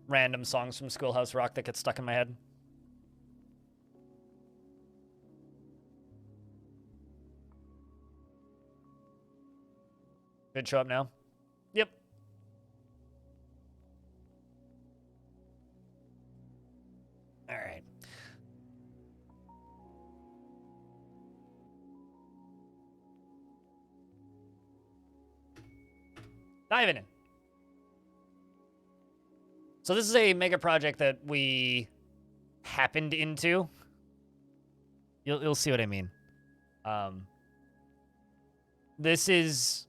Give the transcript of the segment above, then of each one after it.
random songs from Schoolhouse Rock that get stuck in my head. Good show up now. Yep. All right. Diving in. So this is a mega project that we happened into. You'll see what I mean. This is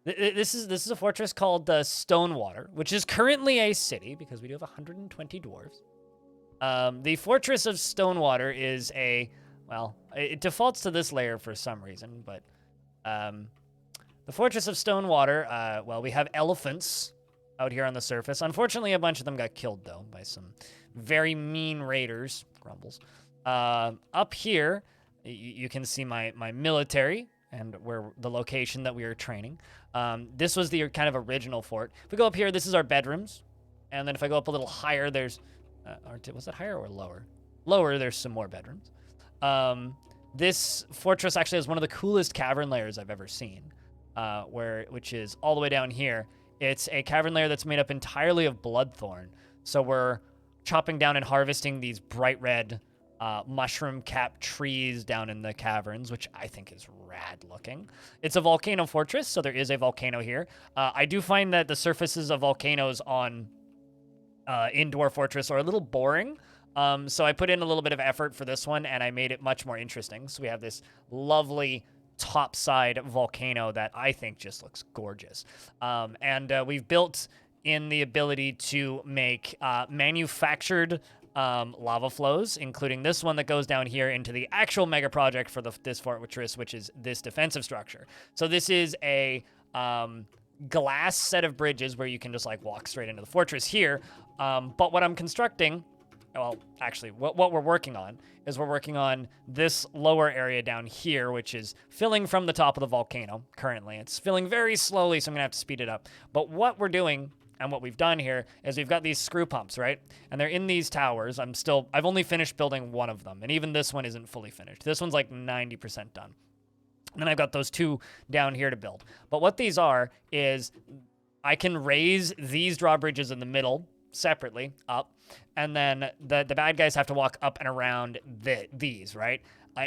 a fortress called the Stonewater, which is currently a city because we do have 120 dwarves. The fortress of Stonewater is it defaults to this layer for some reason, but the fortress of Stonewater, we have elephants out here on the surface. Unfortunately, a bunch of them got killed, though, by some very mean raiders. Grumbles. Up here, you can see my military and where the location that we are training. This was the kind of original fort. If we go up here, this is our bedrooms. And then if I go up a little higher, there's... was it higher or lower? Lower, there's some more bedrooms. This fortress actually has one of the coolest cavern layers I've ever seen, which is all the way down here. It's a cavern layer that's made up entirely of bloodthorn. So we're chopping down and harvesting these bright red mushroom-capped trees down in the caverns, which I think is rad looking. It's a volcano fortress, so there is a volcano here. I do find that the surfaces of volcanoes in Dwarf Fortress are a little boring. So I put in a little bit of effort for this one, and I made it much more interesting. So we have this lovely topside volcano that I think just looks gorgeous. And we've built in the ability to make manufactured lava flows, including this one that goes down here into the actual mega project for this fortress, which is this defensive structure. So this is a glass set of bridges where you can just like walk straight into the fortress here. But what I'm constructing, well, actually, what we're working on is we're working on this lower area down here, which is filling from the top of the volcano currently. It's filling very slowly, so I'm gonna have to speed it up. But what we're doing and what we've done here is we've got these screw pumps, right? And they're in these towers. I've only finished building one of them, and even this one isn't fully finished. This one's like 90% done. And then I've got those two down here to build. But what these are is I can raise these drawbridges in the middle separately up, and then the bad guys have to walk up and around these, right?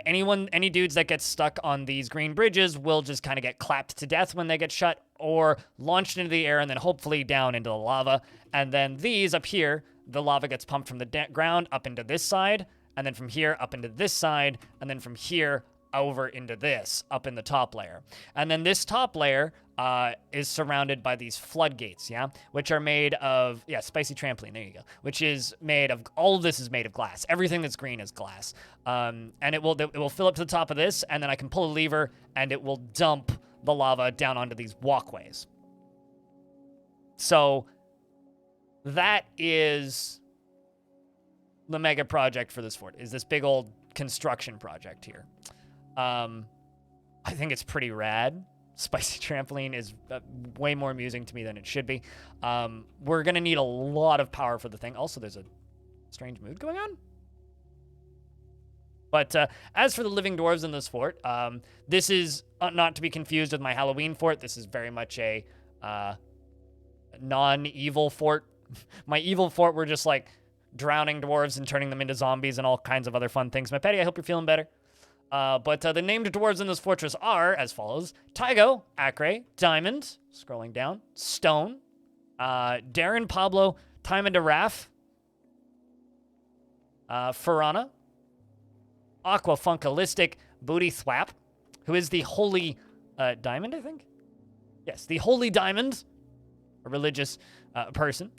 Any dudes that get stuck on these green bridges will just kind of get clapped to death when they get shut or launched into the air and then hopefully down into the lava. And then these up here, the lava gets pumped from the ground up into this side, and then from here up into this side, and then from here over into this, up in the top layer. And then this top layer is surrounded by these floodgates, which are made of, spicy trampoline, there you go, which is made of, all of this is made of glass. Everything that's green is glass. And it will fill up to the top of this, and then I can pull a lever, and it will dump the lava down onto these walkways. So that is the mega project for this fort, is this big old construction project here. I think it's pretty rad. Spicy trampoline is way more amusing to me than it should be. We're going to need a lot of power for the thing. Also, there's a strange mood going on. But as for the living dwarves in this fort, this is not to be confused with my Halloween fort. This is very much a non-evil fort. My evil fort, we're just like drowning dwarves and turning them into zombies and all kinds of other fun things. My petty, I hope you're feeling better. But the named dwarves in this fortress are as follows: Tygo, Acre, Diamond, scrolling down, Stone, Darren, Pablo, Timon Raf, Farana, Aqua Funkalistic, Booty Thwap, who is the Holy Diamond, I think? Yes, the Holy Diamond, a religious person.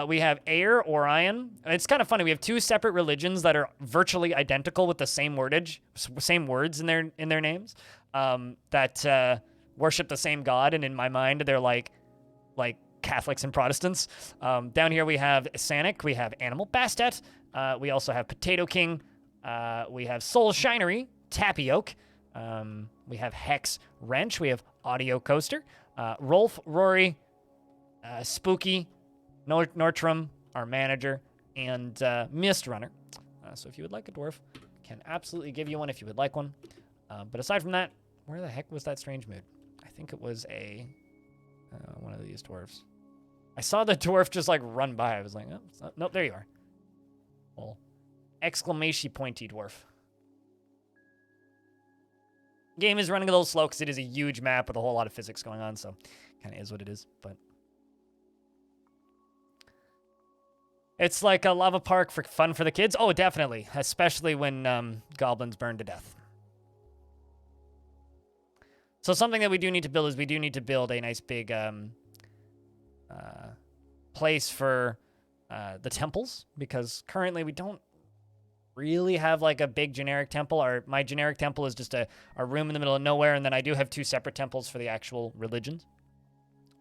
We have Air, Orion. It's kind of funny. We have two separate religions that are virtually identical with the same wordage, same words in their names, that worship the same God. And in my mind, they're like Catholics and Protestants. Down here we have Sanic. We have Animal Bastet. We also have Potato King. We have Soul Shinery, Tapioke. We have Hex Wrench. We have Audio Coaster. Rolf, Rory, Spooky, Nortram, our manager, and Mist Runner. So if you would like a dwarf, can absolutely give you one if you would like one. But aside from that, where the heck was that strange mood? I think it was one of these dwarves. I saw the dwarf just like run by. I was like, oh, nope, there you are. Well, exclamation pointy dwarf. Game is running a little slow because it is a huge map with a whole lot of physics going on, so kind of is what it is, but it's like a lava park for fun for the kids. Oh, definitely, especially when goblins burn to death. So something that we do need to build is we do need to build a nice big place for the temples, because currently we don't really have like a big generic temple. My generic temple is just a room in the middle of nowhere, and then I do have 2 separate temples for the actual religions.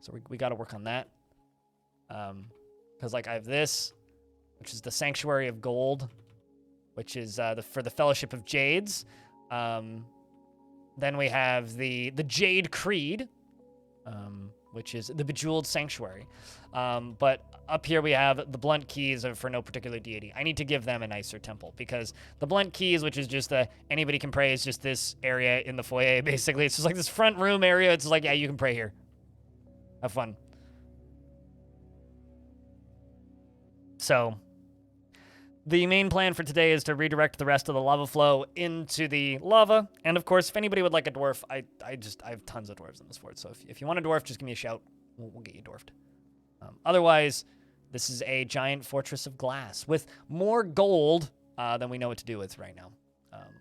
So we got to work on that. Because like I have this, which is the Sanctuary of Gold, which is for the Fellowship of Jades. Then we have the Jade Creed, which is the Bejeweled Sanctuary. But up here we have the Blunt Keys for no particular deity. I need to give them a nicer temple, because the Blunt Keys, which is just anybody can pray, is just this area in the foyer, basically. It's just like this front room area. It's like, yeah, you can pray here. Have fun. So the main plan for today is to redirect the rest of the lava flow into the lava. And of course, if anybody would like a dwarf, I have tons of dwarves in this fort. So if you want a dwarf, just give me a shout. We'll get you dwarfed. Otherwise, this is a giant fortress of glass with more gold than we know what to do with right now.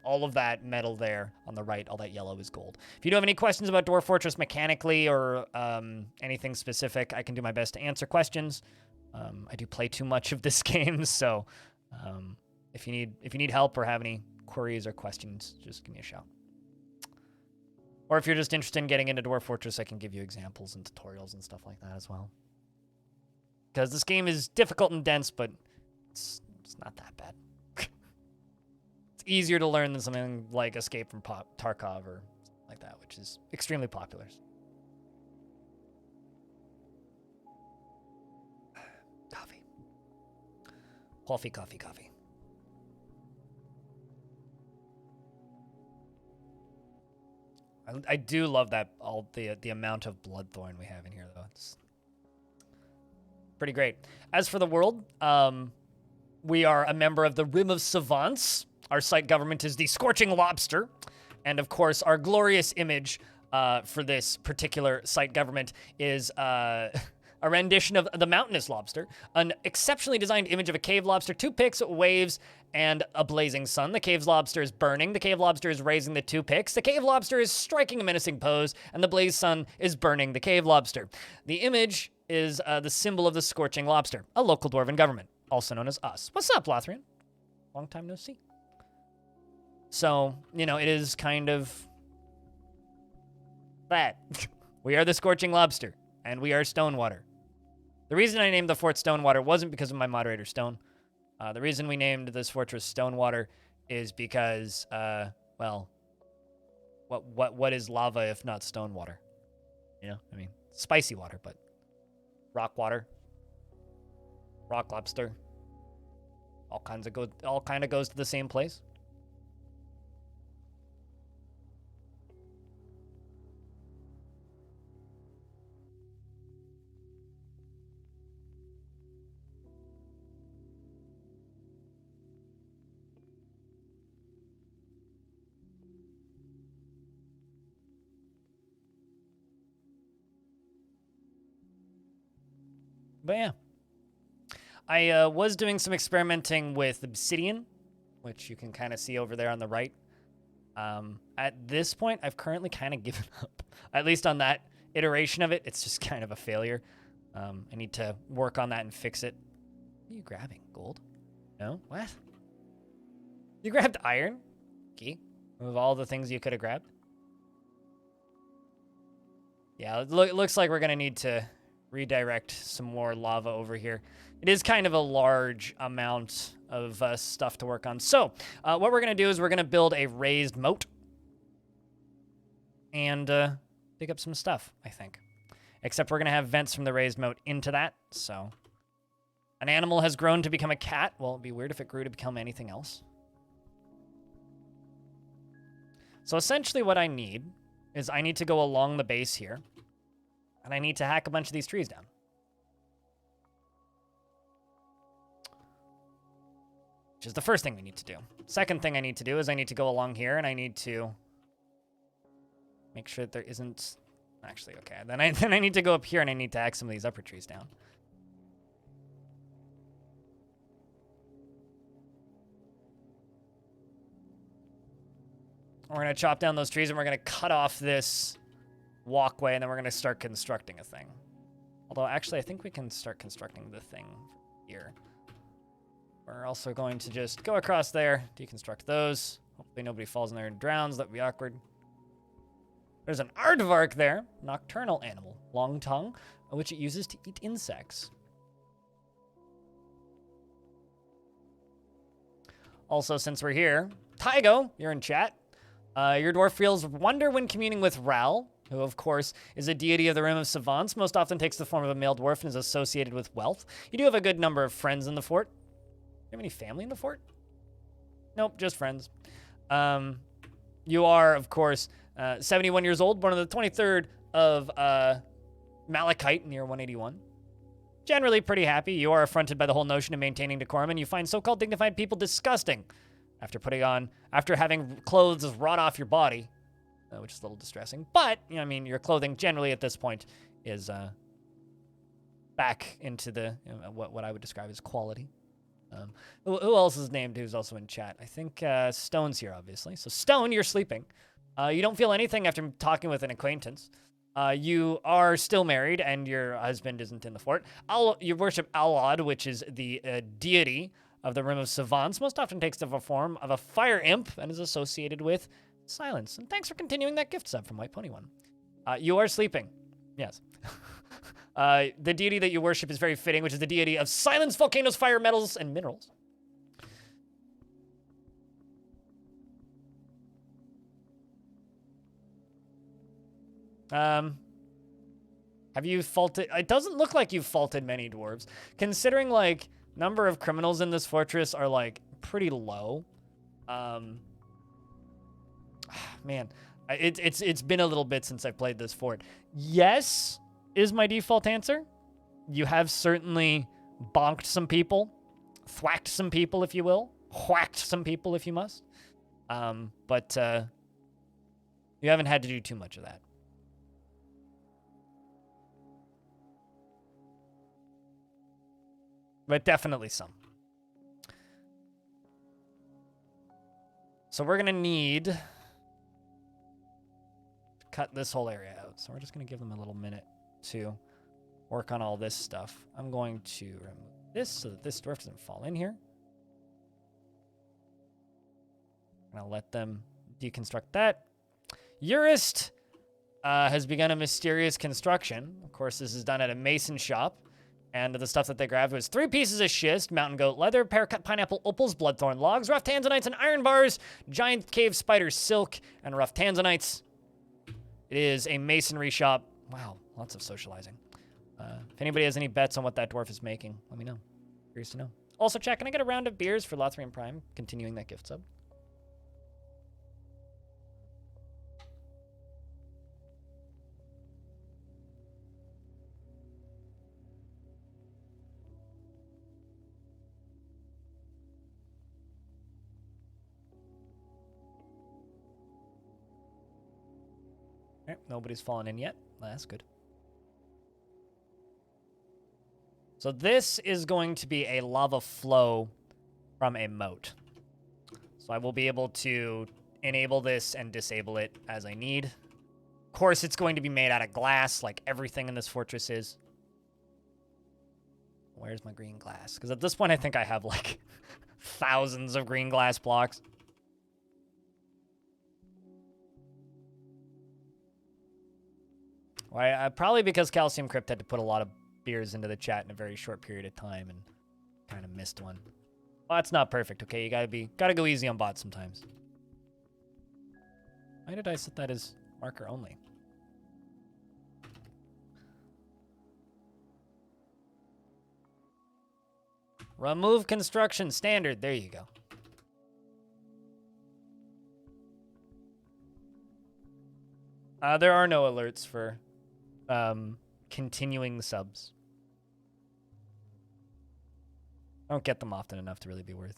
All of that metal there on the right, all that yellow is gold. If you do have any questions about Dwarf Fortress mechanically or anything specific, I can do my best to answer questions. I do play too much of this game, so if you need help or have any queries or questions, just give me a shout. Or if you're just interested in getting into Dwarf Fortress, I can give you examples and tutorials and stuff like that as well. Because this game is difficult and dense, but it's not that bad. It's easier to learn than something like Escape from Tarkov or something like that, which is extremely popular. Coffee. Coffee. I do love that the amount of bloodthorn we have in here, though. It's pretty great. As for the world, we are a member of the Rim of Savants. Our site government is the Scorching Lobster. And of course, our glorious image for this particular site government is a rendition of the Mountainous Lobster, an exceptionally designed image of a cave lobster, 2 picks, waves, and a blazing sun. The cave lobster is burning. The cave lobster is raising the 2 picks. The cave lobster is striking a menacing pose, and the blazed sun is burning the cave lobster. The image is the symbol of the Scorching Lobster, a local dwarven government, also known as us. What's up, Lothrian? Long time no see. So, it is kind of that. We are the Scorching Lobster, and we are Stonewater. The reason I named the fort Stonewater wasn't because of my moderator, Stone. The reason we named this fortress Stonewater is because, well, what is lava if not stone water? Spicy water, but rock water, rock lobster, all kind of goes to the same place. But yeah, I was doing some experimenting with obsidian, which you can kind of see over there on the right. At this point, I've currently kind of given up. At least on that iteration of it, it's just kind of a failure. I need to work on that and fix it. What are you grabbing? Gold? No? What? You grabbed iron? Key? Of all the things you could have grabbed? Yeah, it looks like we're going to need to redirect some more lava over here. It is kind of a large amount of stuff to work on. So what we're going to do is we're going to build a raised moat and dig up some stuff, I think. Except we're going to have vents from the raised moat into that. So An animal has grown to become a cat. Well, it'd be weird if it grew to become anything else. So essentially what I need is I need to go along the base here, and I need to hack a bunch of these trees down. Which is the first thing we need to do. Second thing I need to do is I need to go along here, and I need to make sure that there isn't... Actually, okay. Then I need to go up here, and I need to hack some of these upper trees down. We're going to chop down those trees, and we're going to cut off this walkway, and then we're going to start constructing a thing. Although, actually, I think we can start constructing the thing here. We're also going to just go across there, deconstruct those. Hopefully nobody falls in there and drowns. That would be awkward. There's an aardvark there, nocturnal animal, long tongue, which it uses to eat insects. Also, since we're here, Tygo, you're in chat. Your dwarf feels wonder when communing with Ral, who, of course, is a deity of the Rim of Savants, most often takes the form of a male dwarf and is associated with wealth. You do have a good number of friends in the fort. Do you have any family in the fort? Nope, just friends. You are, of course, 71 years old, born on the 23rd of Malachite in the year 181. Generally pretty happy. You are affronted by the whole notion of maintaining decorum, and you find so-called dignified people disgusting after having clothes rot off your body, which is a little distressing. But, you know, I mean, your clothing generally at this point is back into the what I would describe as quality. Who else is named who's also in chat? I think Stone's here, obviously. So, Stone, you're sleeping. You don't feel anything after talking with an acquaintance. You are still married, and your husband isn't in the fort. You worship Alod, which is the deity of the Rim of Savants, most often takes the form of a fire imp and is associated with silence. And thanks for continuing that gift sub from White Pony 1. You are sleeping. Yes. The deity that you worship is very fitting, which is the deity of silence, volcanoes, fire, metals, and minerals. Have you faulted? It doesn't look like you've faulted many dwarves, considering like number of criminals in this fortress are like pretty low. Man, it's been a little bit since I played this fort. Yes, is my default answer. You have certainly bonked some people, thwacked some people, if you will, whacked some people, if you must. But you haven't had to do too much of that. But definitely some. So we're going to need to cut this whole area out. So we're just going to give them a little minute to work on all this stuff. I'm going to remove this so that this dwarf doesn't fall in here. I'm going to let them deconstruct that. Urist has begun a mysterious construction. Of course, this is done at a mason shop. And the stuff that they grabbed was 3 pieces of schist, mountain goat leather, pear-cut pineapple opals, bloodthorn logs, rough tanzanites and iron bars, giant cave spider silk, and rough tanzanites. It is a masonry shop. Wow, lots of socializing. If anybody has any bets on what that dwarf is making, let me know. Curious to know. Also, chat, can I get a round of beers for Lothrian Prime? Continuing that gift sub. Okay, nobody's fallen in yet. That's good. So this is going to be a lava flow from a moat. So I will be able to enable this and disable it as I need. Of course, it's going to be made out of glass, like everything in this fortress is. Where's my green glass? Because at this point, I think I have, like, thousands of green glass blocks. Well, probably because Calcium Crypt had to put a lot of beers into the chat in a very short period of time and kind of missed one. Well, that's not perfect, okay? You gotta go easy on bots sometimes. Why did I set that as marker only? Remove construction standard. There you go. There are no alerts for continuing subs. I don't get them often enough to really be worth.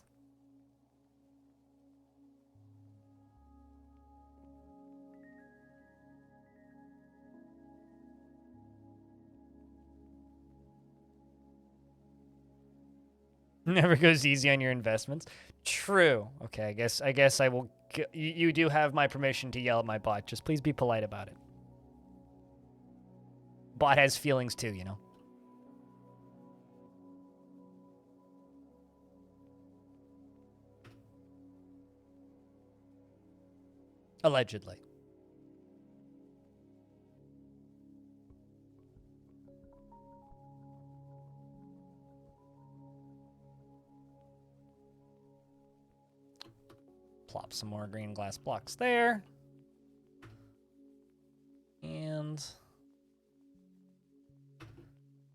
Never goes easy on your investments. True. Okay, I guess I will. You do have my permission to yell at my bot. Just please be polite about it. Bot has feelings too, you know. Allegedly. Plop some more green glass blocks there. And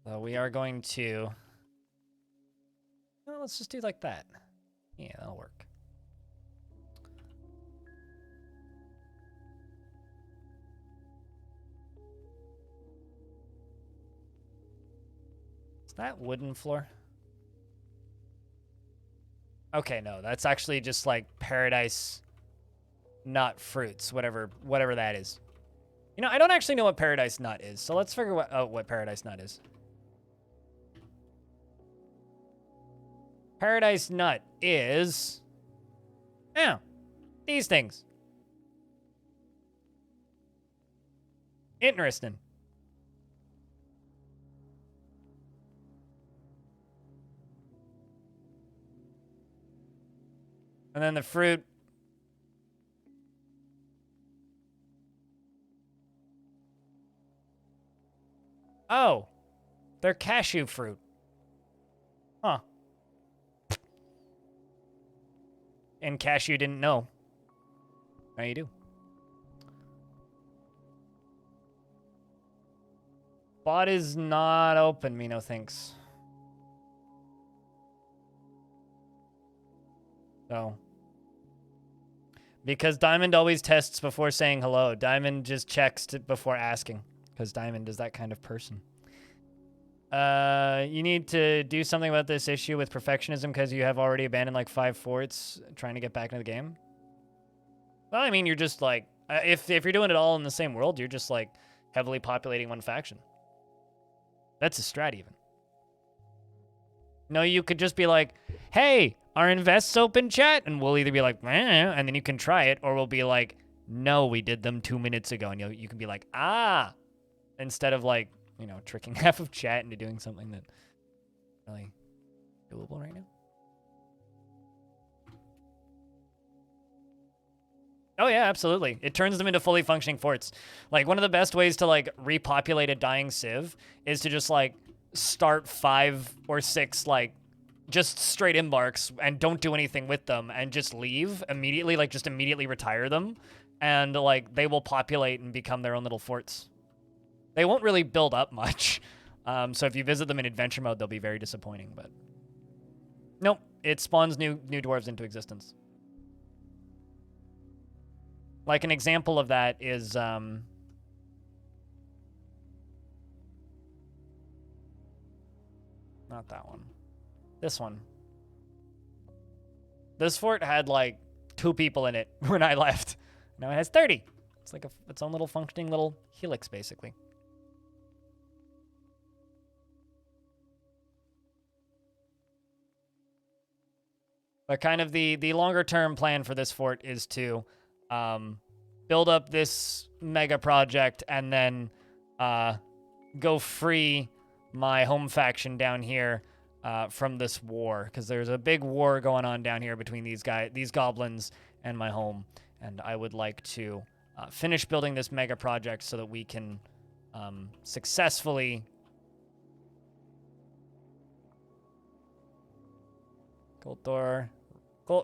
so we are going to, well, let's just do like that. Yeah, that'll work. Is that wooden floor? Okay, no, that's actually just like paradise nut fruits, whatever that is. You know, I don't actually know what paradise nut is, so let's figure out what paradise nut is. Paradise nut is, yeah, these things. Interesting. And then the fruit. Oh, they're cashew fruit. Huh. And cashew didn't know. Now you do. Bot is not open, me no thanks. So. Because Diamond always tests before saying hello. Diamond just checks before asking. Because Diamond is that kind of person. You need to do something about this issue with perfectionism because you have already abandoned like 5 forts trying to get back into the game. Well, I mean, you're just like, if you're doing it all in the same world, you're just like heavily populating one faction. That's a strat even. No, you could just be like, hey, are invests open, chat? And we'll either be like, and then you can try it, or we'll be like, no, we did them 2 minutes ago. And you can be like, ah, instead of like, you know, tricking half of chat into doing something that really doable right now. Oh yeah, absolutely. It turns them into fully functioning forts. Like one of the best ways to like repopulate a dying civ is to just like start 5 or 6 like just straight embarks and don't do anything with them and just leave immediately, like just immediately retire them, and like they will populate and become their own little forts. They won't really build up much. So if you visit them in adventure mode, they'll be very disappointing, but nope, it spawns new dwarves into existence. Like an example of that is not that one. This one. This fort had like 2 people in it when I left. Now it has 30. It's like its own little functioning little helix, basically. But kind of the longer term plan for this fort is to build up this mega project and then go free my home faction down here from this war, because there's a big war going on down here between these goblins and my home, and I would like to finish building this mega project so that we can successfully gold door,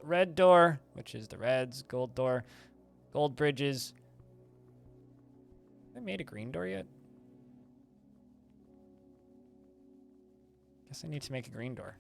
red door, which is the reds, gold door, gold bridges. Have I made a green door yet? Guess I need to make a green door.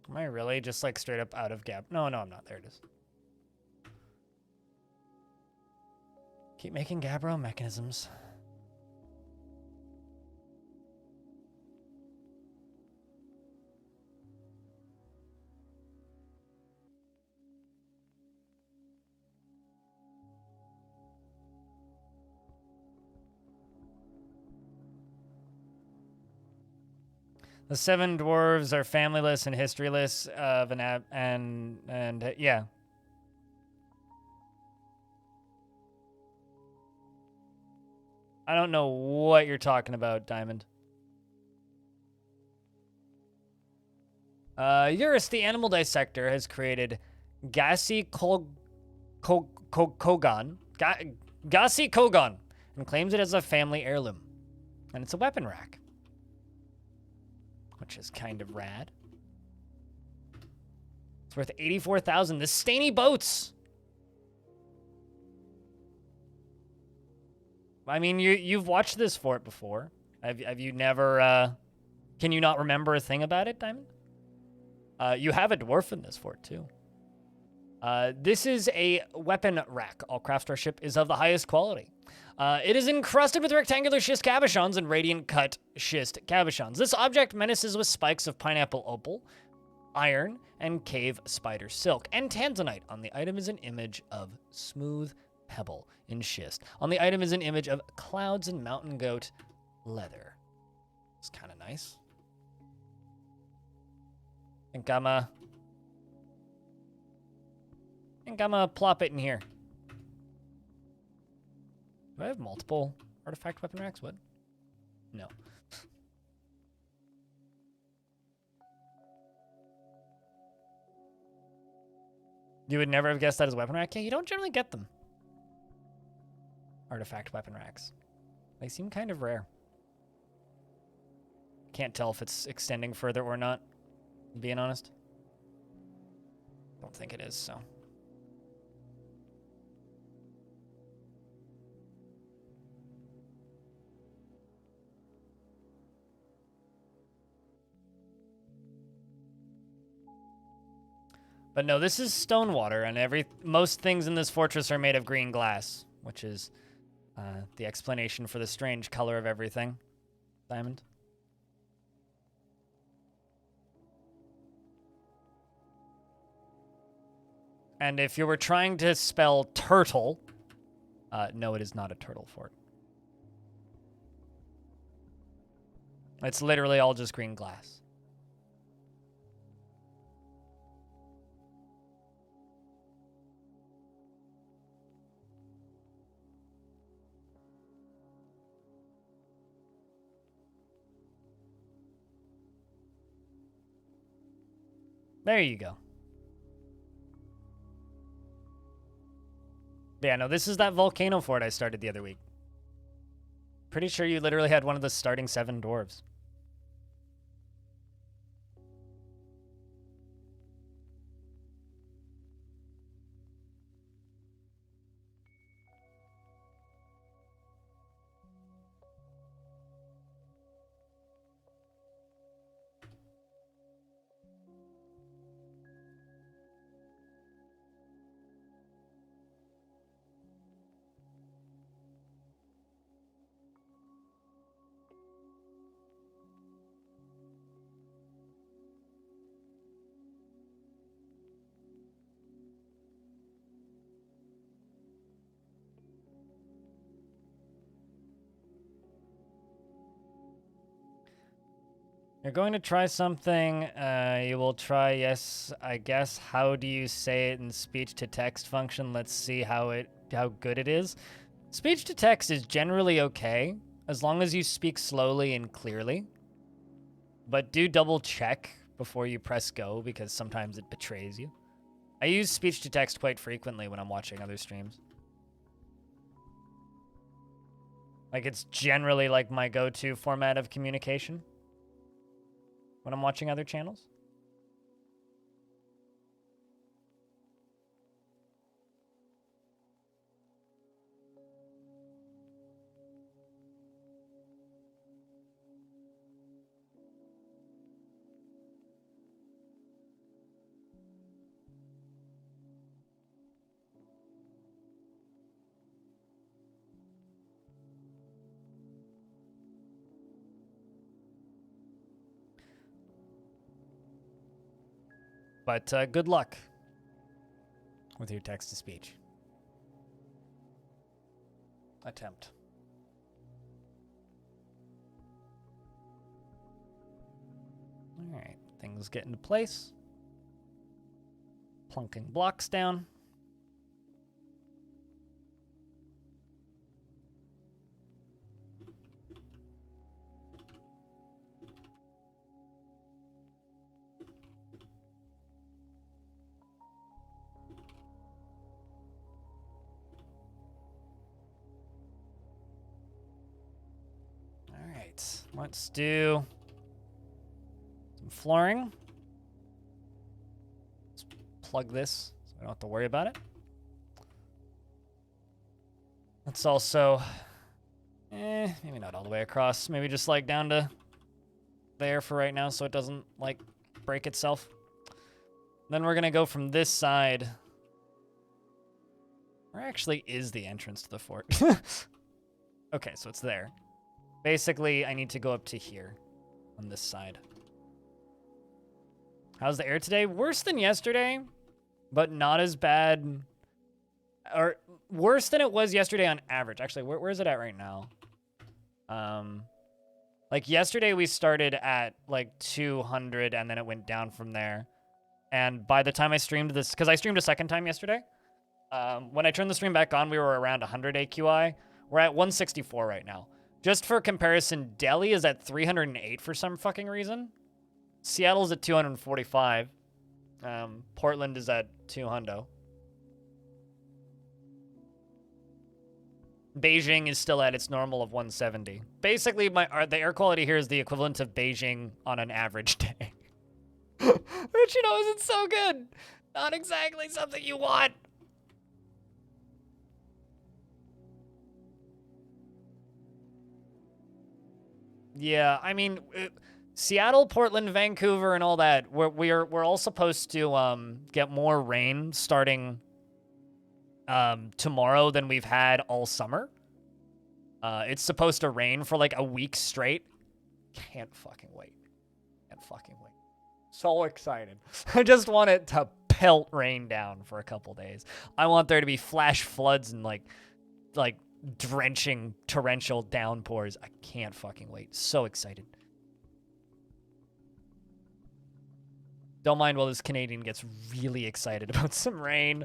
Am I really just like straight up out of Gab? No, I'm not. There it is. Keep making Gabbro mechanisms. The 7 dwarves are familyless and historyless of an yeah. I don't know what you're talking about, Diamond. Eurus, the animal dissector, has created Gassi Kogan, Gassi Kogan, and claims it as a family heirloom. And it's a weapon rack, which is kind of rad. It's worth 84,000. The Stainy Boats. I mean, you've watched this fort before. Have you never, can you not remember a thing about it, Diamond? You have a dwarf in this fort, too. This is a weapon rack. All craftstar ship is of the highest quality. It is encrusted with rectangular schist cabochons and radiant cut schist cabochons. This object menaces with spikes of pineapple opal, iron, and cave spider silk, and tanzanite. On the item is an image of smooth pebble in schist. On the item is an image of clouds and mountain goat leather. It's kind of nice. I think I'm gonna plop it in here. Do I have multiple artifact weapon racks? What? No. You would never have guessed that as a weapon rack? Yeah, you don't generally get them. Artifact weapon racks. They seem kind of rare. Can't tell if it's extending further or not, being honest. Don't think it is, so. But no, this is Stonewater, and most things in this fortress are made of green glass, which is the explanation for the strange color of everything. Diamond. And if you were trying to spell turtle, no, it is not a turtle fort. It's literally all just green glass. There you go. Yeah, no, this is that volcano fort I started the other week. Pretty sure you literally had one of the starting 7 dwarves. You're going to try something. You will try, yes, I guess. How do you say it in speech to text function? Let's see how good it is. Speech to text is generally okay, as long as you speak slowly and clearly. But do double check before you press go, because sometimes it betrays you. I use speech to text quite frequently when I'm watching other streams. Like, it's generally like my go-to format of communication when I'm watching other channels. But good luck with your text-to-speech attempt. All right, things get into place. Plunking blocks down. Let's do some flooring. Let's plug this so we don't have to worry about it. Let's also, maybe not all the way across. Maybe just like down to there for right now so it doesn't like break itself. Then we're gonna go from this side. Where actually is the entrance to the fort? Okay, so it's there. Basically, I need to go up to here on this side. How's the air today? Worse than yesterday, but not as bad. Or worse than it was yesterday on average. Actually, where is it at right now? Like yesterday we started at like 200 and then it went down from there. And by the time I streamed this, because I streamed a second time yesterday, when I turned the stream back on, we were around 100 AQI. We're at 164 right now. Just for comparison, Delhi is at 308 for some fucking reason. Seattle's at 245. Portland is at 200. Beijing is still at its normal of 170. Basically, the air quality here is the equivalent of Beijing on an average day. Which, you know, isn't so good. Not exactly something you want. Yeah, I mean, Seattle, Portland, Vancouver, and all that. We're all supposed to get more rain starting tomorrow than we've had all summer. It's supposed to rain for like a week straight. Can't fucking wait. Can't fucking wait. So excited. I just want it to pelt rain down for a couple days. I want there to be flash floods and like drenching torrential downpours. I can't fucking wait. So excited. Don't mind while this Canadian gets really excited about some rain.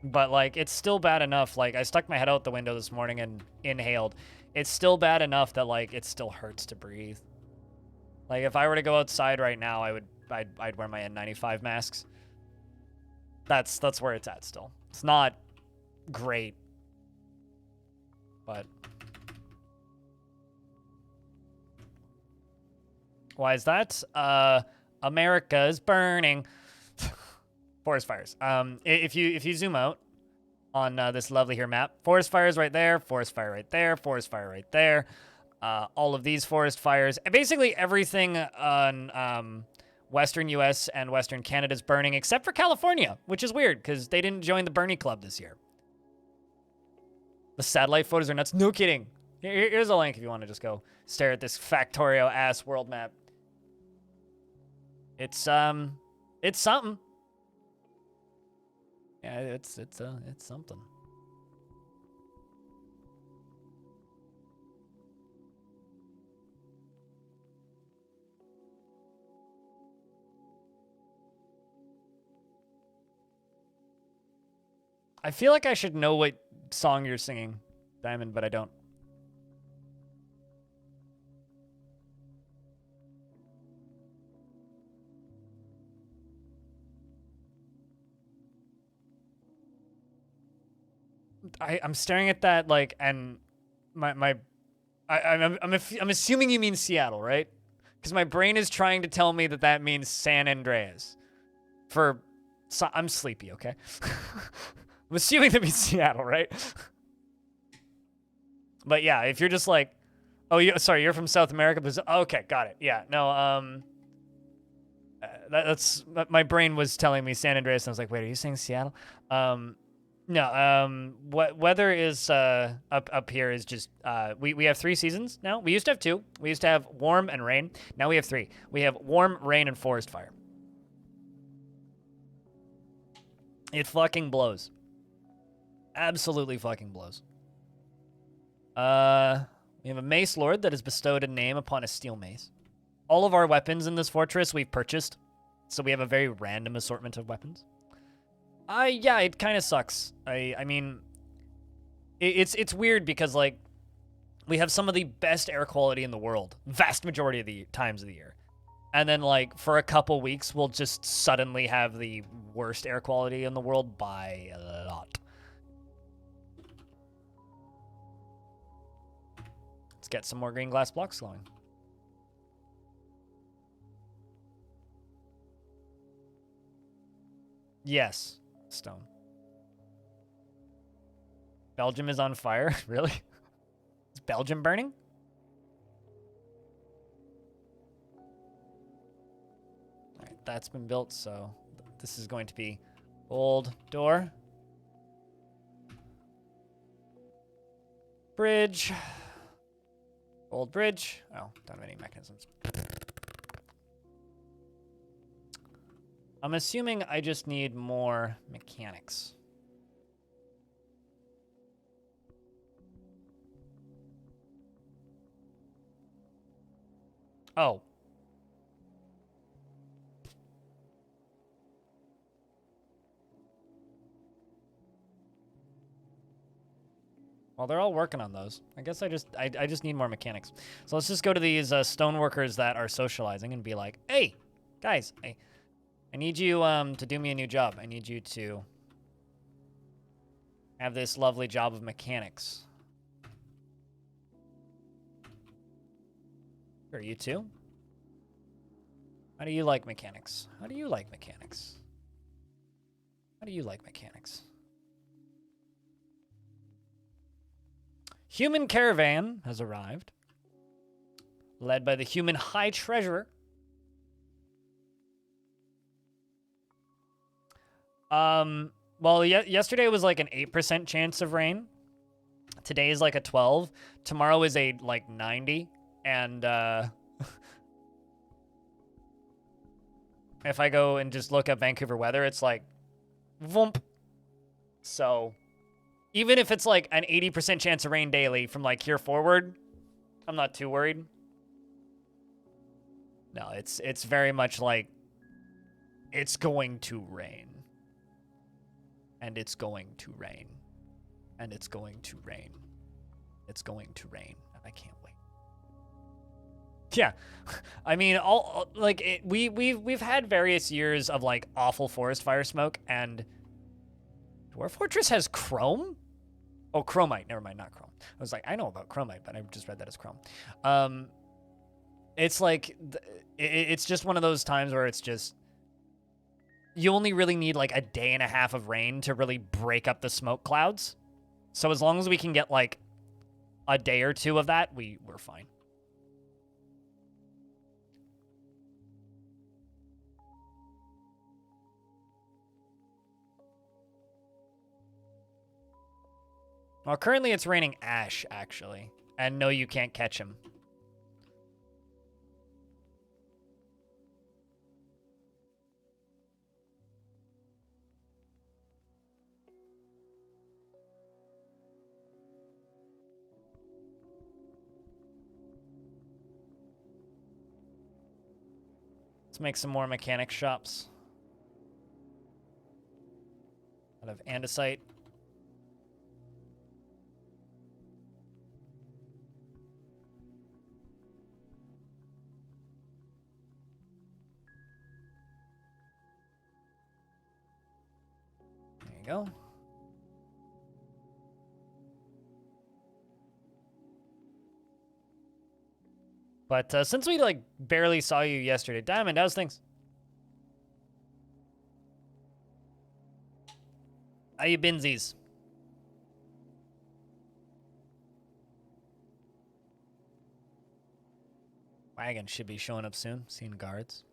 But, like, it's still bad enough. Like, I stuck my head out the window this morning and inhaled. It's still bad enough that, like, it still hurts to breathe. Like, if I were to go outside right now, I'd wear my N95 masks. That's where it's at still. It's not great. But why is that? America is burning. Forest fires. If you zoom out on this lovely here map, forest fires right there, forest fire right there, forest fire right there. All of these forest fires, basically everything on Western U.S. and Western Canada is burning, except for California, which is weird because they didn't join the Bernie Club this year. The satellite photos are nuts. No kidding. Here's a link if you want to just go stare at this Factorio ass world map. It's something. Yeah, it's something. I feel like I should know what song you're singing, Diamond, but I don't. I'm staring at that like, and I'm assuming you mean Seattle, right? Because my brain is trying to tell me that means San Andreas. I'm sleepy, okay? I'm assuming that means Seattle, right? But yeah, if you're just like, oh, sorry, you're from South America. Okay, got it. Yeah, no, That's my brain was telling me San Andreas, and I was like, wait, are you saying Seattle? No. What weather is up here is just we have 3 seasons now. We used to have 2. We used to have warm and rain. Now we have 3. We have warm, rain, and forest fire. It fucking blows. Absolutely fucking blows. We have a mace lord that has bestowed a name upon a steel mace. All of our weapons in this fortress we've purchased, so we have a very random assortment of weapons. Yeah, it kind of sucks. I mean, it's weird because like we have some of the best air quality in the world, vast majority of the times of the year, and then like for a couple weeks we'll just suddenly have the worst air quality in the world by a lot. Let's get some more green glass blocks going. Yes, stone. Belgium is on fire? Really? Is Belgium burning? All right, that's been built, so this is going to be old door. Bridge. Old bridge. Oh, don't have any mechanisms. I'm assuming I just need more mechanics. Oh. Well, they're all working on those. I guess I just need more mechanics. So let's just go to these stone workers that are socializing and be like, hey, guys, I need you to do me a new job. I need you to have this lovely job of mechanics. Are you too? How do you like mechanics? How do you like mechanics? How do you like mechanics? Human caravan has arrived, led by the human high treasurer. Well, yesterday was like an 8% chance of rain. Today is like a 12. Tomorrow is a like 90. And if I go and just look up Vancouver weather, it's like voomp. So even if it's like an 80% chance of rain daily from like here forward, I'm not too worried. No, it's very much like it's going to rain. And it's going to rain. And it's going to rain. It's going to rain. And I can't wait. Yeah. I mean, all like we've had various years of like awful forest fire smoke, and Dwarf Fortress has chrome? Oh, chromite. Never mind, not chrome. I was like, I know about chromite, but I just read that as chrome. It's like it's just one of those times where it's just you only really need like a day and a half of rain to really break up the smoke clouds. So as long as we can get like a day or 2 of that, we're fine. Well, currently it's raining ash, actually. And no, you can't catch him. Let's make some more mechanic shops. Out of andesite. There you go. But since we like barely saw you yesterday, Diamond, how's things? How you binsies? Wagon should be showing up soon. Seeing guards.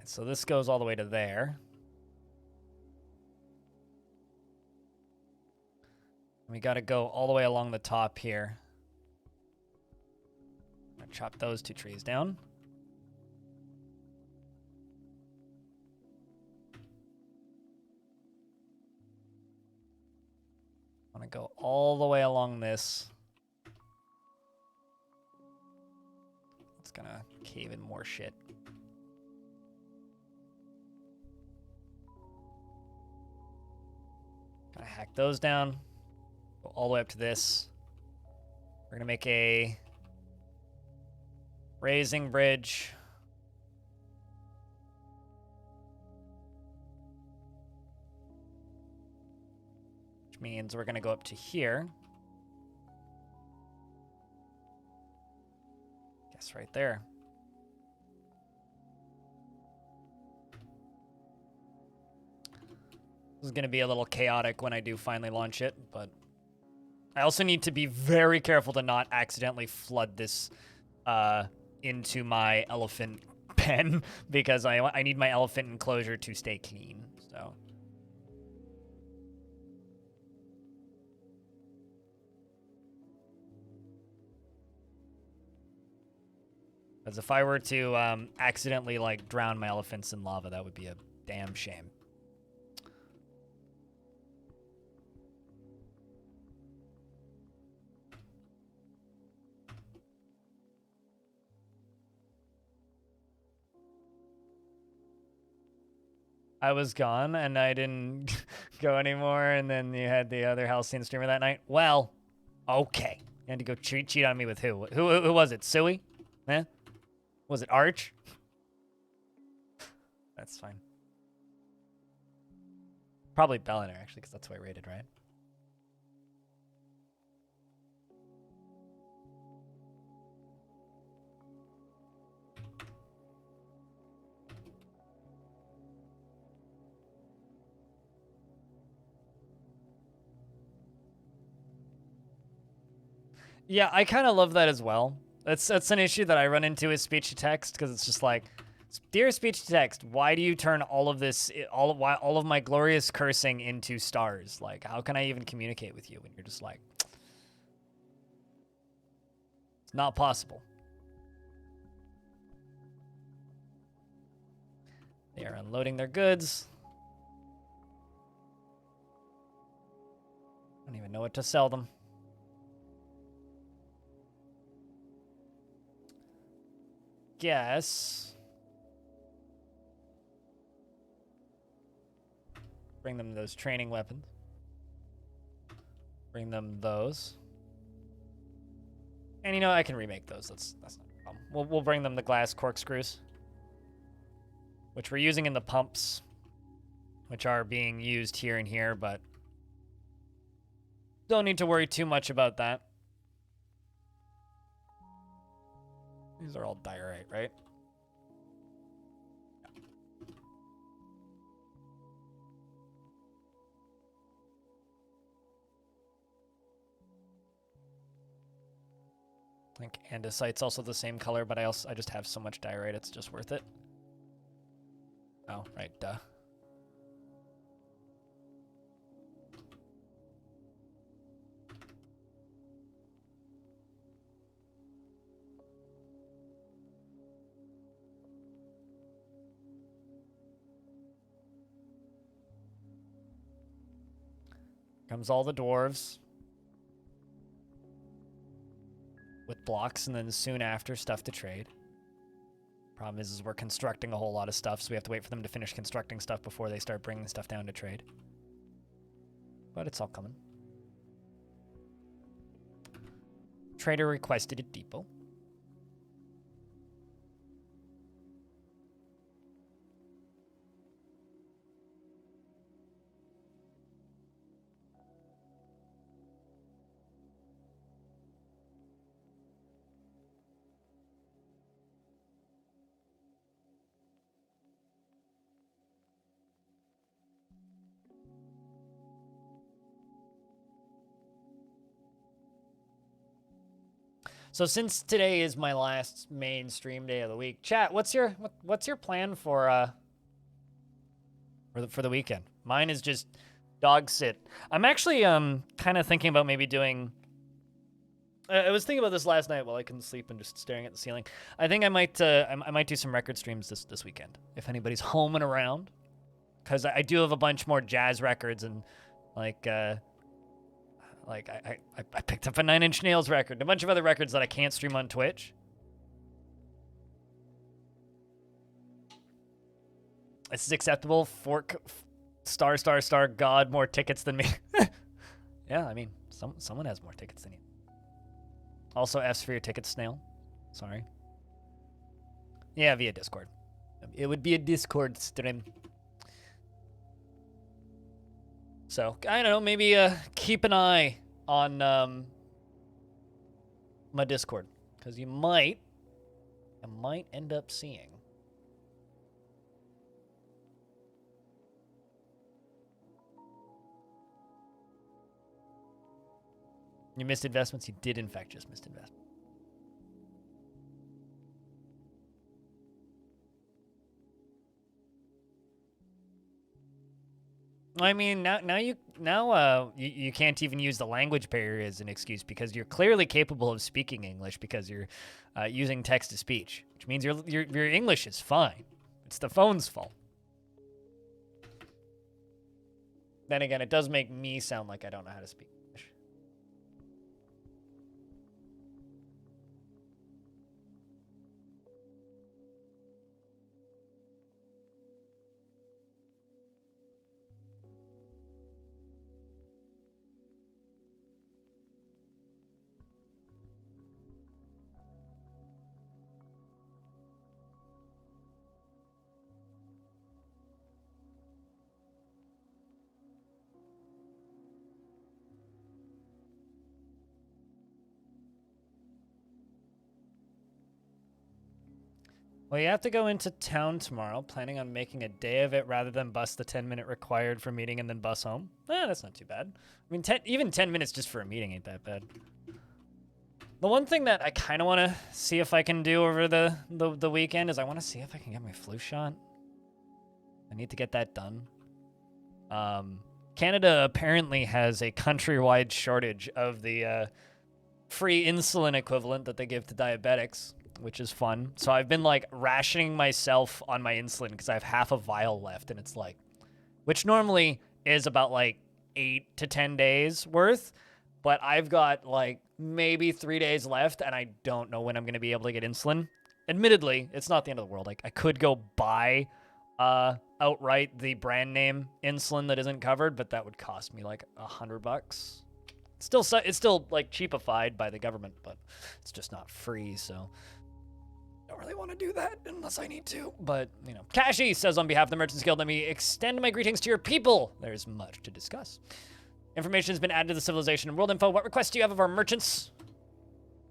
right, so this goes all the way to there. We got to go all the way along the top here. I'm gonna chop those 2 trees down. I want to go all the way along this. It's gonna cave in more shit. Gotta hack those down. Go all the way up to this. We're gonna make a raising bridge. Which means we're gonna go up to here. Guess right there. This is gonna be a little chaotic when I do finally launch it, but I also need to be very careful to not accidentally flood this into my elephant pen because I need my elephant enclosure to stay clean. So. Because if I were to accidentally like drown my elephants in lava, that would be a damn shame. I was gone and I didn't go anymore, and then you had the other Halcyon streamer that night. Well, okay. You had to go cheat on me with who? Who was it? Suey? Eh? Was it Arch? That's fine. Probably Belliner, actually, because that's who I rated, right? Yeah, I kind of love that as well. That's an issue that I run into with speech to text, because it's just like, dear speech to text, why do you turn all of this, all of my glorious cursing into stars? Like, how can I even communicate with you when you're just like, it's not possible. They are unloading their goods. I don't even know what to sell them. Guess. Bring them those training weapons. Bring them those. And you know, I can remake those. That's not a problem. We'll bring them the glass corkscrews, which we're using in the pumps, which are being used here and here, but don't need to worry too much about that. These are all diorite, right? I think andesite's also the same color, but I just have so much diorite, it's just worth it. Oh, right, duh. Comes all the dwarves with blocks, and then soon after, stuff to trade. Problem is we're constructing a whole lot of stuff, so we have to wait for them to finish constructing stuff before they start bringing stuff down to trade. But it's all coming. Trader requested a depot. So since today is my last main stream day of the week, chat, what's your plan for the weekend? Mine is just dog sit. I'm actually kind of thinking about maybe doing. I was thinking about this last night while I couldn't sleep and just staring at the ceiling. I think I might do some record streams this weekend if anybody's home and around, because I do have a bunch more jazz records and like I picked up a 9 Inch Nails record and a bunch of other records that I can't stream on Twitch. This is acceptable. Fork, star, God, more tickets than me. Yeah, I mean, someone has more tickets than you. Also, F's for your tickets, Snail. Sorry. Yeah, via Discord. It would be a Discord stream. So, I don't know, maybe keep an eye on my Discord, because you might end up seeing. You missed investments? You did, in fact, just miss investments. I mean, now you can't even use the language barrier as an excuse, because you're clearly capable of speaking English because you're using text to speech, which means your English is fine. It's the phone's fault. Then again, it does make me sound like I don't know how to speak English. Well, you have to go into town tomorrow, planning on making a day of it rather than bust the 10-minute required for meeting and then bus home. That's not too bad. I mean, even 10 minutes just for a meeting ain't that bad. The one thing that I kind of want to see if I can do over the weekend is I want to see if I can get my flu shot. I need to get that done. Canada apparently has a countrywide shortage of the free insulin equivalent that they give to diabetics, which is fun. So I've been like rationing myself on my insulin because I have half a vial left, and it's like, which normally is about like 8 to 10 days worth, but I've got like maybe 3 days left, and I don't know when I'm going to be able to get insulin. Admittedly, it's not the end of the world. Like, I could go buy outright the brand name insulin that isn't covered, but that would cost me like $100. It's still like cheapified by the government, but it's just not free, so don't really want to do that unless I need to. But, you know, Kashi says, on behalf of the Merchants Guild, let me extend my greetings to your people. There's much to discuss. Information has been added to the Civilization and World Info. What requests do you have of our merchants?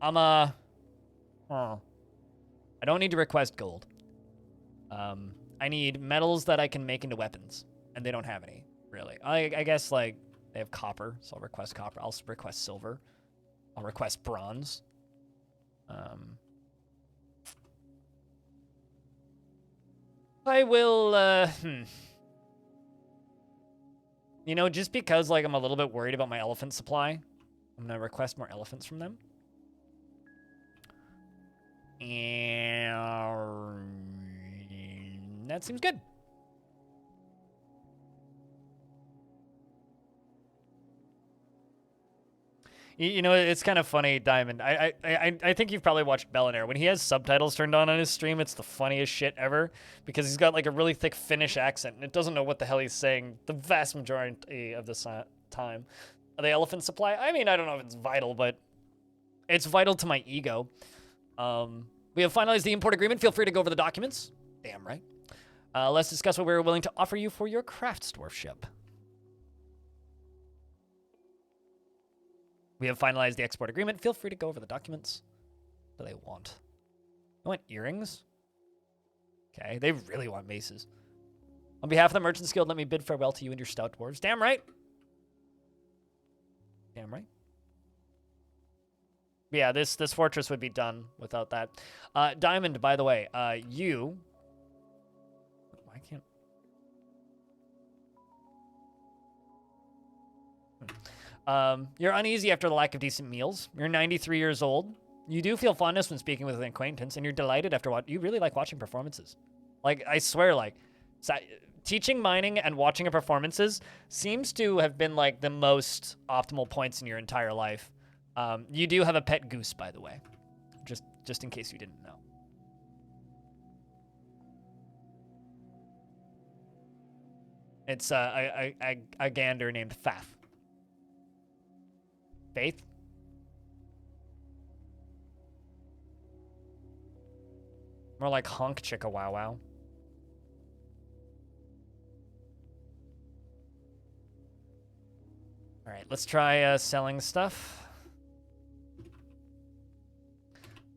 I don't need to request gold. I need metals that I can make into weapons, and they don't have any, really. I guess, like, they have copper, so I'll request copper. I'll request silver. I'll request bronze. I will, You know, just because, like, I'm a little bit worried about my elephant supply, I'm gonna request more elephants from them. And that seems good. You know, it's kind of funny, Diamond. I think you've probably watched Bellinair. When he has subtitles turned on his stream, it's the funniest shit ever, because he's got like a really thick Finnish accent, and it doesn't know what the hell he's saying the vast majority of the time. The elephant supply, I mean, I don't know if it's vital, but it's vital to my ego. We have finalized the import agreement. Feel free to go over the documents. Damn right. Let's discuss what we're willing to offer you for your crafts dwarf ship. We have finalized the export agreement. Feel free to go over the documents. What do they want? They want earrings? Okay, they really want maces. On behalf of the Merchants Guild, let me bid farewell to you and your stout dwarves. Damn right. Damn right. Yeah, this fortress would be done without that. Diamond, by the way, you... Why can't... You're uneasy after the lack of decent meals. You're 93 years old. You do feel fondness when speaking with an acquaintance, and you're delighted after what you really like watching performances. Like, I swear, like, teaching mining and watching performances seems to have been, like, the most optimal points in your entire life. You do have a pet goose, by the way, just in case you didn't know. It's a gander named Faf. Faith? More like honk chicka wow wow. All right, let's try selling stuff.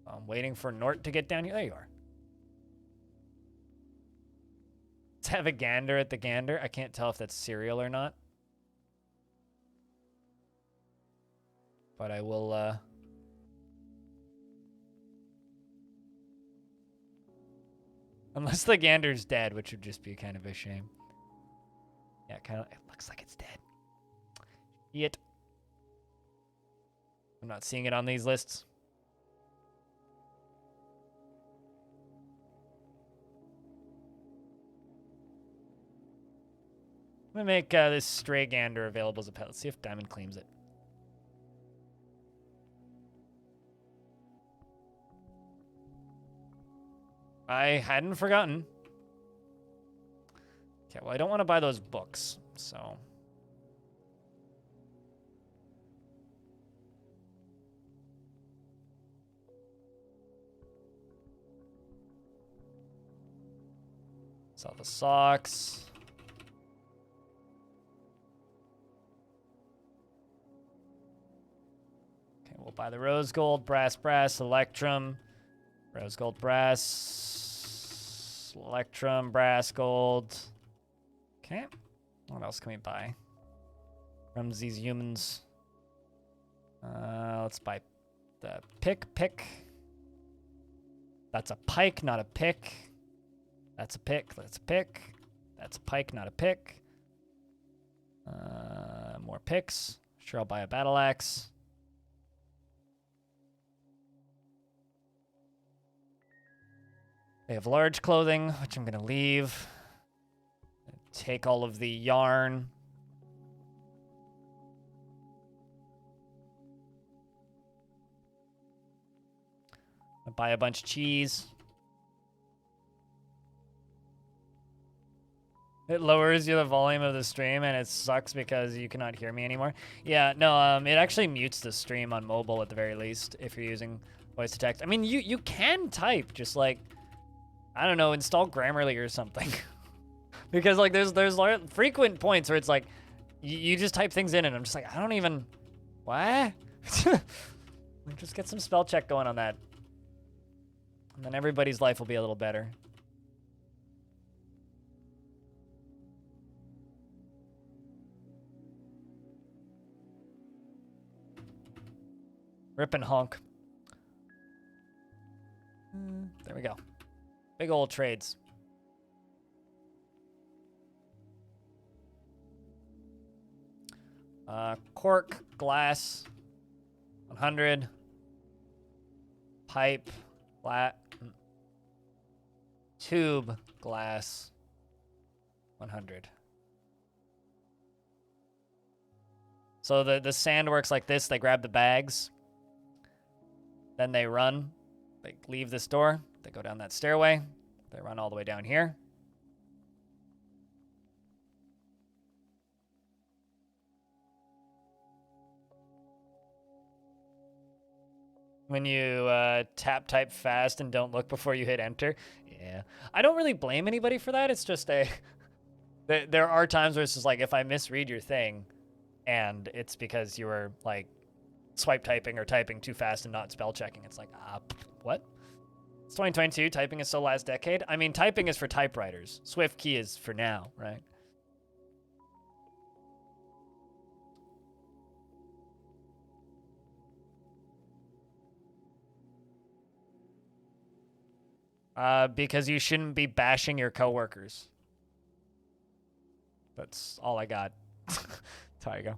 I'm waiting for Nort to get down here. There you are. Let's have a gander at the gander. I can't tell if that's cereal or not. But I will, unless the gander's dead, which would just be kind of a shame. Yeah, kind of, it looks like it's dead. Yet. I'm not seeing it on these lists. I'm gonna make this stray gander available as a pet. Let's see if Diamond claims it. I hadn't forgotten. Okay, well, I don't want to buy those books, so... Sell the socks. Okay, we'll buy the rose gold, brass, electrum. Rose gold, brass, electrum, brass, gold. Okay. What else can we buy from these humans? Let's buy the pick. That's a pike, not a pick. That's a pick. That's a pick. That's a pike, not a pick. More picks. Sure, I'll buy a battle axe. They have large clothing, which I'm going to leave. Take all of the yarn. I'll buy a bunch of cheese. It lowers the volume of the stream, and it sucks because you cannot hear me anymore. Yeah, no, it actually mutes the stream on mobile at the very least if you're using voice to text. I mean, you can type, just like, I don't know, install Grammarly or something. Because like there's frequent points where it's like you just type things in and I'm just like, I don't even, what? Just get some spell check going on that. And then everybody's life will be a little better. Rip and honk. There we go. Big old trades. Cork, glass, 100. Pipe, flat. Tube, glass, 100. So the sand works like this. They grab the bags. Then they run. They leave this door. They go down that stairway. They run all the way down here. When you tap type fast and don't look before you hit enter. Yeah. I don't really blame anybody for that. It's just a... there are times where it's just like, if I misread your thing, and it's because you were, like, swipe typing or typing too fast and not spell checking. It's like, what? It's 2022. Typing is so last decade. I mean, typing is for typewriters. Swift key is for now, right? Because you shouldn't be bashing your coworkers. That's all I got. That's how I go.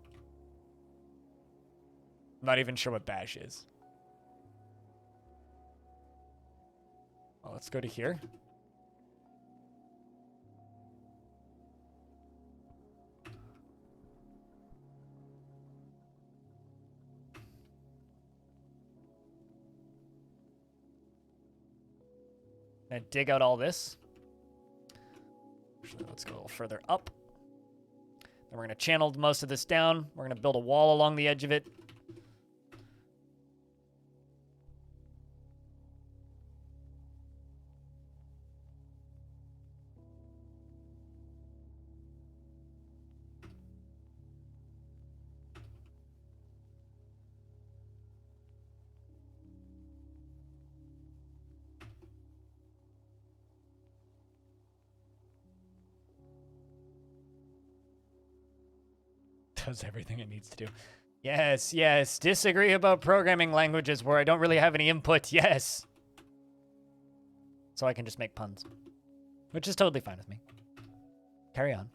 I'm not even sure what bash is. Well, let's go to here. And dig out all this. Actually, let's go a little further up. Then we're going to channel most of this down. We're going to build a wall along the edge of it. Does everything it needs to do. Yes, yes. Disagree about programming languages where I don't really have any input. Yes. So I can just make puns. Which is totally fine with me. Carry on.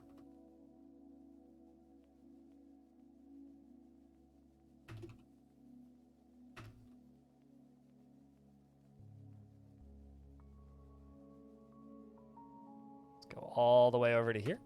Let's go all the way over to here.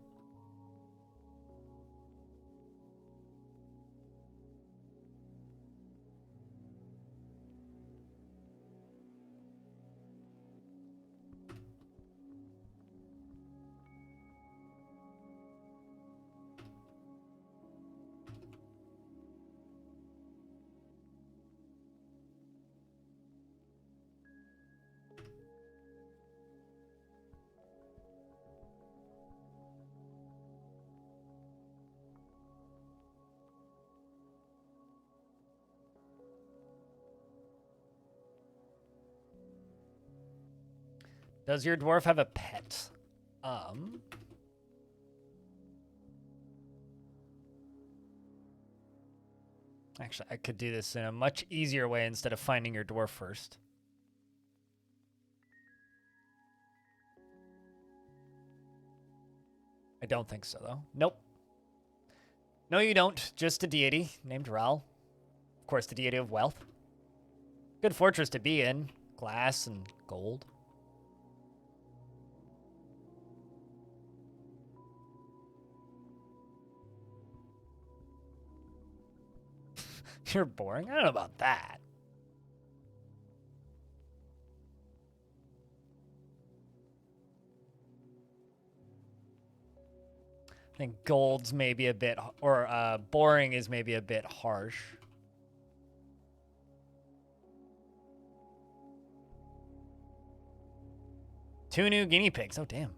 Does your dwarf have a pet? Actually, I could do this in a much easier way instead of finding your dwarf first. I don't think so, though. Nope. No, you don't. Just a deity named Ral. Of course, the deity of wealth. Good fortress to be in. Glass and gold. You're boring? I don't know about that. I think gold's maybe a bit, or boring is maybe a bit harsh. Two new guinea pigs. Oh, damn.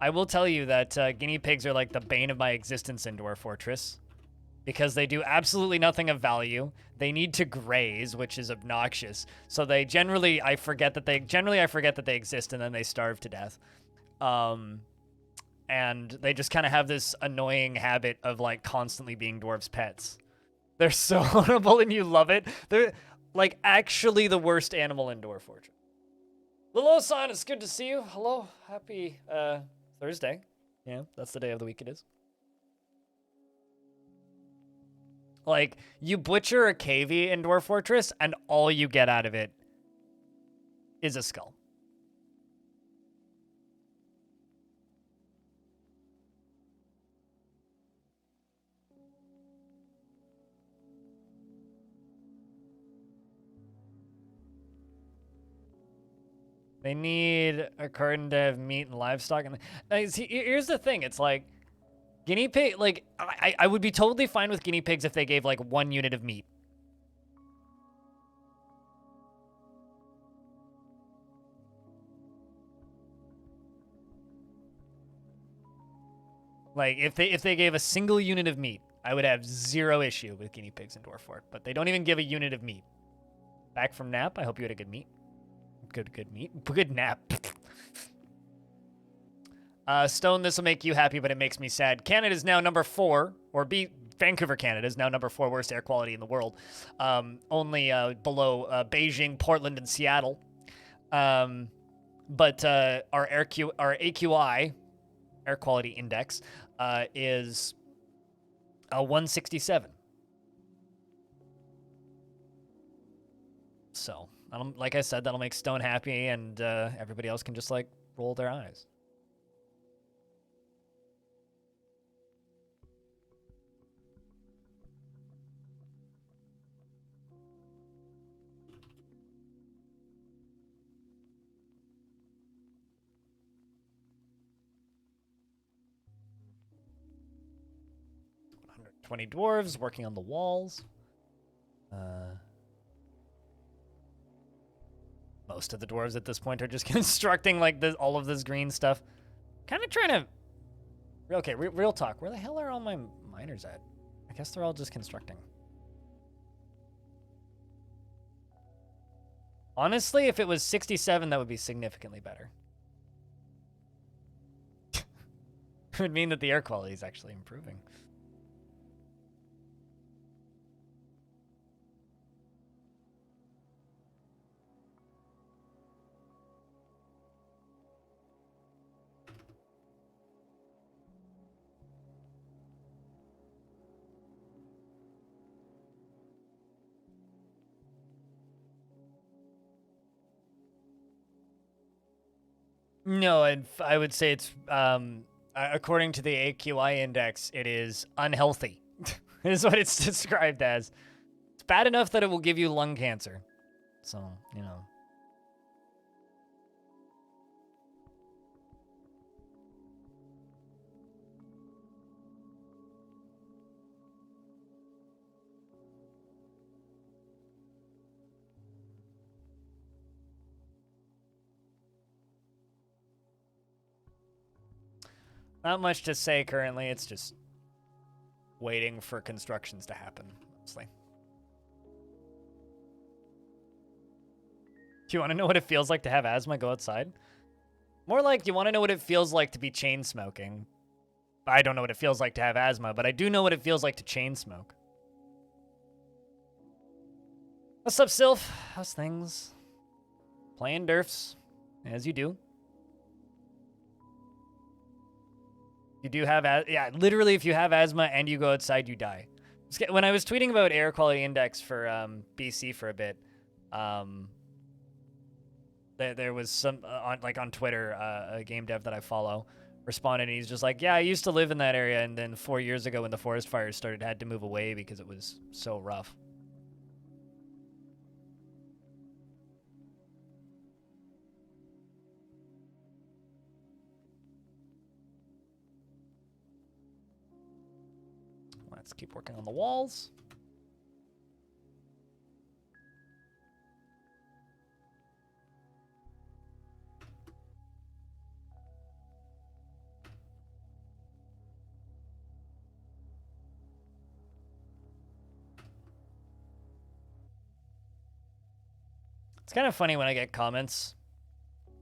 I will tell you that guinea pigs are like the bane of my existence in Dwarf Fortress. Because they do absolutely nothing of value. They need to graze, which is obnoxious. So they generally, I forget that they exist, and then they starve to death. And they just kind of have this annoying habit of like constantly being dwarves' pets. They're so horrible, and you love it. They're like actually the worst animal in Dwarf Fortress. Lilo-san, it's good to see you. Hello, happy Thursday. Yeah, that's the day of the week it is. Like, you butcher a KV in Dwarf Fortress, and all you get out of it is a skull. They need a garden to have meat and livestock. And see, here's the thing. It's like, guinea pig, like, I would be totally fine with guinea pigs if they gave, like, 1 unit of meat. Like, if they gave a single unit of meat, I would have 0 issue with guinea pigs in Dwarf Fort. But they don't even give a unit of meat. Back from nap, I hope you had a good meat. Good meat. Good nap. Stone, this will make you happy, but it makes me sad. Canada's now number 4, or Vancouver, Canada is now #4 worst air quality in the world, only below Beijing, Portland, and Seattle. But our AQI, air quality index, is 167. So, like I said, that'll make Stone happy, and everybody else can just like roll their eyes. $120 dwarves working on the walls. Most of the dwarves at this point are just constructing like all of this green stuff. Kind of trying to... Okay, real talk. Where the hell are all my miners at? I guess they're all just constructing. Honestly, if it was 67, that would be significantly better. It would mean that the air quality is actually improving. No, I would say it's, according to the AQI index, it is unhealthy, is what it's described as. It's bad enough that it will give you lung cancer. So, you know. Not much to say currently. It's just waiting for constructions to happen, mostly. Do you want to know what it feels like to have asthma? Go outside? More like, do you want to know what it feels like to be chain smoking? I don't know what it feels like to have asthma, but I do know what it feels like to chain smoke. What's up, Sylph? How's things? Playing Durfs, as you do. You do have, yeah, literally if you have asthma and you go outside, you die. When I was tweeting about air quality index for BC for a bit, there was some, on Twitter, a game dev that I follow responded, and he's just like, yeah, I used to live in that area, and then 4 years ago when the forest fires started, had to move away because it was so rough. Let's keep working on the walls. It's kind of funny when I get comments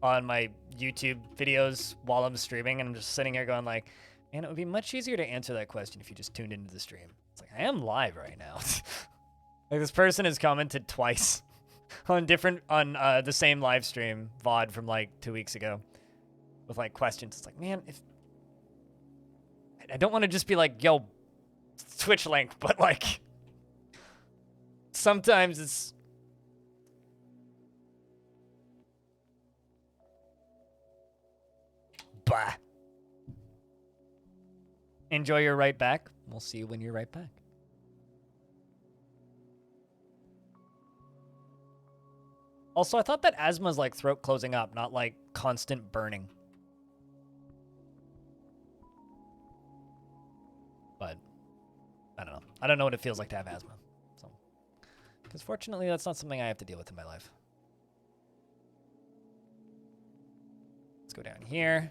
on my YouTube videos while I'm streaming, and I'm just sitting here going like, man, it would be much easier to answer that question if you just tuned into the stream. It's like, I am live right now. Like, this person has commented twice on the same live stream, VOD, from like 2 weeks ago with like questions. It's like, man, if I don't want to just be like, yo, Twitch link, but like sometimes it's... Bah. Enjoy your right back. We'll see you when you're right back. Also, I thought that asthma is like throat closing up, not like constant burning. But I don't know. I don't know what it feels like to have asthma. So, because fortunately, that's not something I have to deal with in my life. Let's go down here.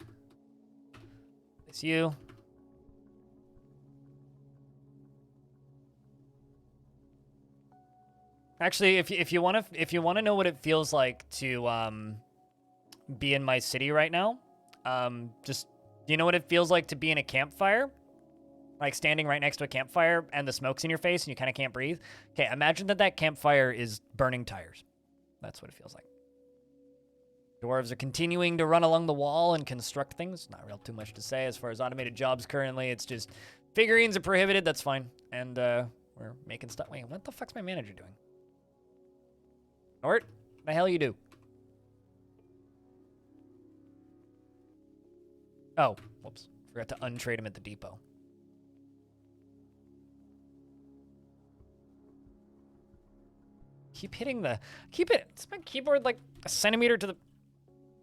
It's you. Actually, if you want to know what it feels like to be in my city right now, just, do you know what it feels like to be in a campfire? like standing right next to a campfire and the smoke's in your face and you kind of can't breathe. Okay, imagine that campfire is burning tires. That's what it feels like. Dwarves are continuing to run along the wall and construct things. Not real too much to say as far as automated jobs currently. It's just figurines are prohibited. That's fine. And we're making stuff. Wait, what the fuck's my manager doing? Nort, the hell you do? Oh, whoops. Forgot to untrade him at the depot. Keep hitting the... It's my keyboard like a centimeter to the...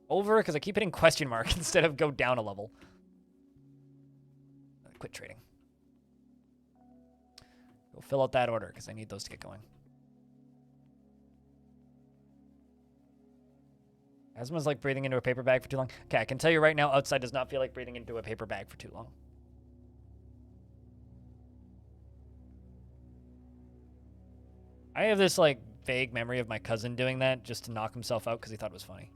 over because I keep hitting question mark instead of go down a level. Quit trading. Go fill out that order because I need those to get going. Asthma's like breathing into a paper bag for too long. Okay, I can tell you right now, outside does not feel like breathing into a paper bag for too long. I have this like vague memory of my cousin doing that just to knock himself out because he thought it was funny.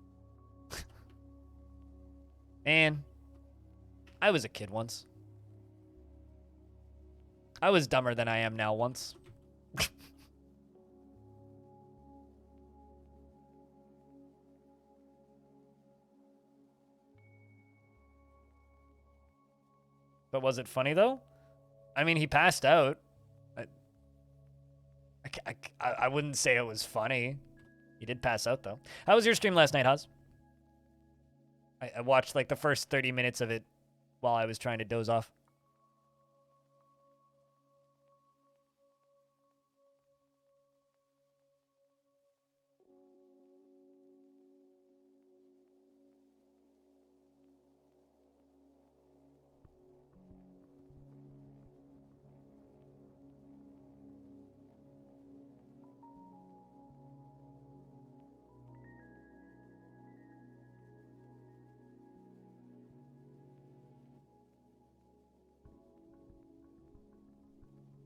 Man, I was a kid once. I was dumber than I am now once. But was it funny, though? I mean, he passed out. I wouldn't say it was funny. He did pass out, though. How was your stream last night, Haas? I watched, like, the first 30 minutes of it while I was trying to doze off.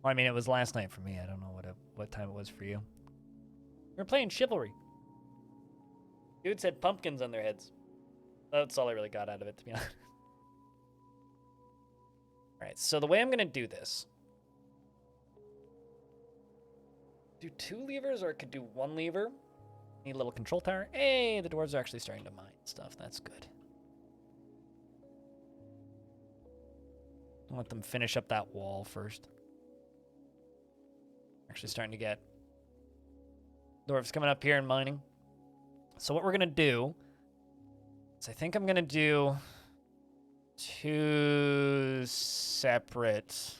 Well, I mean, it was last night for me. I don't know what time it was for you. We're playing Chivalry. Dudes had pumpkins on their heads. That's all I really got out of it, to be honest. All right, so the way I'm going to do this. Do 2 levers, or I could do 1 lever. Need a little control tower. Hey, the dwarves are actually starting to mine stuff. That's good. I'll let them finish up that wall first. Actually starting to get dwarves coming up here and mining. So what we're going to do is I think I'm going to do 2 separate...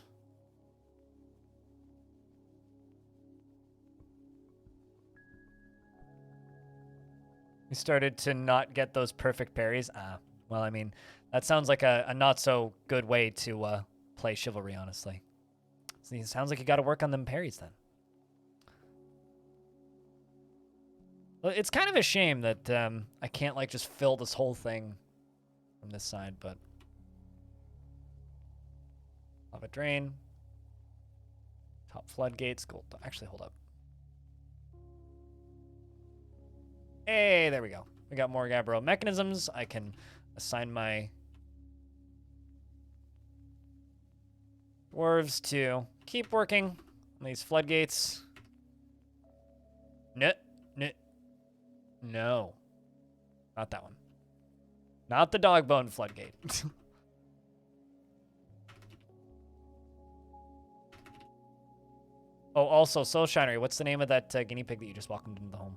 We started to not get those perfect parries. Well, I mean, that sounds like a not so good way to play Chivalry, honestly. So it sounds like you got to work on them parries then. Well, it's kind of a shame that I can't like just fill this whole thing from this side, but lava drain, top floodgates, gold. Actually, hold up. Hey, there we go. We got more Gabbro mechanisms. I can assign my dwarves to keep working on these floodgates. No. Not that one. Not the dog bone floodgate. Oh, also, Soul Shinery, what's the name of that guinea pig that you just welcomed into the home?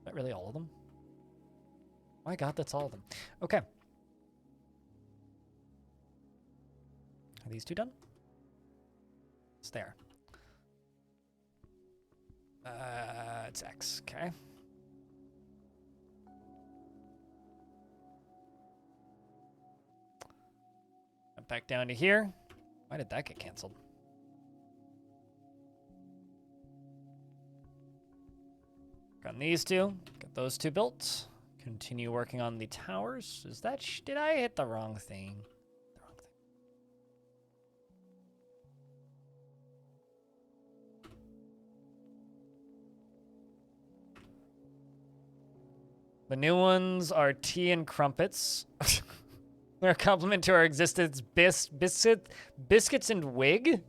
Is that really all of them? My God, that's all of them. Okay. Are these 2 done? It's there. It's X, okay. Back down to here. Why did that get canceled? Got these 2. Got those 2 built. Continue working on the towers. Is that... did I hit the wrong thing? The new ones are tea and crumpets. They're a compliment to our existence. Biscuits and wig.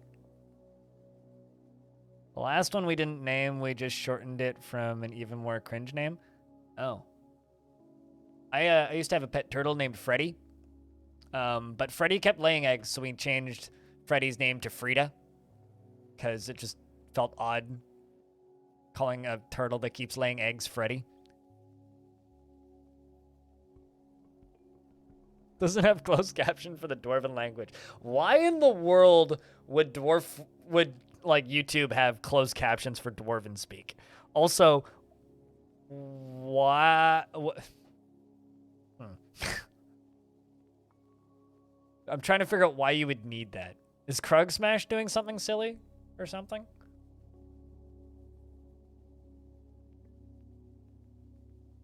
The last one we didn't name, we just shortened it from an even more cringe name. Oh. I used to have a pet turtle named Freddy. But Freddy kept laying eggs, so we changed Freddy's name to Frida. Because it just felt odd calling a turtle that keeps laying eggs Freddy. Doesn't have closed caption for the Dwarven language. Why in the world would like YouTube have closed captions for Dwarven speak? Also, why? I'm trying to figure out why you would need that. Is Krug Smash doing something silly or something?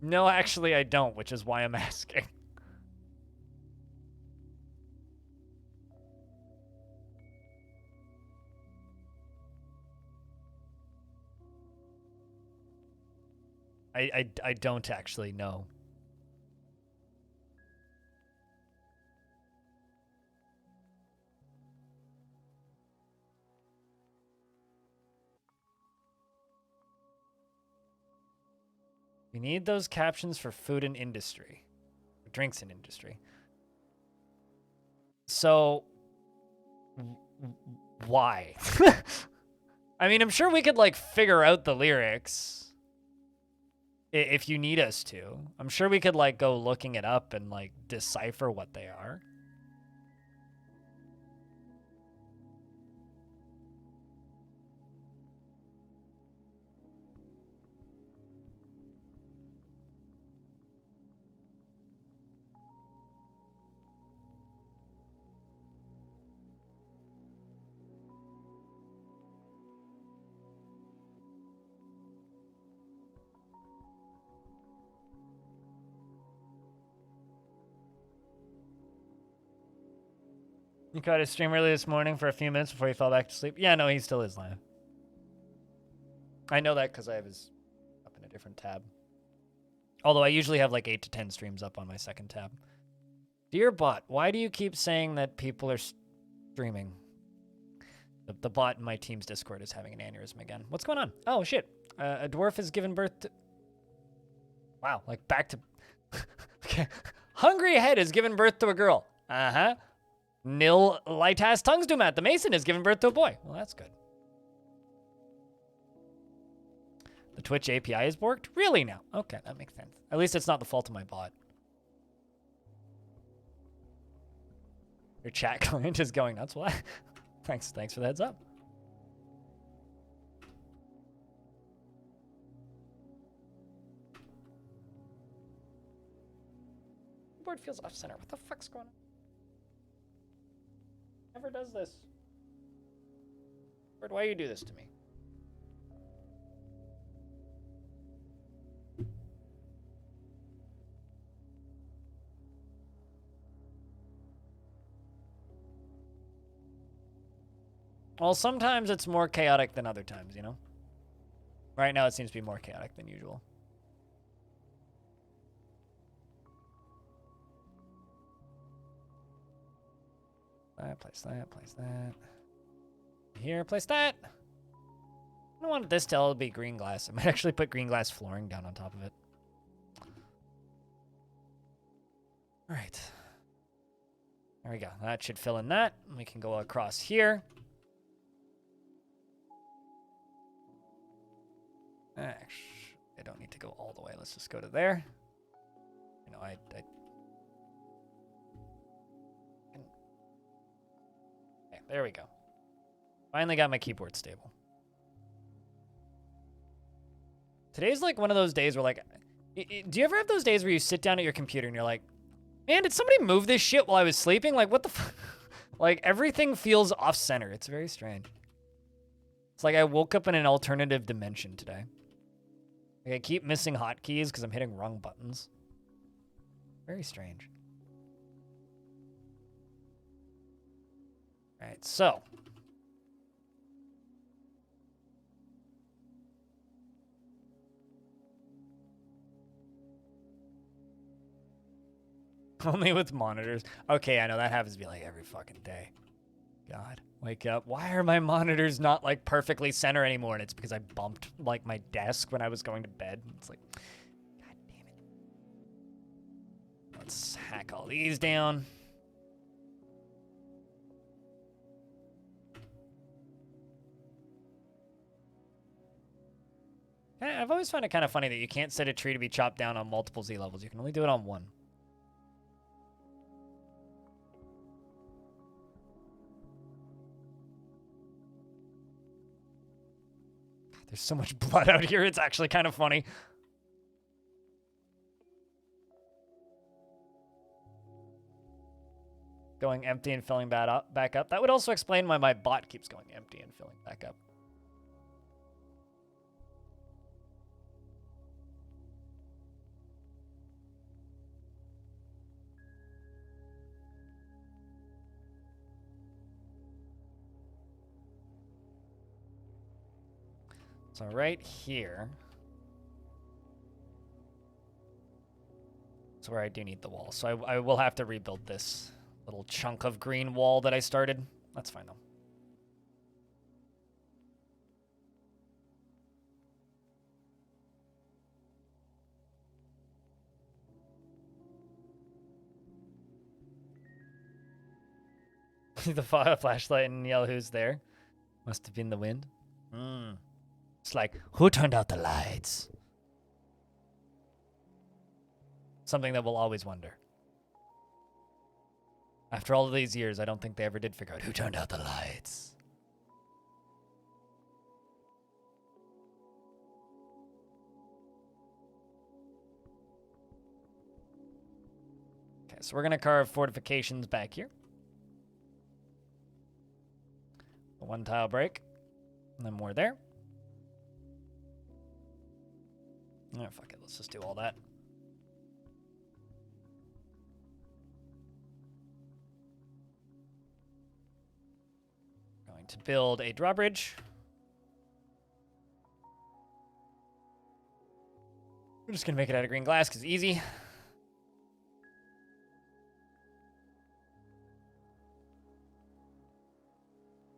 No, actually I don't, which is why I'm asking. I don't actually know. We need those captions for food and industry. Drinks and industry. So, why? I mean, I'm sure we could, like, figure out the lyrics. If you need us to. I'm sure we could, like, go looking it up and, like, decipher what they are. You caught his stream early this morning for a few minutes before he fell back to sleep. Yeah, no, he still is live. I know that because I have his up in a different tab. Although I usually have like 8 to 10 streams up on my second tab. Dear bot, why do you keep saying that people are streaming? The bot in my team's Discord is having an aneurysm again. What's going on? Oh, shit. A dwarf has given birth to... Wow, like back to... Okay. Hungry Head has given birth to a girl. Uh-huh. Nil Lightass Tungsdumat, the Mason, has given birth to a boy. Well, that's good. The Twitch API is borked? Really now? Okay, that makes sense. At least it's not the fault of my bot. Your chat client is going nuts. What? Thanks for the heads up. The board feels off center. What the fuck's going on? Never does this. Board, why do you do this to me? Well, sometimes it's more chaotic than other times, you know? Right now it seems to be more chaotic than usual. Place that. Here, place that. I don't want this to all be green glass. I might actually put green glass flooring down on top of it. All right. There we go. That should fill in that. We can go across here. Actually, I don't need to go all the way. Let's just go to there. You know, okay, there we go. Finally got my keyboard stable. Today's like one of those days where like, do you ever have those days where you sit down at your computer and you're like, man, did somebody move this shit while I was sleeping? Like, what the fuck? Like, everything feels off-center. It's very strange. It's like I woke up in an alternative dimension today. Like, I keep missing hotkeys because I'm hitting wrong buttons. Very strange. All right, so. Only with monitors. Okay, I know that happens to be like every fucking day. God, wake up. Why are my monitors not like perfectly center anymore? And it's because I bumped like my desk when I was going to bed. It's like, God damn it. Let's hack all these down. I've always found it kind of funny that you can't set a tree to be chopped down on multiple Z levels. You can only do it on one. There's so much blood out here, it's actually kind of funny. Going empty and filling back up. That would also explain why my bot keeps going empty and filling back up. So right here is where I do need the wall. So I will have to rebuild this little chunk of green wall that I started. That's fine though. The flashlight and yell who's there. Must have been the wind. It's like, who turned out the lights? Something that we'll always wonder. After all of these years, I don't think they ever did figure out who turned out the lights. Okay, so we're going to carve fortifications back here. A one tile break. And then more there. Oh, fuck it. Let's just do all that. Going to build a drawbridge. We're just going to make it out of green glass because it's easy.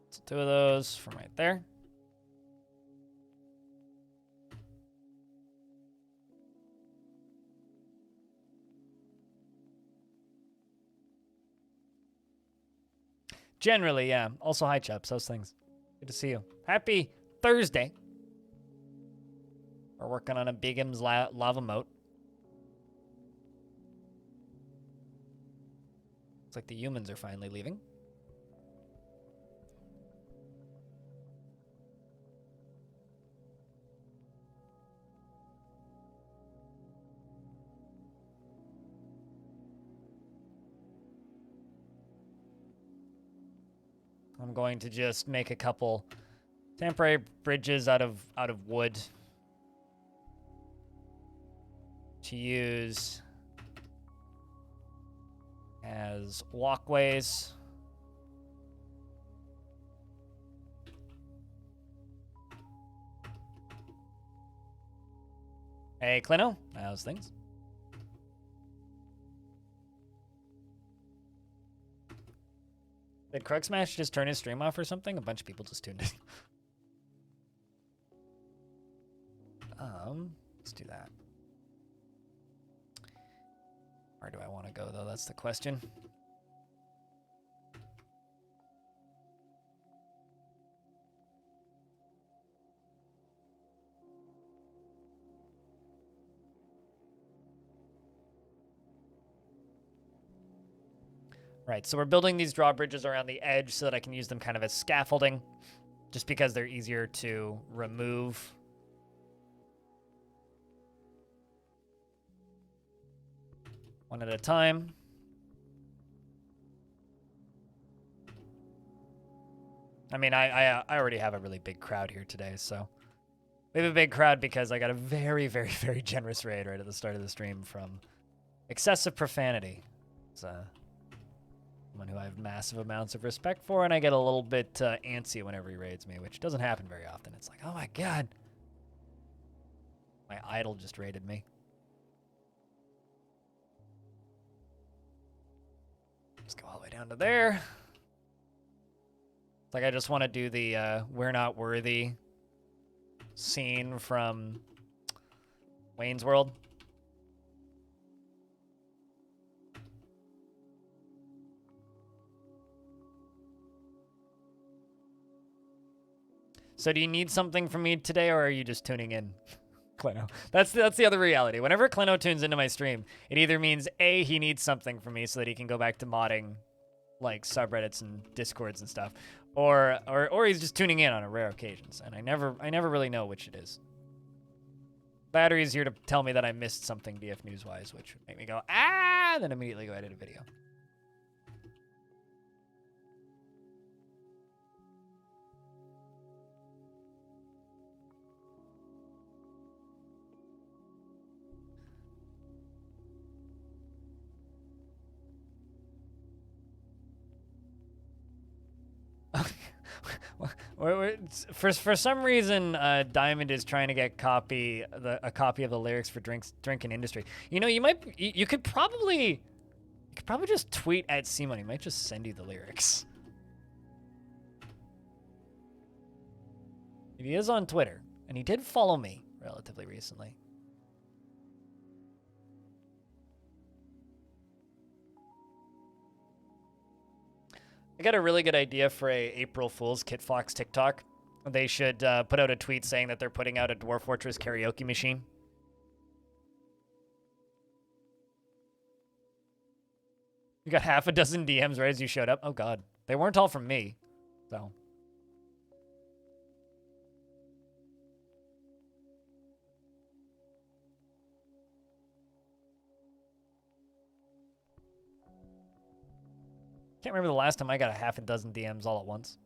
So 2 of those from right there. Generally, yeah. Also, hi, Chubbs. How's things? Good to see you. Happy Thursday. We're working on a Bigham's lava moat. Looks like the humans are finally leaving. I'm going to just make a couple temporary bridges out of wood to use as walkways. Hey, Clino, how's things? Did Krug Smash just turn his stream off or something? A bunch of people just tuned in. Let's do that. Where do I want to go, though? That's the question. Right, so we're building these drawbridges around the edge so that I can use them kind of as scaffolding, just because they're easier to remove. One at a time. I mean, I already have a really big crowd here today, so. We have a big crowd because I got a very, very, very generous raid right at the start of the stream from Excessive Profanity. It's someone who I have massive amounts of respect for, and I get a little bit antsy whenever he raids me, which doesn't happen very often. It's like, oh my god. My idol just raided me. Let's go all the way down to there. Like, I just want to do the we're not worthy scene from Wayne's World. So do you need something from me today, or are you just tuning in? Clino. That's the other reality. Whenever Clino tunes into my stream, it either means A, he needs something from me so that he can go back to modding like subreddits and discords and stuff, or he's just tuning in on a rare occasions, and I never really know which it is. Battery's here to tell me that I missed something DF news wise, which would make me go ah, then immediately go edit a video. For some reason, Diamond is trying to get a copy of the lyrics for Drinking Industry. You know, you could probably just tweet at C-Money. He might just send you the lyrics. He is on Twitter, and he did follow me relatively recently. I got a really good idea for a April Fool's Kit Fox TikTok. They should put out a tweet saying that they're putting out a Dwarf Fortress karaoke machine. You got half a dozen DMs right as you showed up. Oh god, they weren't all from me, so. Can't remember the last time I got a half a dozen DMs all at once.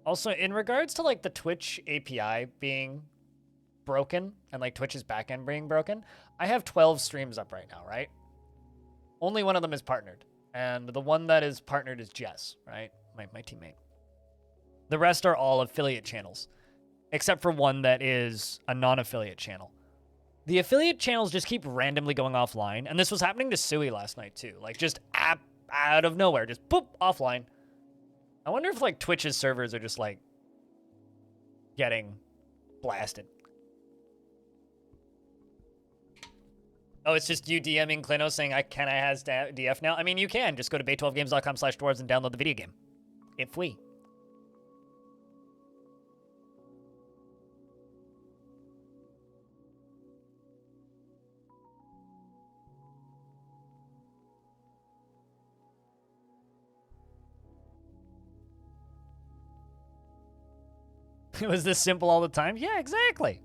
Also, in regards to like the Twitch API being broken and like Twitch's backend being broken, I have 12 streams up right now, right? Only one of them is partnered. And the one that is partnered is Jess, right? My teammate. The rest are all affiliate channels, except for one that is a non-affiliate channel. The affiliate channels just keep randomly going offline, and this was happening to Sui last night too. Like just out of nowhere, just boop, offline. I wonder if like Twitch's servers are just like getting blasted. Oh, it's just you DMing Clino saying, can I has DF now? I mean, you can. Just go to bay12games.com/dwarves and download the video game. It's free. It was this simple all the time? Yeah, exactly.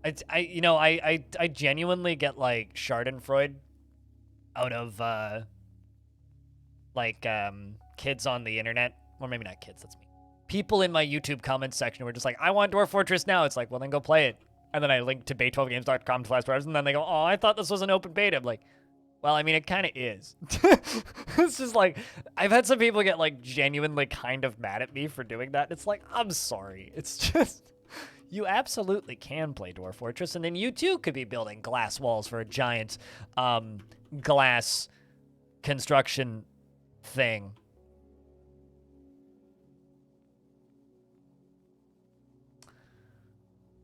I genuinely get like Schadenfreude out of kids on the internet, or maybe not kids, that's me. People in my YouTube comments section were just like, I want Dwarf Fortress now. It's like, well then go play it. And then I link to bay12games.com/dwarves, and then they go, oh, I thought this was an open beta. I'm like, well, I mean, it kind of is. It's just like, I've had some people get like genuinely kind of mad at me for doing that. It's like, I'm sorry. It's just, you absolutely can play Dwarf Fortress, and then you too could be building glass walls for a giant glass construction thing.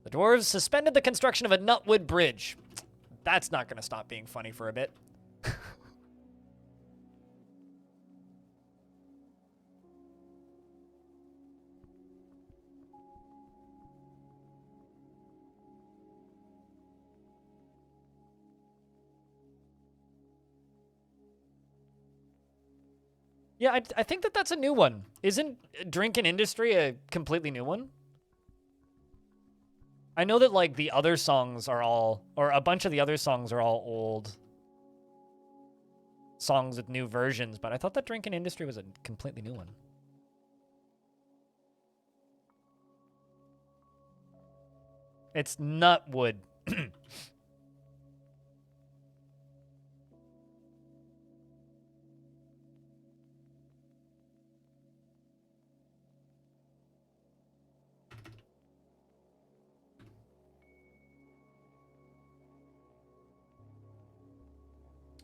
The dwarves suspended the construction of a nutwood bridge. That's not going to stop being funny for a bit. Yeah, I think that's a new one. Isn't Drinking Industry a completely new one? I know that, like, the other songs are all, or a bunch of the other songs are all old songs with new versions, but I thought that Drinking Industry was a completely new one. It's nut wood. And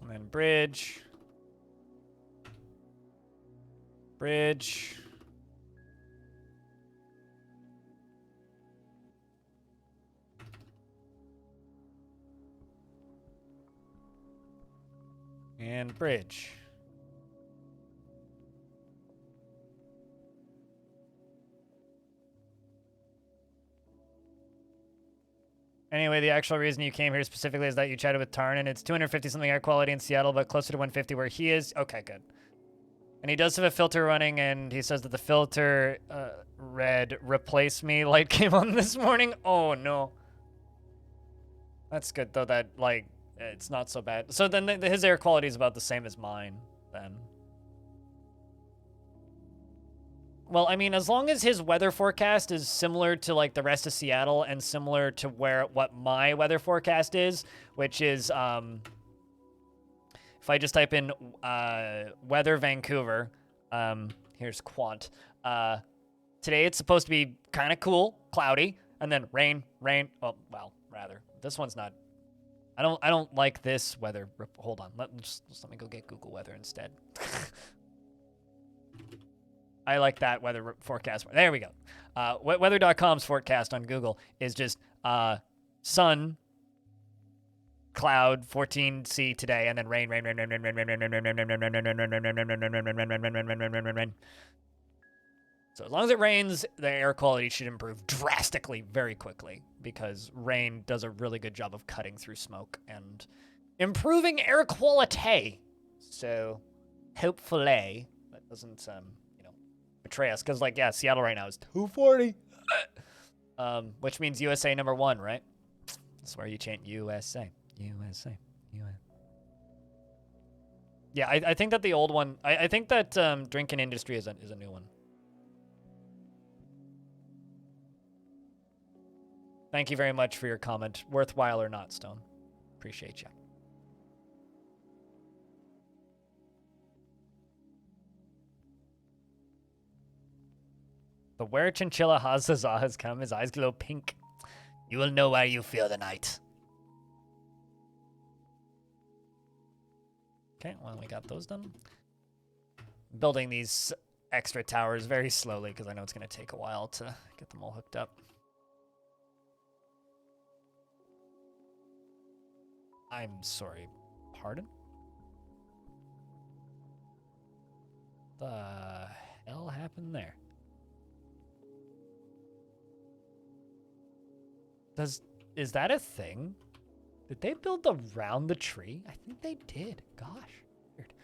then bridge. Bridge. And bridge. Anyway, the actual reason you came here specifically is that you chatted with Tarn, and it's 250 something air quality in Seattle, but closer to 150 where he is. Okay, good. And he does have a filter running, and he says that the filter red replace me light came on this morning. Oh, no. That's good, though, that, like, it's not so bad. So then his air quality is about the same as mine, then. Well, I mean, as long as his weather forecast is similar to, like, the rest of Seattle and similar to what my weather forecast is, which is, if I just type in weather Vancouver, here's quant. Today it's supposed to be kind of cool, cloudy, and then rain. Well, rather, this one's not. I don't like this weather. Hold on, let me go get Google Weather instead. I like that weather forecast. There we go. Weather.com's forecast on Google is just sun, cloud, 14C today, and then rain. So as long as it rains, the air quality should improve drastically very quickly because rain does a really good job of cutting through smoke and improving air quality. So hopefully that doesn't betray us, because, like, yeah, Seattle right now is 240. Which means USA #1, right? That's where you chant USA. Yeah, I think that the old one, I think that drinking industry is a new one. Thank you very much for your comment. Worthwhile or not, Stone. Appreciate you. But where Chinchilla Hazaza has come, his eyes glow pink. You will know where you feel the night. Okay, well, we got those done. Building these extra towers very slowly because I know it's going to take a while to get them all hooked up. I'm sorry, pardon? The hell happened there? Is that a thing? Did they build around the tree? I think they did. Gosh, weird.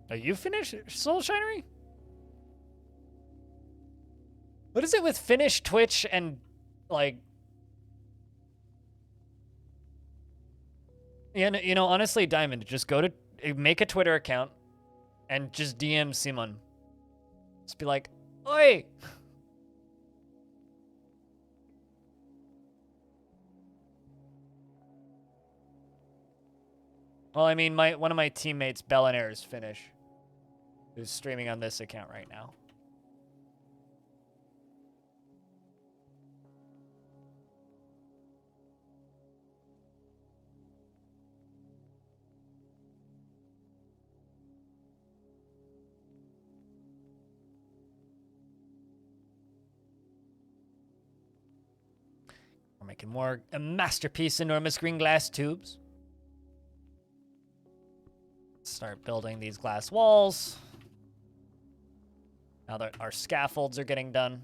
Are you finished, Soul Shinery? What is it with Finnish Twitch and, like... Yeah, you know, honestly, Diamond, just go to... Make a Twitter account and just DM Simon. Just be like, oi! Well, I mean, one of my teammates, Bellinaire, is Finnish. Who's streaming on this account right now. We're making more masterpiece enormous green glass tubes. Start building these glass walls. Now that our scaffolds are getting done.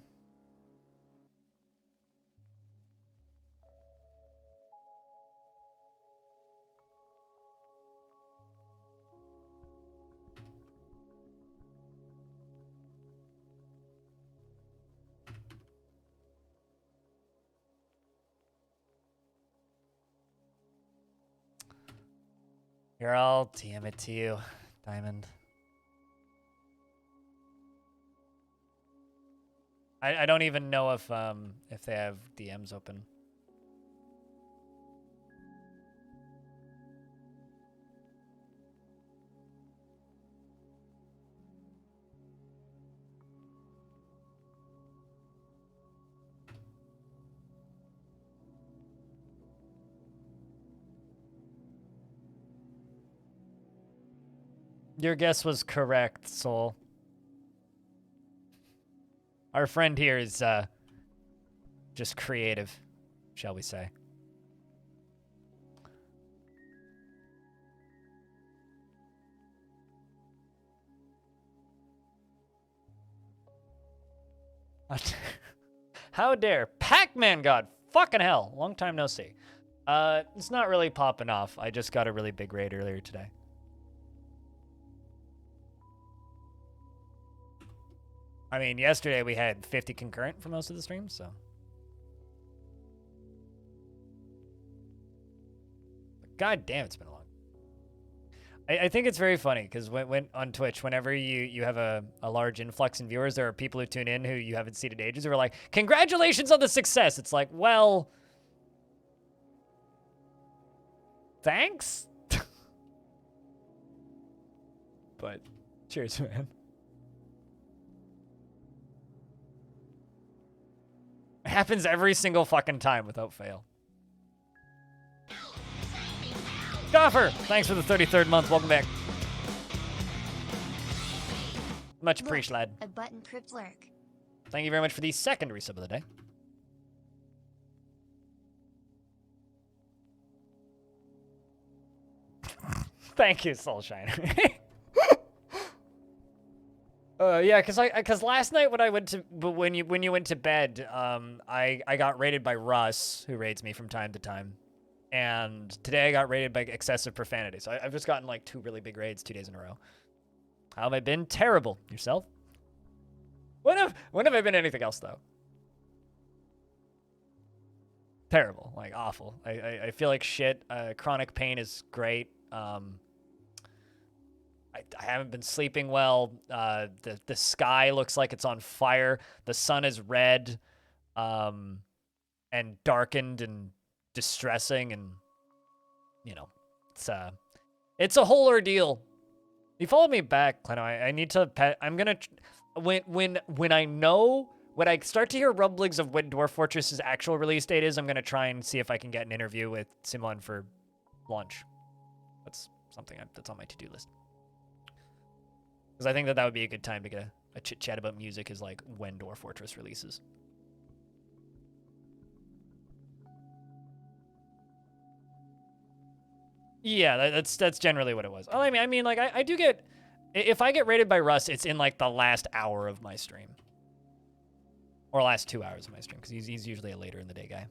Here, I'll DM it to you, Diamond. I don't even know if they have DMs open. Your guess was correct, Soul. Our friend here is just creative, shall we say. How dare Pac-Man God? Fucking hell! Long time no see. It's not really popping off. I just got a really big raid earlier today. I mean, yesterday we had 50 concurrent for most of the streams, so. God damn, it's been long. I think it's very funny because when on Twitch, whenever you have a large influx in viewers, there are people who tune in who you haven't seen in ages who are like, congratulations on the success. It's like, well, thanks. But cheers, man. It happens every single fucking time without fail. Goffer, thanks for the 33rd month. Welcome back. Much appreciated, lad. A button crypt lurk. Thank you very much for the second resub of the day. Thank you, Soulshiner. Yeah, cause last night when you went to bed, I got raided by Russ, who raids me from time to time, and today I got raided by excessive profanity. So I've just gotten like 2 really big raids 2 days in a row. How have I been? Terrible. Yourself? When have I been anything else though? Terrible, like awful. I feel like shit. Chronic pain is great. I haven't been sleeping well. The sky looks like it's on fire. The sun is red, and darkened and distressing, and you know, it's a whole ordeal. You followed me back, Cleno. I need to pet. I'm gonna when I start to hear rumblings of when Dwarf Fortress's actual release date is, I'm gonna try and see if I can get an interview with Simon for launch. That's something that's on my to-do list. Because I think that would be a good time to get a chit-chat about music is like when Dwarf Fortress releases. Yeah, that's generally what it was. Oh, I mean, like, I do get... If I get rated by Russ, it's in, like, the last hour of my stream. Or last 2 hours of my stream, because he's usually a later in the day guy.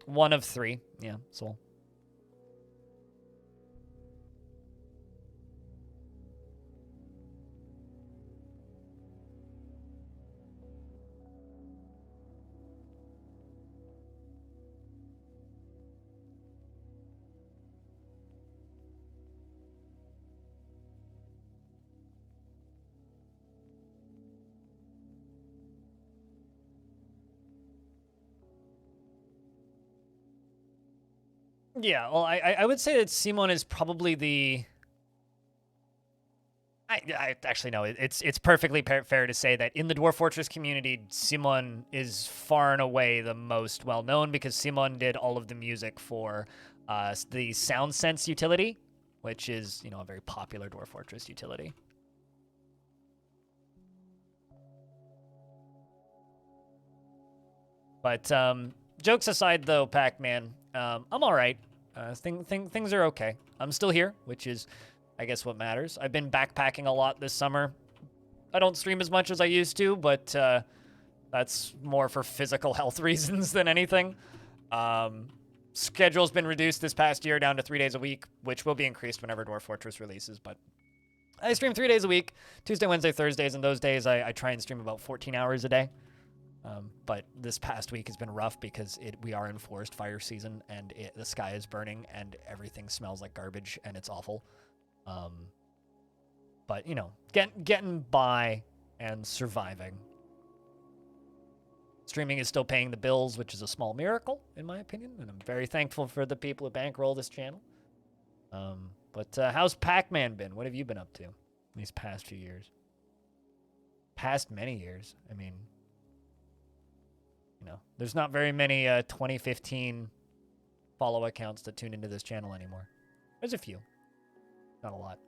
1 of 3. Yeah, Soul. Yeah, well, I would say that Simon is probably the... I actually no, it's perfectly fair to say that in the Dwarf Fortress community, Simon is far and away the most well-known because Simon did all of the music for the Sound Sense utility, which is, you know, a very popular Dwarf Fortress utility. But jokes aside, though, Pac-Man, I'm all right. Things are okay. I'm still here, which is, I guess, what matters. I've been backpacking a lot this summer. I don't stream as much as I used to, but that's more for physical health reasons than anything. Schedule's been reduced this past year down to 3 days a week, which will be increased whenever Dwarf Fortress releases, but I stream 3 days a week, Tuesday, Wednesday, Thursdays, and those days I try and stream about 14 hours a day. But this past week has been rough because we are in forest fire season, and the sky is burning, and everything smells like garbage, and it's awful. But, you know, getting by and surviving. Streaming is still paying the bills, which is a small miracle, in my opinion, and I'm very thankful for the people who bankroll this channel. But how's Pac-Man been? What have you been up to these past few years? Past many years. I mean, you know, there's not very many 2015 follow accounts that tune into this channel anymore. There's a few. Not a lot.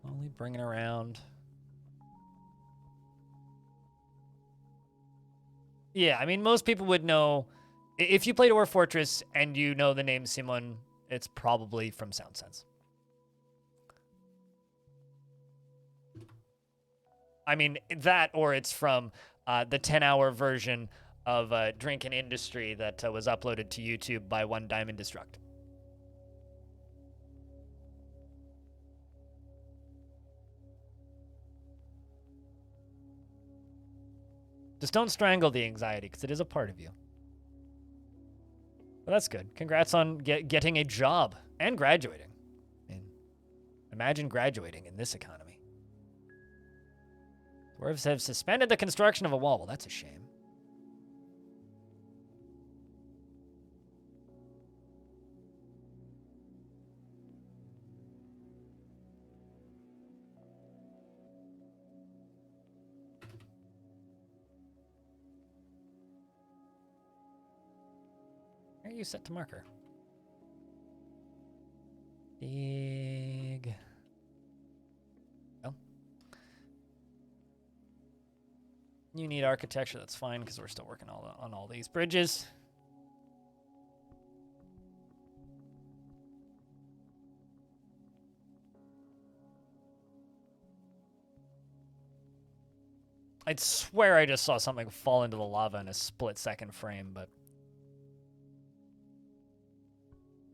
Only bringing around. Yeah, I mean, most people would know. If you play Dwarf Fortress and you know the name Simon, it's probably from SoundSense. I mean, that or it's from the 10-hour version of Drinking Industry that was uploaded to YouTube by One Diamond Destruct. Just don't strangle the anxiety, because it is a part of you. Well, that's good. Congrats on getting a job and graduating. I mean, imagine graduating in this economy. Dwarves have suspended the construction of a wall. Well, that's a shame. Where are you set to marker? Dig. Oh. You need architecture, that's fine, because we're still working on all these bridges. I'd swear I just saw something fall into the lava in a split-second frame, but...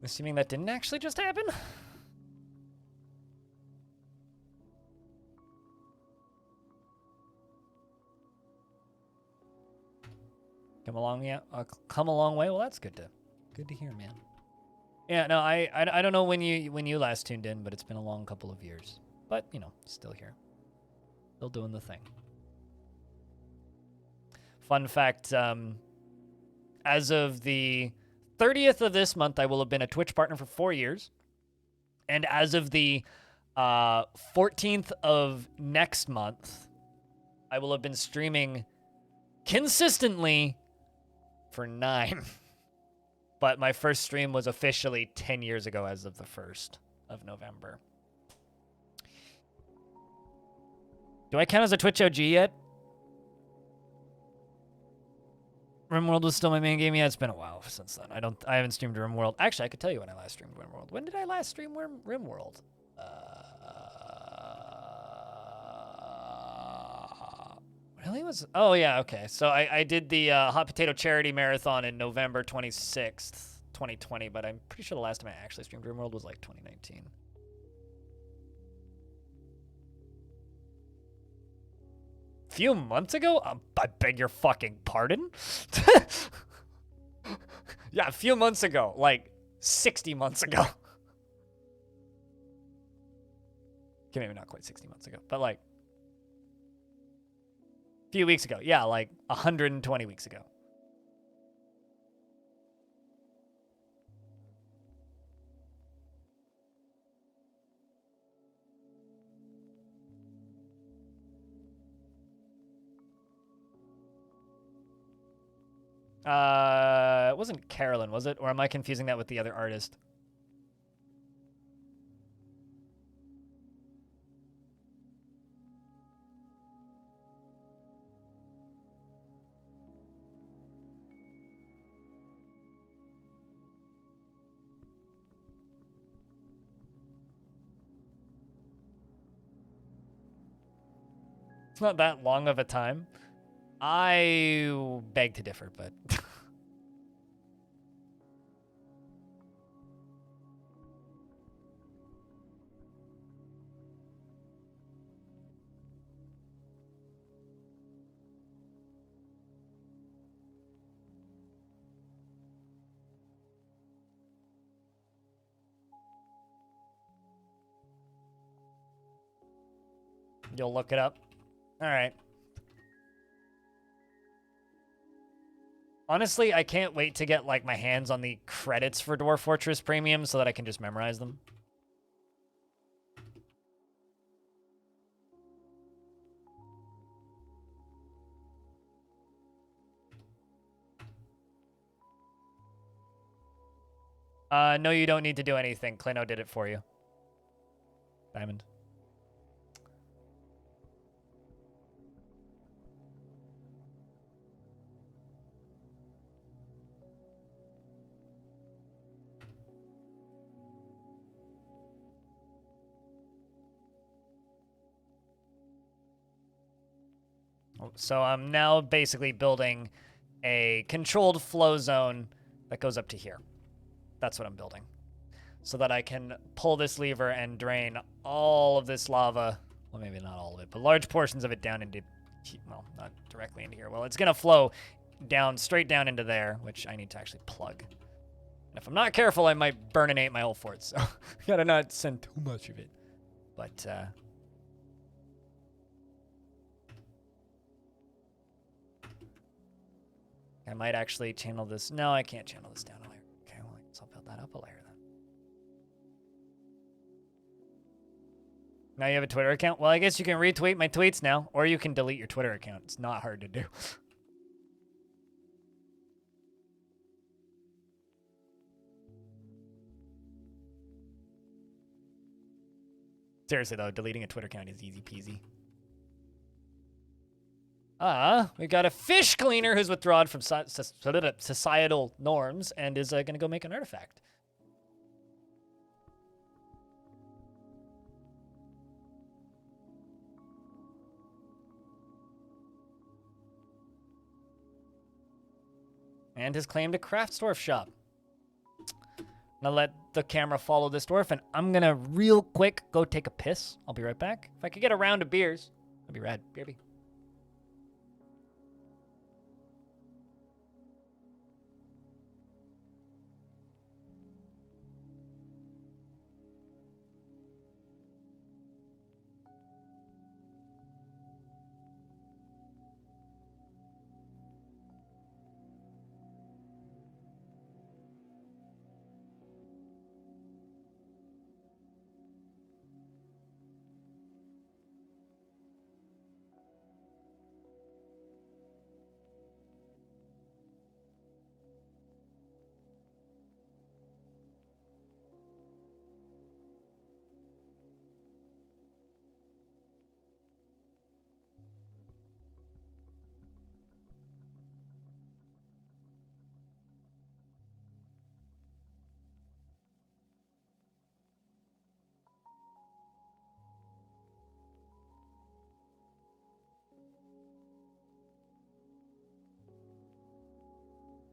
assuming that didn't actually just happen? Come along, yeah. Come a long way. Well, that's good to hear, man. Yeah, no, I don't know when you last tuned in, but it's been a long couple of years. But you know, still here, still doing the thing. Fun fact: as of the 30th of this month, I will have been a Twitch partner for 4 years, and as of the 14th of next month, I will have been streaming consistently for 9. But my first stream was officially 10 years ago as of the 1st of November. Do I count as a Twitch OG yet? RimWorld was still my main game. Yeah, it's been a while since then. I haven't streamed RimWorld. Actually, I could tell you when I last streamed RimWorld. When did I last stream RimWorld? Really was? Oh yeah, okay. So I did the Hot Potato Charity Marathon in November 26th, 2020, but I'm pretty sure the last time I actually streamed RimWorld was like 2019. Few months ago? I beg your fucking pardon? Yeah, a few months ago. Like, 60 months ago. Okay, maybe not quite 60 months ago, but like, a few weeks ago. Yeah, like 120 weeks ago. It wasn't Carolyn, was it? Or am I confusing that with the other artist? It's not that long of a time. I beg to differ, but... You'll look it up. All right. Honestly, I can't wait to get like my hands on the credits for Dwarf Fortress Premium so that I can just memorize them. No, you don't need to do anything. Kleno did it for you. Diamond. So I'm now basically building a controlled flow zone that goes up to here. That's what I'm building. So that I can pull this lever and drain all of this lava. Well, maybe not all of it, but large portions of it down into, well, not directly into here. Well, it's going to flow down, straight down into there, which I need to actually plug. And if I'm not careful, I might burninate my whole fort, so gotta not send too much of it. But, I might actually channel this. No, I can't channel this down a layer. Okay, well, I guess I'll build that up a layer then. Now you have a Twitter account? Well, I guess you can retweet my tweets now, or you can delete your Twitter account. It's not hard to do. Seriously, though, deleting a Twitter account is easy peasy. We got a fish cleaner who's withdrawn from societal norms and is going to go make an artifact. And has claimed a craft dwarf shop. I'm gonna let the camera follow this dwarf, and I'm gonna real quick go take a piss. I'll be right back. If I could get a round of beers, that'd be rad. BRB.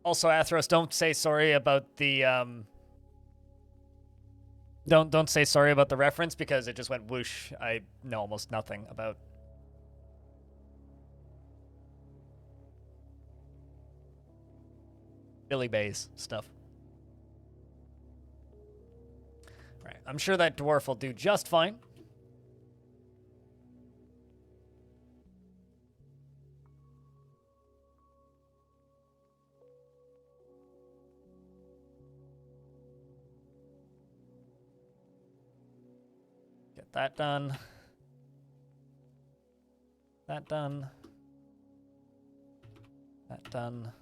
Also, Athros, don't say sorry about the don't say sorry about the reference because it just went whoosh. I know almost nothing about Billy Bay's stuff. All right, I'm sure that dwarf will do just fine. That done. That done. That done.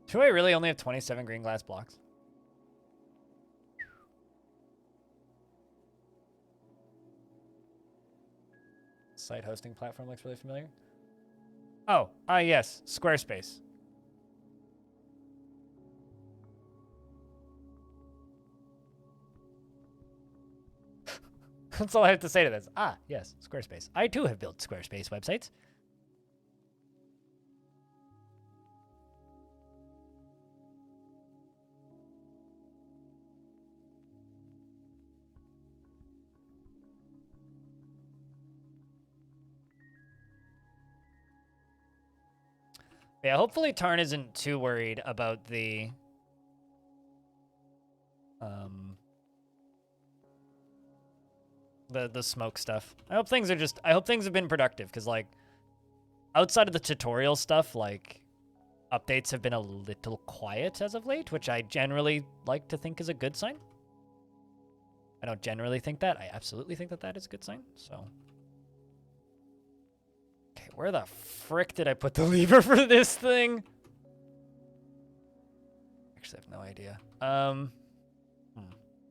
Do I really only have 27 green glass blocks? Site hosting platform looks really familiar. Oh, yes, Squarespace. That's all I have to say to this. Yes, Squarespace. I too have built Squarespace websites. Yeah, hopefully Tarn isn't too worried about the the smoke stuff. I hope things have been productive, because like outside of the tutorial stuff, like updates have been a little quiet as of late, which I generally like to think is a good sign. I don't generally think that. I absolutely think that that is a good sign. So, okay, where the frick did I put the lever for this thing? Actually, I have no idea.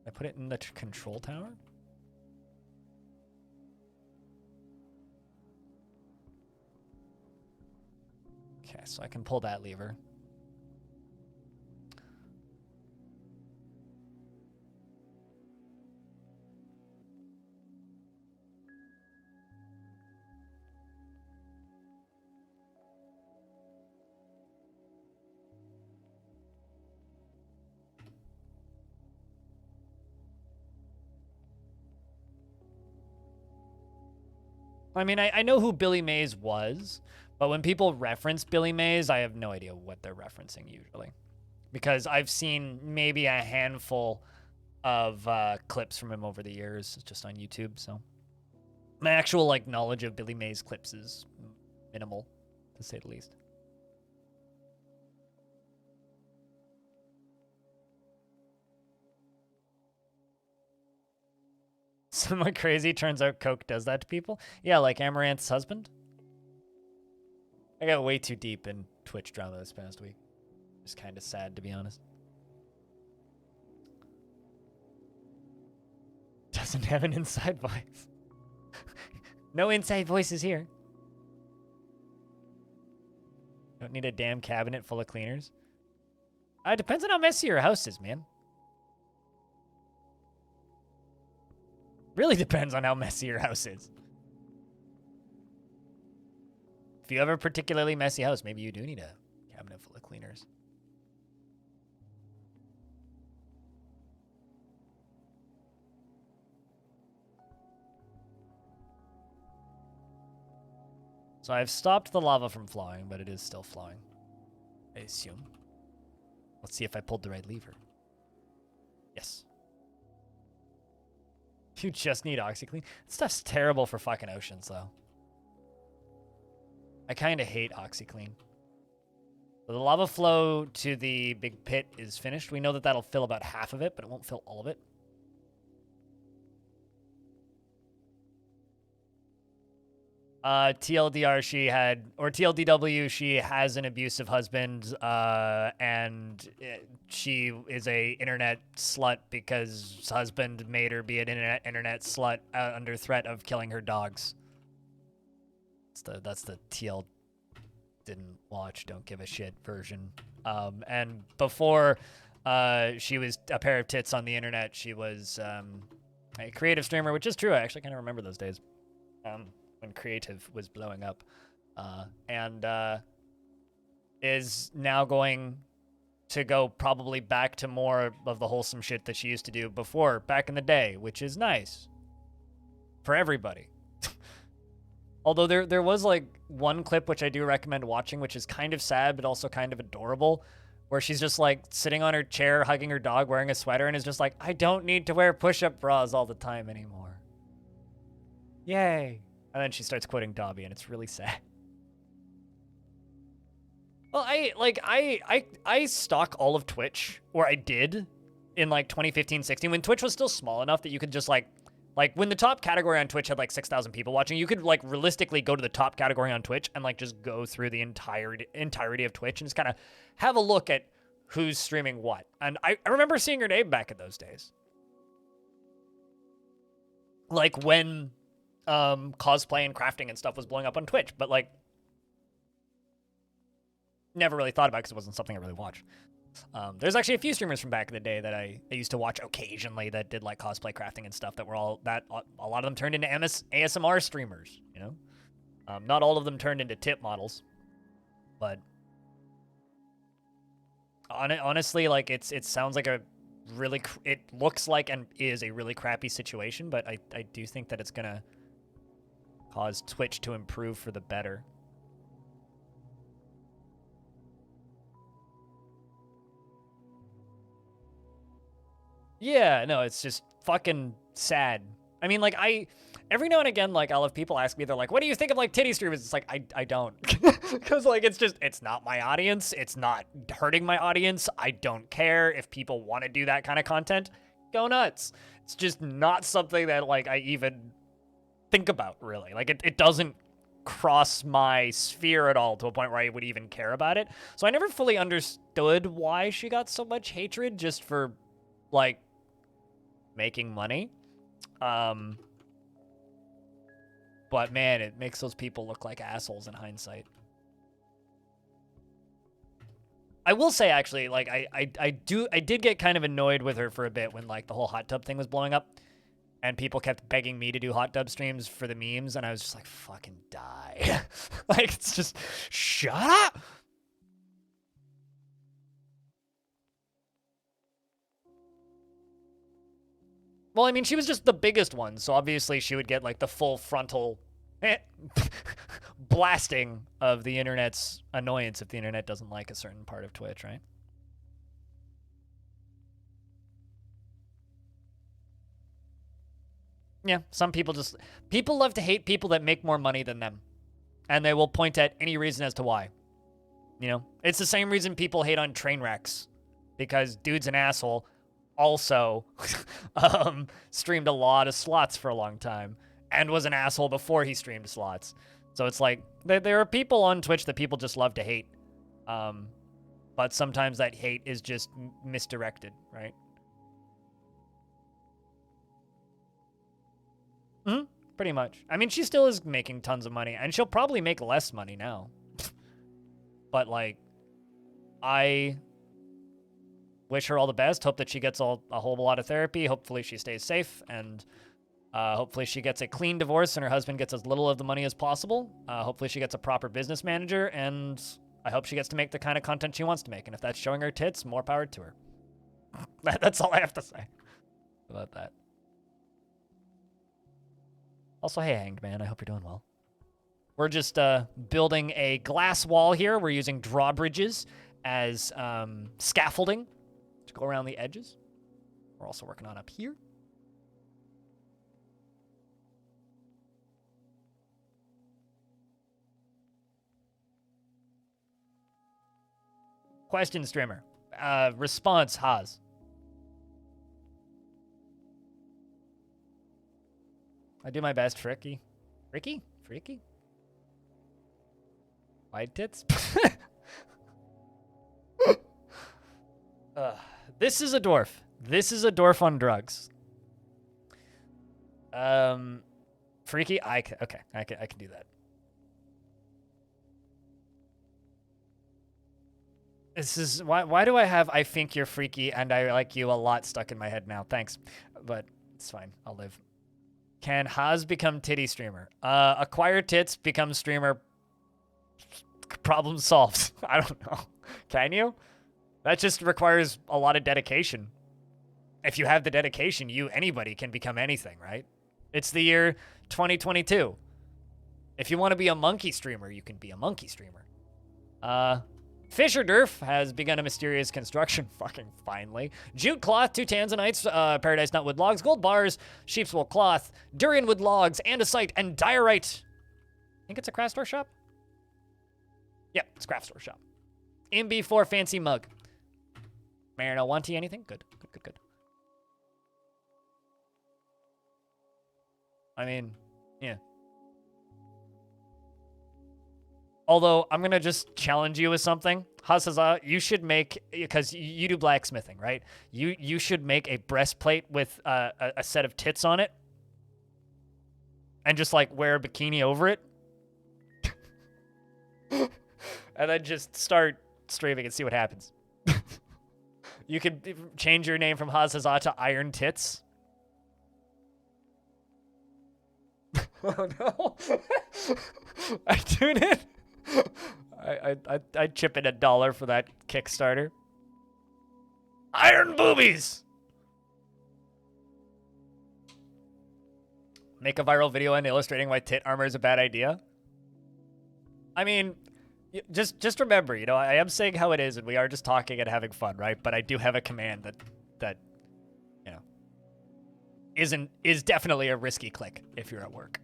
I put it in the control tower? Okay, so I can pull that lever. I mean, I know who Billy Mays was, but when people reference Billy Mays, I have no idea what they're referencing usually. Because I've seen maybe a handful of clips from him over the years, just on YouTube, so. My actual, like, knowledge of Billy Mays clips is minimal, to say the least. Somewhat crazy. Turns out Coke does that to people. Yeah, like Amaranth's husband. I got way too deep in Twitch drama this past week. Just kind of sad, to be honest. Doesn't have an inside voice. No inside voices here. Don't need a damn cabinet full of cleaners. It depends on how messy your house is, man. Really depends on how messy your house is. If you have a particularly messy house, maybe you do need a cabinet full of cleaners. So I've stopped the lava from flowing, but it is still flowing, I assume. Let's see if I pulled the right lever. Yes. You just need OxyClean. This stuff's terrible for fucking oceans, though. I kind of hate OxyClean. So the lava flow to the big pit is finished. We know that that'll fill about half of it, but it won't fill all of it. TLDR, TLDW, she has an abusive husband, and she is a internet slut because his husband made her be an internet slut under threat of killing her dogs. That's the TL didn't watch, don't give a shit version. And before she was a pair of tits on the internet, she was a creative streamer, which is true. I actually kind of remember those days. When creative was blowing up, and is now going to go probably back to more of the wholesome shit that she used to do before, back in the day, which is nice for everybody. Although there was like one clip which I do recommend watching, which is kind of sad but also kind of adorable, where she's just like sitting on her chair hugging her dog wearing a sweater and is just like, I don't need to wear push-up bras all the time anymore. Yay. And then she starts quoting Dobby, and it's really sad. Well, I stalk all of Twitch, or I did, in like 2015, 16, when Twitch was still small enough that you could just like when the top category on Twitch had like 6,000 people watching, you could like realistically go to the top category on Twitch and like just go through the entirety of Twitch and just kind of have a look at who's streaming what. And I remember seeing her name back in those days. Like when cosplay and crafting and stuff was blowing up on Twitch, but like never really thought about it because it wasn't something I really watched. There's actually a few streamers from back in the day that I used to watch occasionally that did like cosplay crafting and stuff that were all that a lot of them turned into ASMR streamers, you know? Not all of them turned into tip models, but honestly, like it sounds like a really, it looks like and is a really crappy situation, but I do think that it's gonna cause Twitch to improve for the better. Yeah, no, it's just fucking sad. I mean, like, every now and again, like, I'll have people ask me, they're like, what do you think of, like, titty streamers? It's like, I don't. Because, like, it's not my audience. It's not hurting my audience. I don't care if people want to do that kind of content. Go nuts. It's just not something that, like, I even think about, really. Like, it doesn't cross my sphere at all to a point where I would even care about it. So I never fully understood why she got so much hatred just for, like, making money. But man, it makes those people look like assholes in hindsight. I will say, actually, like, I did get kind of annoyed with her for a bit when, like, the whole hot tub thing was blowing up. And people kept begging me to do hot tub streams for the memes, and I was just like, fucking die. Like, it's just, shut up! Well, I mean, she was just the biggest one, so obviously she would get, like, the full frontal blasting of the internet's annoyance if the internet doesn't like a certain part of Twitch, right? Yeah, some people love to hate people that make more money than them. And they will point at any reason as to why. You know, it's the same reason people hate on train wrecks. Because dude's an asshole. Also, streamed a lot of slots for a long time. And was an asshole before he streamed slots. So it's like, there are people on Twitch that people just love to hate. But sometimes that hate is just misdirected, right? Mm-hmm. Pretty much. I mean, she still is making tons of money, and she'll probably make less money now. But, like, I wish her all the best. Hope that she gets a whole lot of therapy. Hopefully she stays safe, and hopefully she gets a clean divorce and her husband gets as little of the money as possible. Hopefully she gets a proper business manager, and I hope she gets to make the kind of content she wants to make. And if that's showing her tits, more power to her. That's all I have to say about that. Also, hey, Hanged Man, I hope you're doing well. We're just building a glass wall here. We're using drawbridges as scaffolding to go around the edges. We're also working on up here. Question, streamer. Response, Haas. I do my best, Fricky. Fricky? Freaky? Wide tits? This is a dwarf. This is a dwarf on drugs. Freaky? Okay, I can do that. This is, why do I have I think you're freaky and I like you a lot stuck in my head now? Thanks, but it's fine. I'll live. Can Haas become titty streamer? Acquire tits, become streamer. Problem solved. I don't know. Can you? That just requires a lot of dedication. If you have the dedication, anybody can become anything, right? It's the year 2022. If you want to be a monkey streamer, you can be a monkey streamer. Fisher Durf has begun a mysterious construction. Fucking finally. Jute cloth, 2 tanzanites, paradise nut wood logs, gold bars, sheep's wool cloth, durian wood logs, andesite, and diorite. I think it's a craft store shop. Yep, it's a craft store shop. MB4 fancy mug. Marino, want tea anything? Good. I mean, yeah. Although, I'm going to just challenge you with something. Hasaza, you should make, because you do blacksmithing, right? You should make a breastplate with a set of tits on it. And just, like, wear a bikini over it. And then just start streaming and see what happens. You could change your name from Hasaza to Iron Tits. Oh, no. I tune in. I'd chip in $1 for that Kickstarter. Iron boobies! Make a viral video and illustrating why tit armor is a bad idea? I mean, just remember, you know, I am saying how it is, and we are just talking and having fun, right? But I do have a command that you know. is definitely a risky click if you're at work.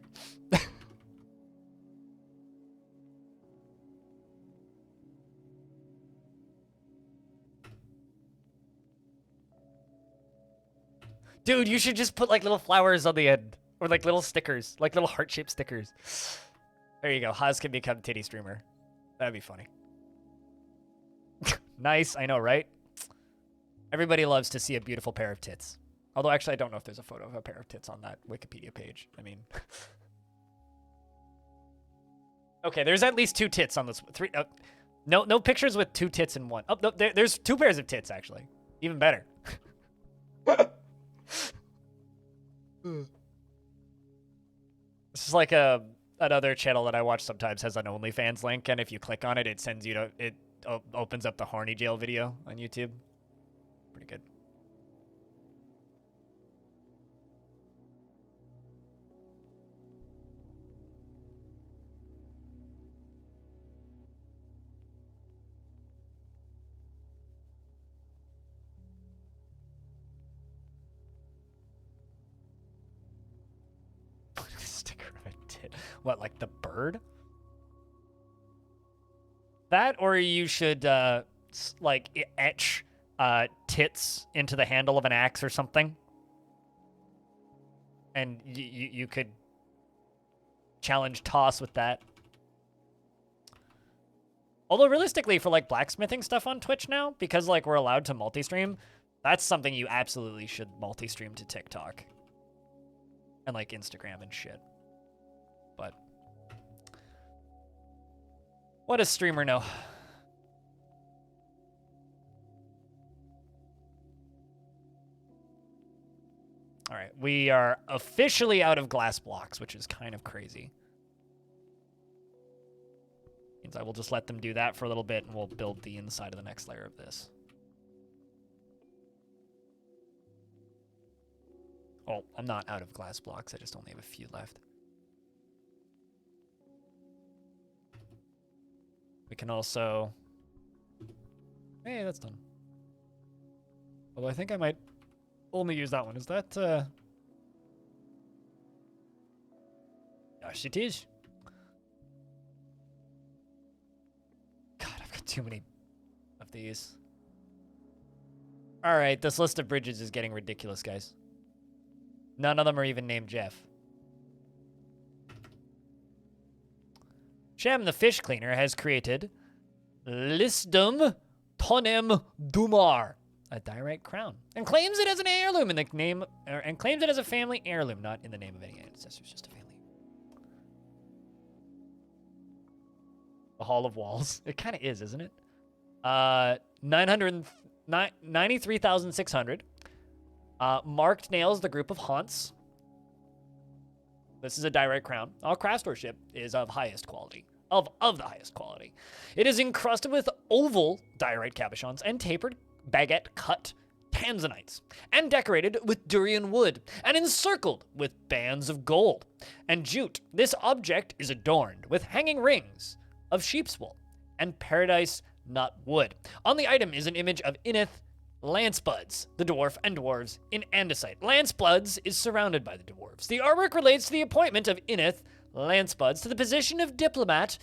Dude, you should just put like little flowers on the end. Or like little stickers. Like little heart-shaped stickers. There you go. Haas can become titty streamer. That'd be funny. Nice, I know, right? Everybody loves to see a beautiful pair of tits. Although, actually, I don't know if there's a photo of a pair of tits on that Wikipedia page. I mean... Okay, there's at least 2 tits on this. 3... no pictures with 2 tits in one. Oh, no, there's 2 pairs of tits, actually. Even better. This is like another channel that I watch sometimes has an OnlyFans link, and if you click on it, it sends you to... It opens up the horny jail video on YouTube. Pretty good. Sticker of a tit. What, like the bird? That, or you should, like, etch tits into the handle of an axe or something. And you could challenge Toss with that. Although, realistically, for, like, blacksmithing stuff on Twitch now, because, like, we're allowed to multi-stream, that's something you absolutely should multi-stream to TikTok. And, like, Instagram and shit. But... what does streamer know? All right, we are officially out of glass blocks, which is kind of crazy. Means I will just let them do that for a little bit, and we'll build the inside of the next layer of this. Oh, I'm not out of glass blocks. I just only have a few left. We can also... hey, that's done. Although I think I might only use that one. Is that, Yes, it is. God, I've got too many of these. Alright, this list of bridges is getting ridiculous, guys. None of them are even named Jeff. Shem the fish cleaner has created Lisdom Tonem Dumar, a diorite crown, and claims it as an heirloom in the name, and claims it as a family heirloom, not in the name of any ancestors, just a family. The Hall of Walls. It kind of is, isn't it? 93,600. Marked nails the group of haunts. This is a diorite crown. All craftsmanship is of highest quality. Of the highest quality. It is encrusted with oval diorite cabochons and tapered baguette cut tanzanites, and decorated with durian wood, and encircled with bands of gold and jute. This object is adorned with hanging rings of sheep's wool and paradise nut wood. On the item is an image of Ineth Lancebuds, the dwarf and dwarves in andesite. Lancebuds is surrounded by the dwarves. The artwork relates to the appointment of Ineth Lancebuds to the position of diplomat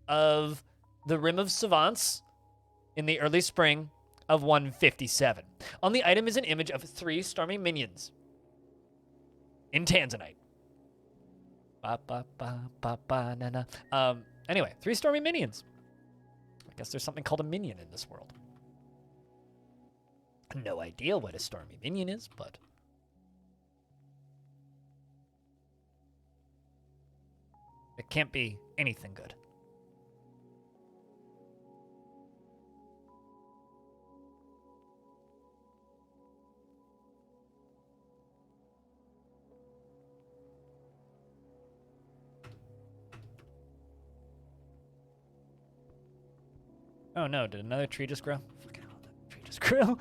of the Rim of Savants in the early spring of 157. On the item is an image of 3 stormy minions in tanzanite. Anyway, 3 stormy minions. I guess there's something called a minion in this world. No idea what a stormy minion is, but... it can't be anything good. Oh no, did another tree just grow? Fucking hell, that tree just grew.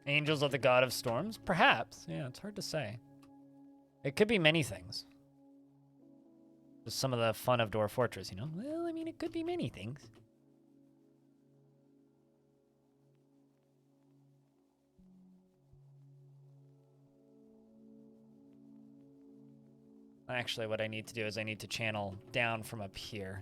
Angels of the God of Storms? Perhaps. Yeah, it's hard to say. It could be many things. Just some of the fun of Dwarf Fortress, you know? Well, I mean, it could be many things. Actually, what I need to do is I need to channel down from up here.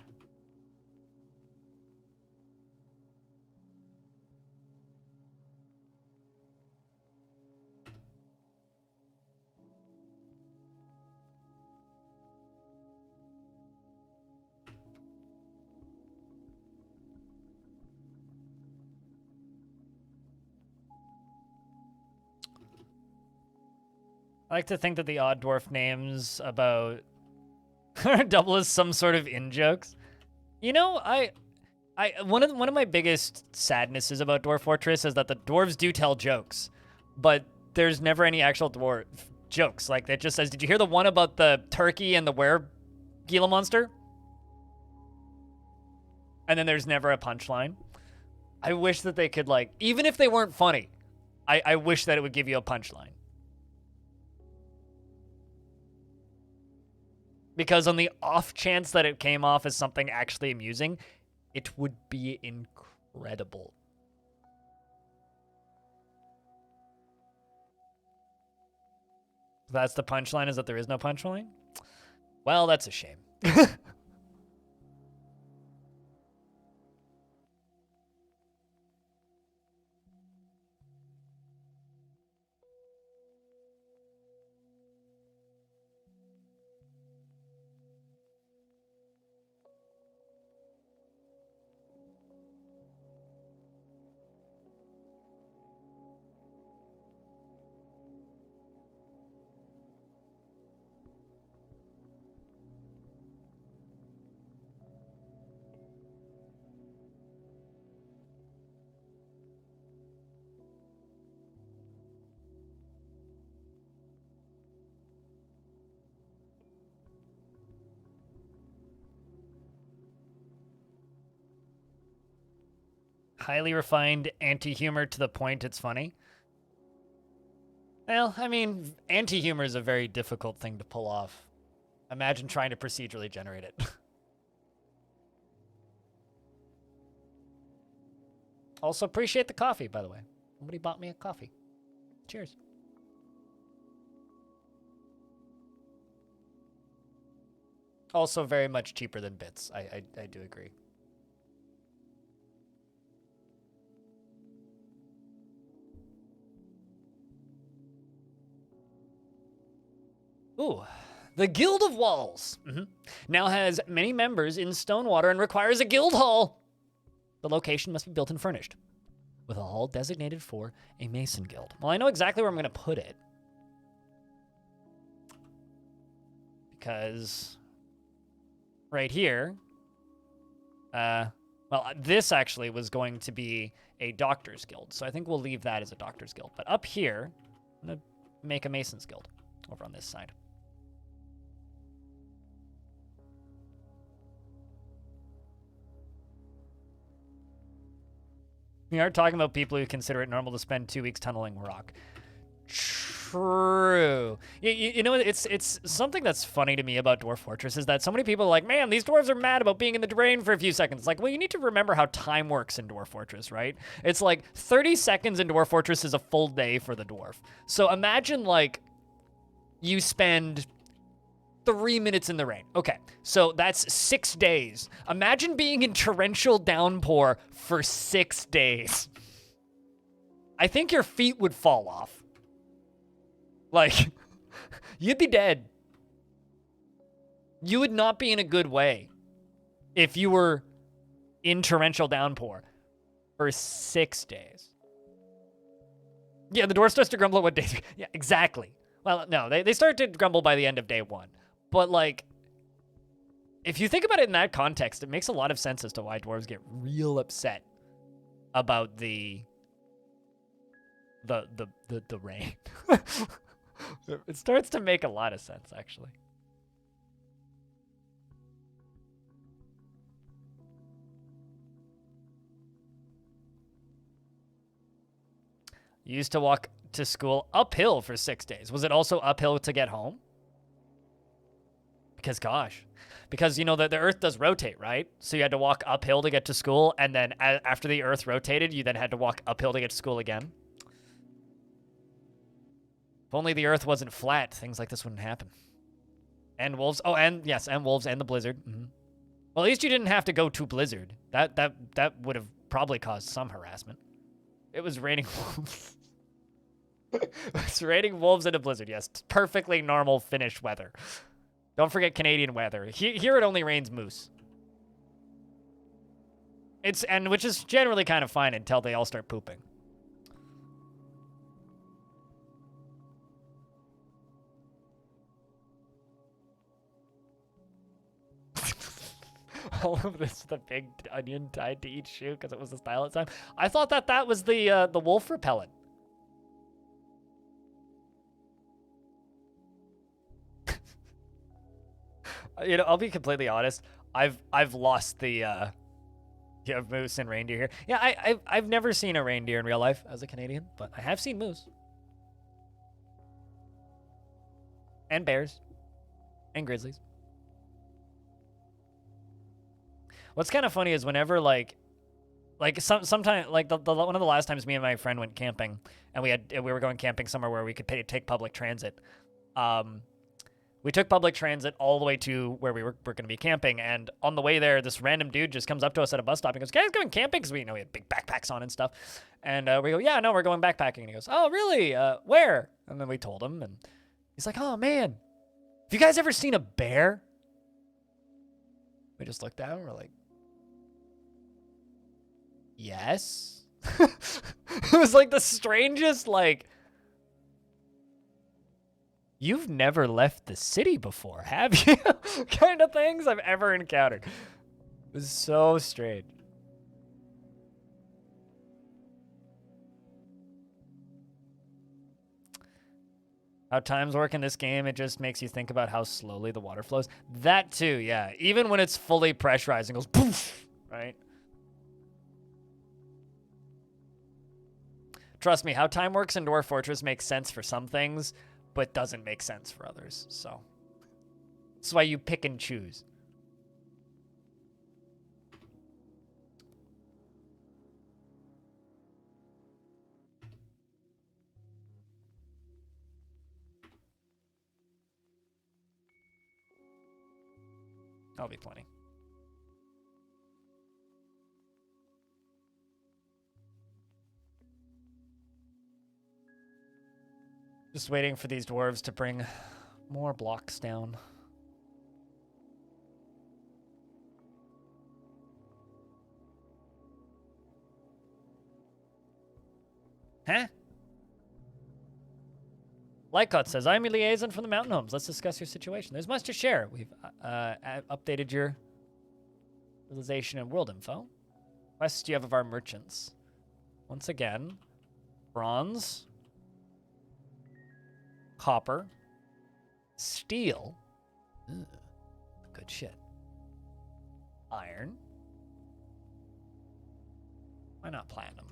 I like to think that the odd dwarf names about double as some sort of in-jokes. You know, one of my biggest sadnesses about Dwarf Fortress is that the dwarves do tell jokes, but there's never any actual dwarf jokes. Like, it just says, did you hear the one about the turkey and the were-Gila monster? And then there's never a punchline. I wish that they could, like, even if they weren't funny, I wish that it would give you a punchline. Because on the off chance that it came off as something actually amusing, it would be incredible. That's the punchline, is that there is no punchline? Well, that's a shame. Highly refined anti-humor to the point it's funny. Well, I mean, anti-humor is a very difficult thing to pull off. Imagine trying to procedurally generate it. Also, appreciate the coffee, by the way. Somebody bought me a coffee. Cheers. Also very much cheaper than bits. I do agree. Ooh. The Guild of Walls now has many members in Stonewater and requires a guild hall. The location must be built and furnished, with a hall designated for a mason guild. Well, I know exactly where I'm going to put it. Because right here, well, this actually was going to be a doctor's guild. So I think we'll leave that as a doctor's guild. But up here, I'm going to make a mason's guild over on this side. We are talking about people who consider it normal to spend 2 weeks tunneling rock. True. You know, it's something that's funny to me about Dwarf Fortress is that so many people are like, man, these dwarves are mad about being in the drain for a few seconds. Like, well, you need to remember how time works in Dwarf Fortress, right? It's like 30 seconds in Dwarf Fortress is a full day for the dwarf. So imagine, like, you spend 3 minutes in the rain. Okay, so that's 6 days. Imagine being in torrential downpour for 6 days. I think your feet would fall off. Like, you'd be dead. You would not be in a good way if you were in torrential downpour for 6 days. Yeah, the dwarf starts to grumble at what day. Yeah, exactly. Well, no, they start to grumble by the end of day 1. But, like, if you think about it in that context, it makes a lot of sense as to why dwarves get real upset about the rain. It starts to make a lot of sense, actually. You used to walk to school uphill for 6 days. Was it also uphill to get home? Because, gosh. Because, you know, the Earth does rotate, right? So you had to walk uphill to get to school, and then after the Earth rotated, you then had to walk uphill to get to school again. If only the Earth wasn't flat, things like this wouldn't happen. And wolves. Oh, and yes, and wolves and the blizzard. Mm-hmm. Well, at least you didn't have to go to blizzard. That would have probably caused some harassment. It was raining wolves. It's raining wolves in a blizzard. Yes, perfectly normal Finnish weather. Don't forget Canadian weather. Here it only rains moose. Which is generally kind of fine until they all start pooping. All of this with a big onion tied to each shoe because it was the style at the time. I thought that was the wolf repellent. You know, I'll be completely honest. I've lost the moose and reindeer here. Yeah, I've never seen a reindeer in real life as a Canadian, but I have seen moose. And bears. And grizzlies. What's kind of funny is whenever sometimes one of the last times me and my friend went camping, and we were going camping somewhere where we could take public transit. We took public transit all the way to where we were going to be camping, and on the way there, this random dude just comes up to us at a bus stop and goes, "Guys, going camping?" Because we had big backpacks on and stuff, and we go, "Yeah, no, we're going backpacking." And he goes, "Oh, really? Where?" And then we told him, and he's like, "Oh man, have you guys ever seen a bear?" We just looked at him, and we're like, yes. It was like the strangest, you've never left the city before, have you? kind of things I've ever encountered. It was so strange. How times work in this game, it just makes you think about how slowly the water flows. That too, yeah. Even when it's fully pressurized and goes poof, right? Trust me, how time works in Dwarf Fortress makes sense for some things, but doesn't make sense for others. So that's why you pick and choose. That'll be plenty. Just waiting for these dwarves to bring more blocks down. Huh? Lycott says, I'm your liaison from the mountain homes. Let's discuss your situation. There's much to share. We've updated your civilization and world info. Quests you have of our merchants. Once again, bronze, copper, steel, good shit, iron, why not platinum?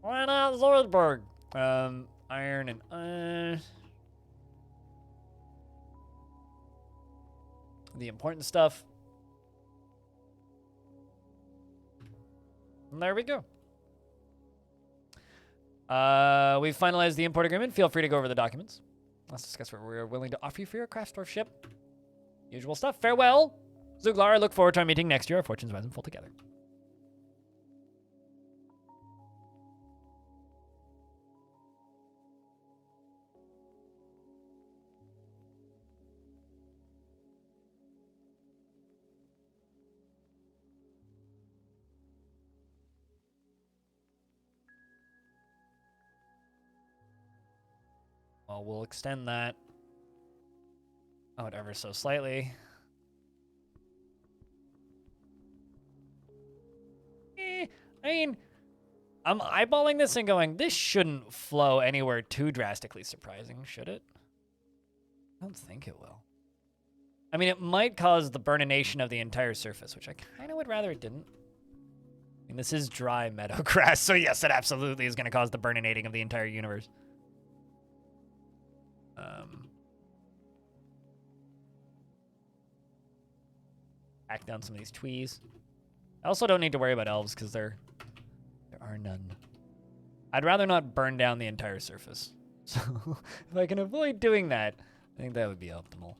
Why not Zoidberg? Iron and the important stuff. And there we go. We've finalized the import agreement. Feel free to go over the documents. Let's discuss what we're willing to offer you for your Craftsdorf ship. Usual stuff. Farewell, Zuglar. I look forward to our meeting next year. Our fortunes rise and fall together. Well, we'll extend that out ever so slightly. I mean, I'm eyeballing this and going, this shouldn't flow anywhere too drastically surprising, should it? I don't think it will. I mean, it might cause the burnination of the entire surface, which I kind of would rather it didn't. And this is dry meadow grass, so yes, it absolutely is going to cause the burninating of the entire universe. Back down some of these twees. I also don't need to worry about elves because there are none. I'd rather not burn down the entire surface. So if I can avoid doing that, I think that would be optimal.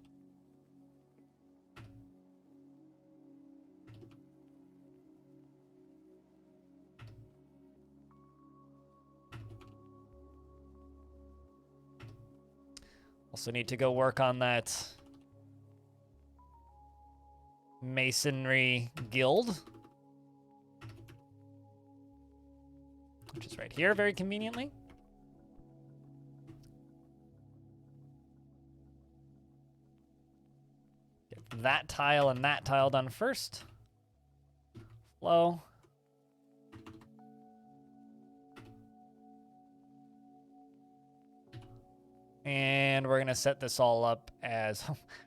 Also need to go work on that masonry guild, which is right here very conveniently. Get that tile and that tile done first. Flow. And we're going to set this all up as...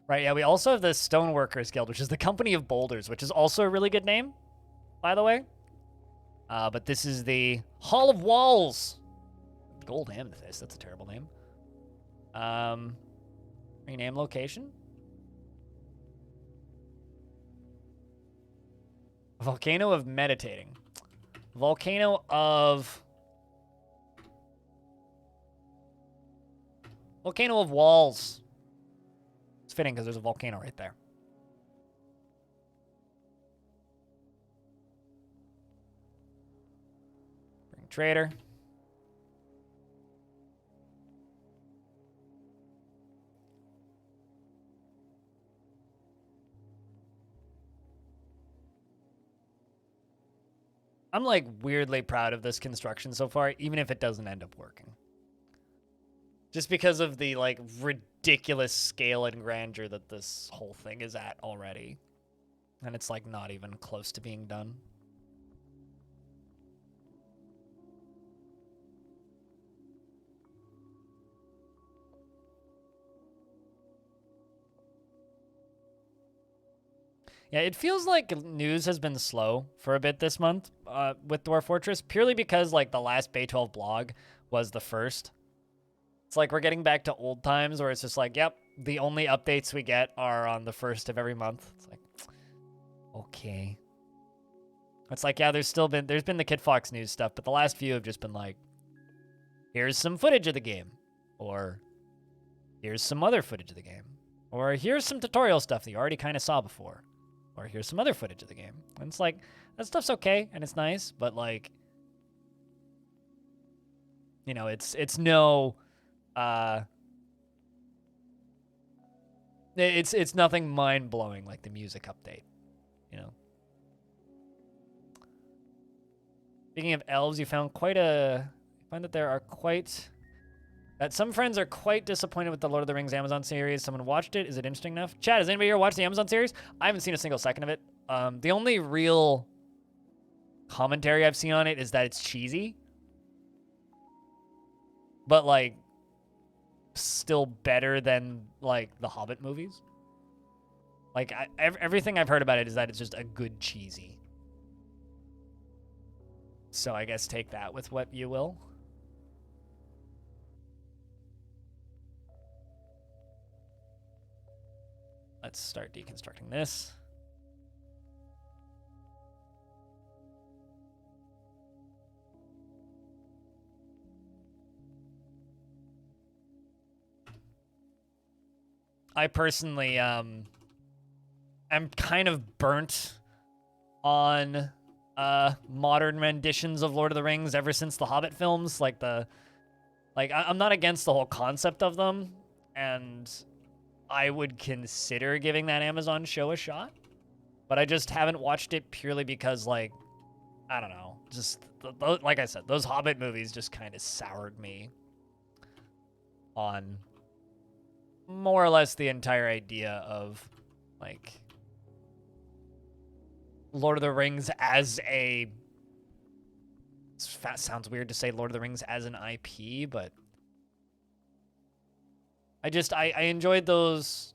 right, yeah, we also have the Stoneworkers Guild, which is the Company of Boulders, which is also a really good name, by the way. But this is the Hall of Walls. Gold Amethyst, that's a terrible name. Rename location. Volcano of Meditating. Volcano of Walls. It's fitting because there's a volcano right there. Bring trader. I'm like weirdly proud of this construction so far, even if it doesn't end up working. Just because of the like ridiculous scale and grandeur that this whole thing is at already. And it's like not even close to being done. Yeah, it feels like news has been slow for a bit this month with Dwarf Fortress, purely because like the last Bay 12 blog was the first. It's like we're getting back to old times where it's just like, yep, the only updates we get are on the first of every month. It's like, okay. It's like, yeah, there's been the Kid Fox news stuff, but the last few have just been like, here's some footage of the game, or here's some other footage of the game, or here's some tutorial stuff that you already kind of saw before, or here's some other footage of the game. And it's like, that stuff's okay and it's nice, but like, you know, it's no, it's nothing mind-blowing like the music update, you know. Speaking of elves, you find that there are that some friends are quite disappointed with the Lord of the Rings Amazon series. Someone watched it. Is it interesting enough? Chad, has anybody here watched the Amazon series? I haven't seen a single second of it. The only real commentary I've seen on it is that it's cheesy. But, like, still better than, like, the Hobbit movies. Like, everything I've heard about it is that it's just a good cheesy. So I guess take that with what you will. Let's start deconstructing this. I personally am kind of burnt on modern renditions of Lord of the Rings ever since the Hobbit films. I'm not against the whole concept of them, and I would consider giving that Amazon show a shot, but I just haven't watched it purely because, like, I don't know, just like I said, those Hobbit movies just kind of soured me on more or less the entire idea of, like, Lord of the Rings as a... sounds weird to say Lord of the Rings as an IP, but I enjoyed those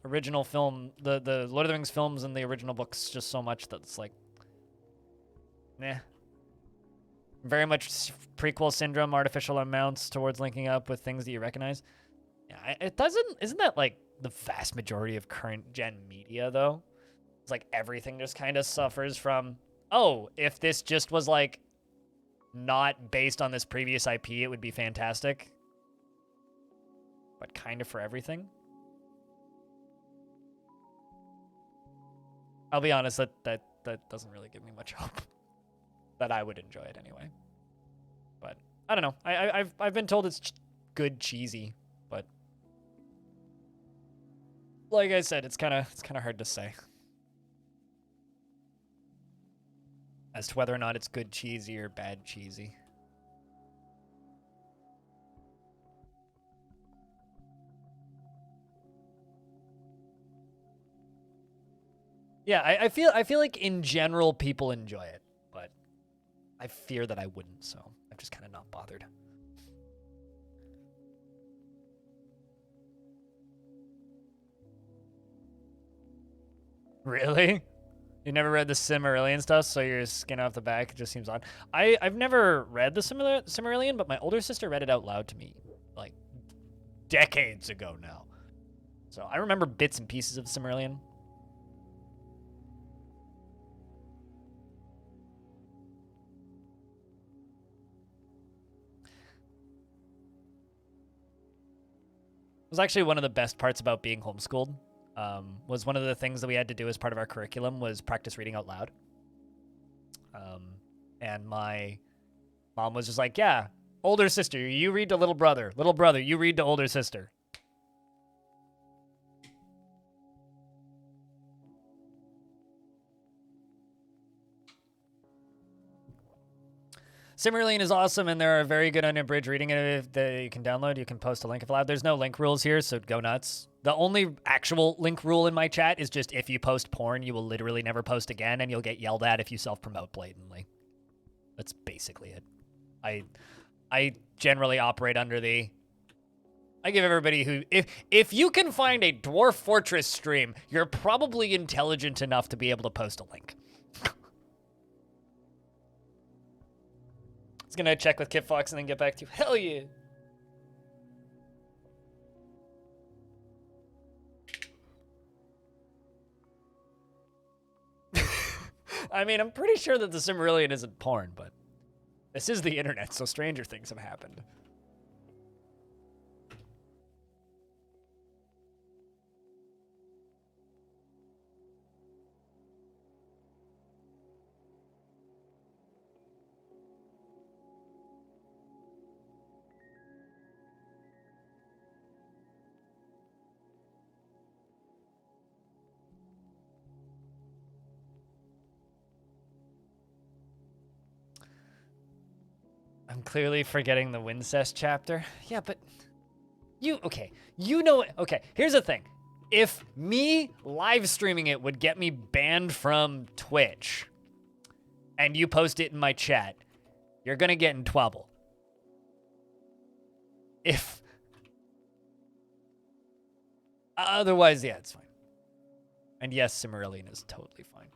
original film, the Lord of the Rings films and the original books just so much that it's like, Nah. Very much prequel syndrome, artificial amounts towards linking up with things that you recognize. Yeah, it doesn't. Isn't that like the vast majority of current gen media though? It's like everything just kind of suffers from. Oh, if this just was like not based on this previous IP, it would be fantastic. But kind of for everything. I'll be honest, that doesn't really give me much hope that I would enjoy it anyway. But I don't know. I've been told it's good cheesy, but like I said, it's kind of hard to say as to whether or not it's good cheesy or bad cheesy. Yeah, I feel like in general people enjoy it, but I fear that I wouldn't, so I'm just kind of not bothered. Really? You never read the Silmarillion stuff, so your skin off the back it just seems odd. I've never read the Silmarillion, but my older sister read it out loud to me, like, decades ago now. So I remember bits and pieces of the Silmarillion. It was actually one of the best parts about being homeschooled. Was one of the things that we had to do as part of our curriculum was practice reading out loud. And my mom was just like, yeah, older sister, you read to little brother. Little brother, you read to older sister. Silmarillion is awesome, and there are very good unabridged reading it that you can download. You can post a link if allowed. There's no link rules here, so go nuts. The only actual link rule in my chat is just if you post porn, you will literally never post again, and you'll get yelled at if you self-promote blatantly. That's basically it. I generally operate under the... I give everybody who... If you can find a Dwarf Fortress stream, you're probably intelligent enough to be able to post a link. I was going to check with Kit Fox and then get back to you. Hell yeah! I mean, I'm pretty sure that the Silmarillion isn't porn, but this is the internet, so stranger things have happened. I'm clearly forgetting the Wincest chapter. Yeah, but okay, you know, okay, here's the thing. If me live streaming it would get me banned from Twitch, and you post it in my chat, you're gonna get in trouble. If... Otherwise, yeah, it's fine. And yes, Silmarillion is totally fine.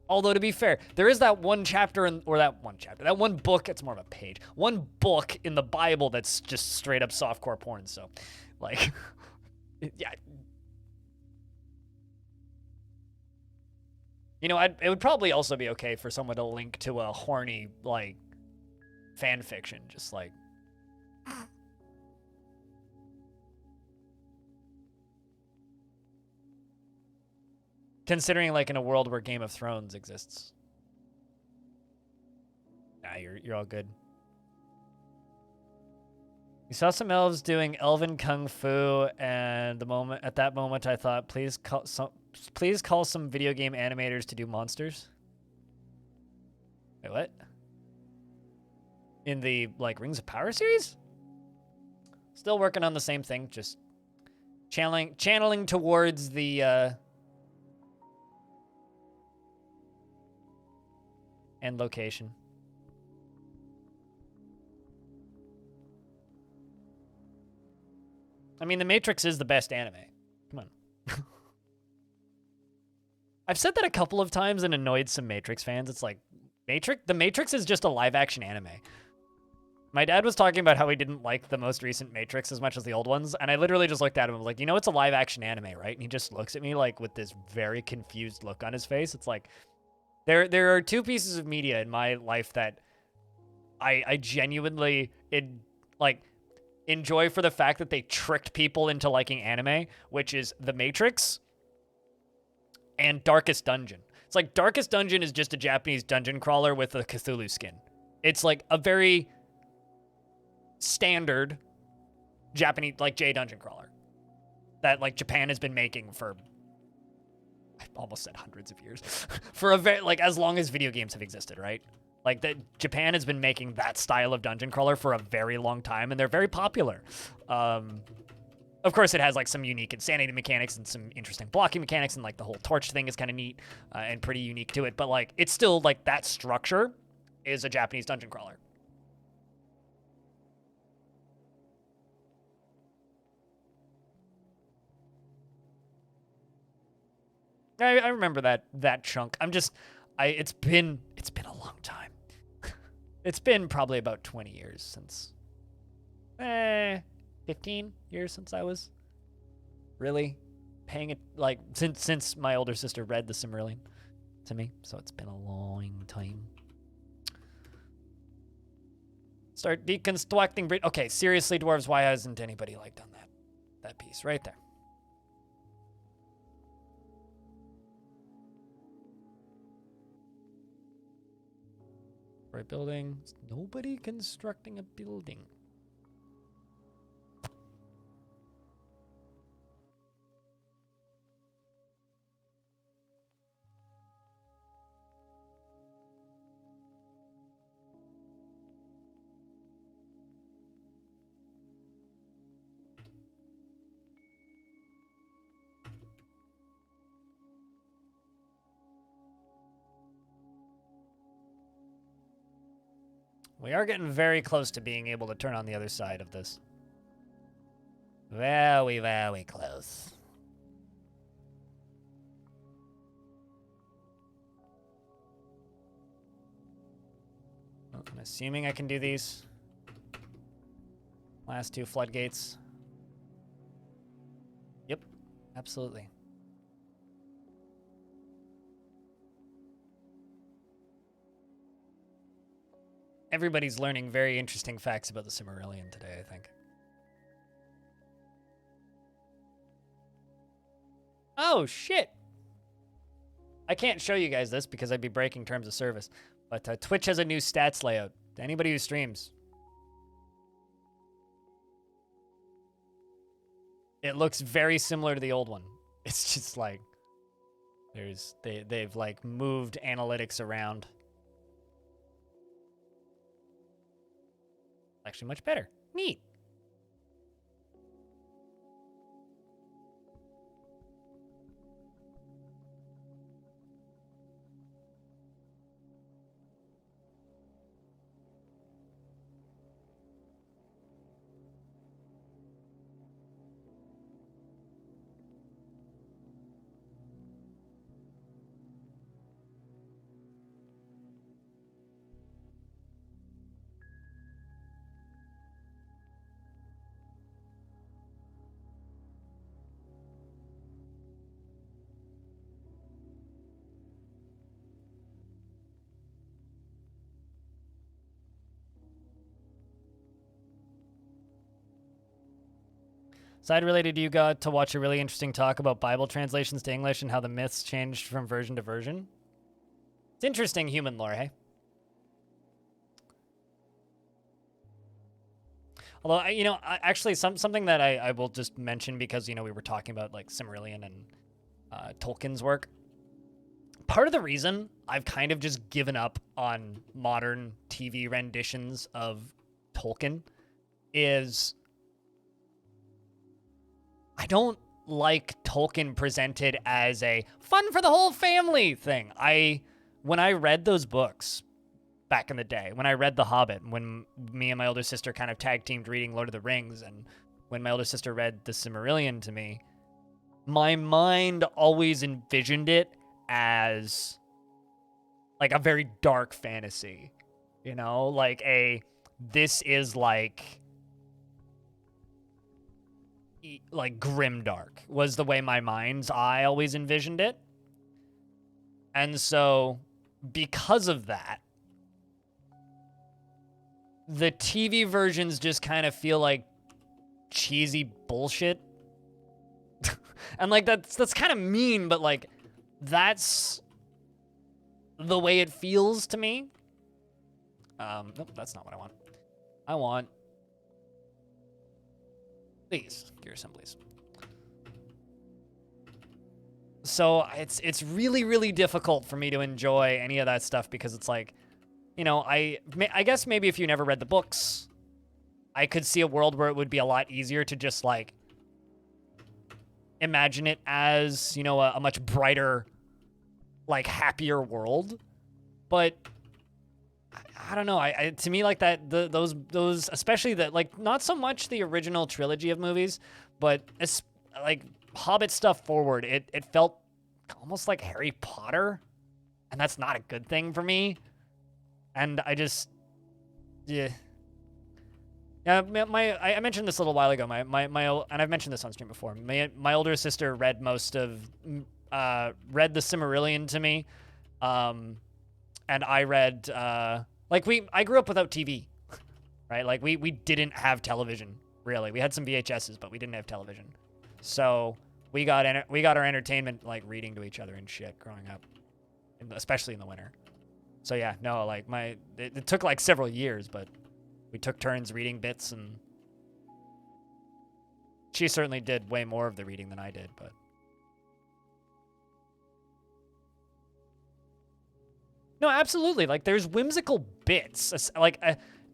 Although, to be fair, there is that one chapter, that one book, it's more of a page, one book in the Bible that's just straight up softcore porn, so, like, yeah. You know, it would probably also be okay for someone to link to a horny, like, fan fiction, just like... Considering, like, in a world where Game of Thrones exists. Nah, you're all good. We saw some elves doing elven kung fu, and at that moment I thought, please call some video game animators to do monsters. Wait, what? In the, like, Rings of Power series? Still working on the same thing, just channeling towards the, end location. I mean, The Matrix is the best anime. Come on. I've said that a couple of times and annoyed some Matrix fans. It's like, The Matrix is just a live-action anime. My dad was talking about how he didn't like the most recent Matrix as much as the old ones, and I literally just looked at him and was like, you know, it's a live-action anime, right? And he just looks at me like with this very confused look on his face. It's like, there are two pieces of media in my life that I genuinely enjoy for the fact that they tricked people into liking anime, which is The Matrix and Darkest Dungeon. It's like Darkest Dungeon is just a Japanese dungeon crawler with a Cthulhu skin. It's like a very standard Japanese, like, J dungeon crawler that, like, Japan has been making for, I almost said hundreds of years, for a very, like, as long as video games have existed, right? Like, Japan has been making that style of dungeon crawler for a very long time, and they're very popular. Of course, it has, like, some unique insanity mechanics and some interesting blocking mechanics, and, like, the whole torch thing is kind of neat and pretty unique to it, but, like, it's still, like, that structure is a Japanese dungeon crawler. I remember that chunk. It's been a long time. It's been probably about 20 years since, 15 years since I was really paying it, like, since my older sister read the Silmarillion to me. So it's been a long time. Start deconstructing. Okay, seriously, dwarves, why hasn't anybody, like, done that piece right there? Building. Nobody constructing a building. We are getting very close to being able to turn on the other side of this. Very, very close. Well, I'm assuming I can do these. Last two floodgates. Yep, absolutely. Everybody's learning very interesting facts about the Silmarillion today, I think. Oh, shit! I can't show you guys this because I'd be breaking terms of service, but Twitch has a new stats layout. To anybody who streams, it looks very similar to the old one. It's just like, they've like moved analytics around. Actually much better. Neat. Side related, you got to watch a really interesting talk about Bible translations to English and how the myths changed from version to version. It's interesting human lore, hey? Although, actually, something that I will just mention because, we were talking about, like, Silmarillion and Tolkien's work. Part of the reason I've kind of just given up on modern TV renditions of Tolkien is I don't like Tolkien presented as a fun for the whole family thing. When I read those books back in the day, when I read The Hobbit, when me and my older sister kind of tag teamed reading Lord of the Rings, and when my older sister read The Silmarillion to me, my mind always envisioned it as like a very dark fantasy, you know, like this is like grimdark was the way my mind's eye always envisioned it. And so because of that, the TV versions just kind of feel like cheesy bullshit. And like that's kind of mean, but like that's the way it feels to me. Nope, that's not what I want. I want these gear assemblies. So it's really, really difficult for me to enjoy any of that stuff because it's like, you know, I guess maybe if you never read the books, I could see a world where it would be a lot easier to just like imagine it as, you know, a much brighter, like happier world. But I don't know. To me, like that, those, especially that, like not so much the original trilogy of movies, but like Hobbit stuff forward, it felt almost like Harry Potter, and that's not a good thing for me. And I just, yeah. Yeah, I mentioned this a little while ago. And I've mentioned this on stream before. My older sister read read the Silmarillion to me, and I read I grew up without TV, right? Like we didn't have television really. We had some VHSs, but we didn't have television. So we got our entertainment like reading to each other and shit growing up, especially in the winter. So yeah, no, like it took like several years, but we took turns reading bits, and she certainly did way more of the reading than I did, but no, absolutely. Like there's whimsical bits,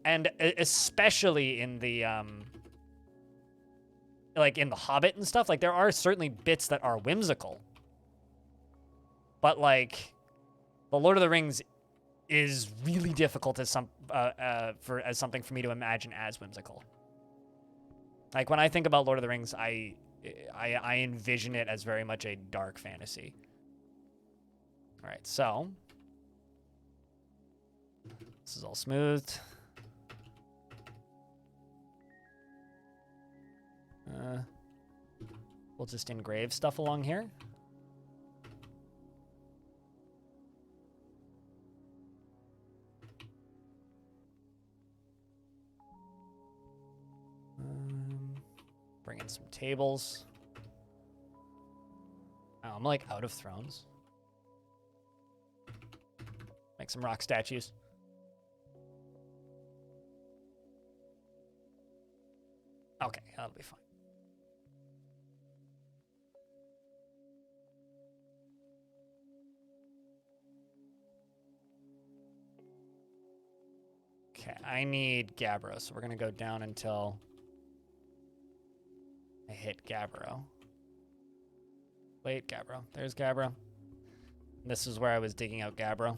and especially in the like in the Hobbit and stuff. Like there are certainly bits that are whimsical, but like the Lord of the Rings is really difficult as something for me to imagine as whimsical. Like when I think about Lord of the Rings, I envision it as very much a dark fantasy. All right, so this is all smoothed. We'll just engrave stuff along here. Bring in some tables. Oh, I'm like out of thrones. Make some rock statues. Okay, that'll be fine. Okay, I need Gabbro, so we're gonna go down until I hit Gabbro. Wait, Gabbro. There's Gabbro. This is where I was digging out Gabbro.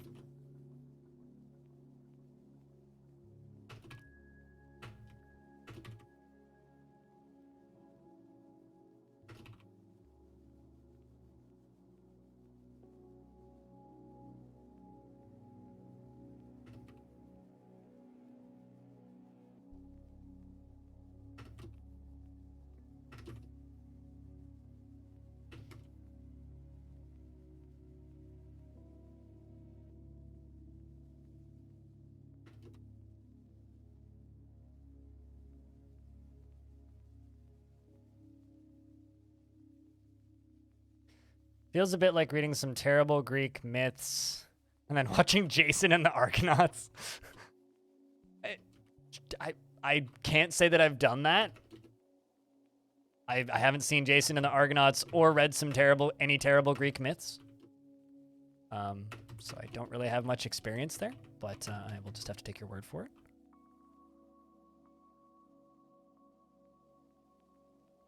Feels a bit like reading some terrible Greek myths and then watching Jason and the Argonauts. I can't say that I've done that. I haven't seen Jason and the Argonauts or read any terrible Greek myths. So I don't really have much experience there, but I will just have to take your word for it.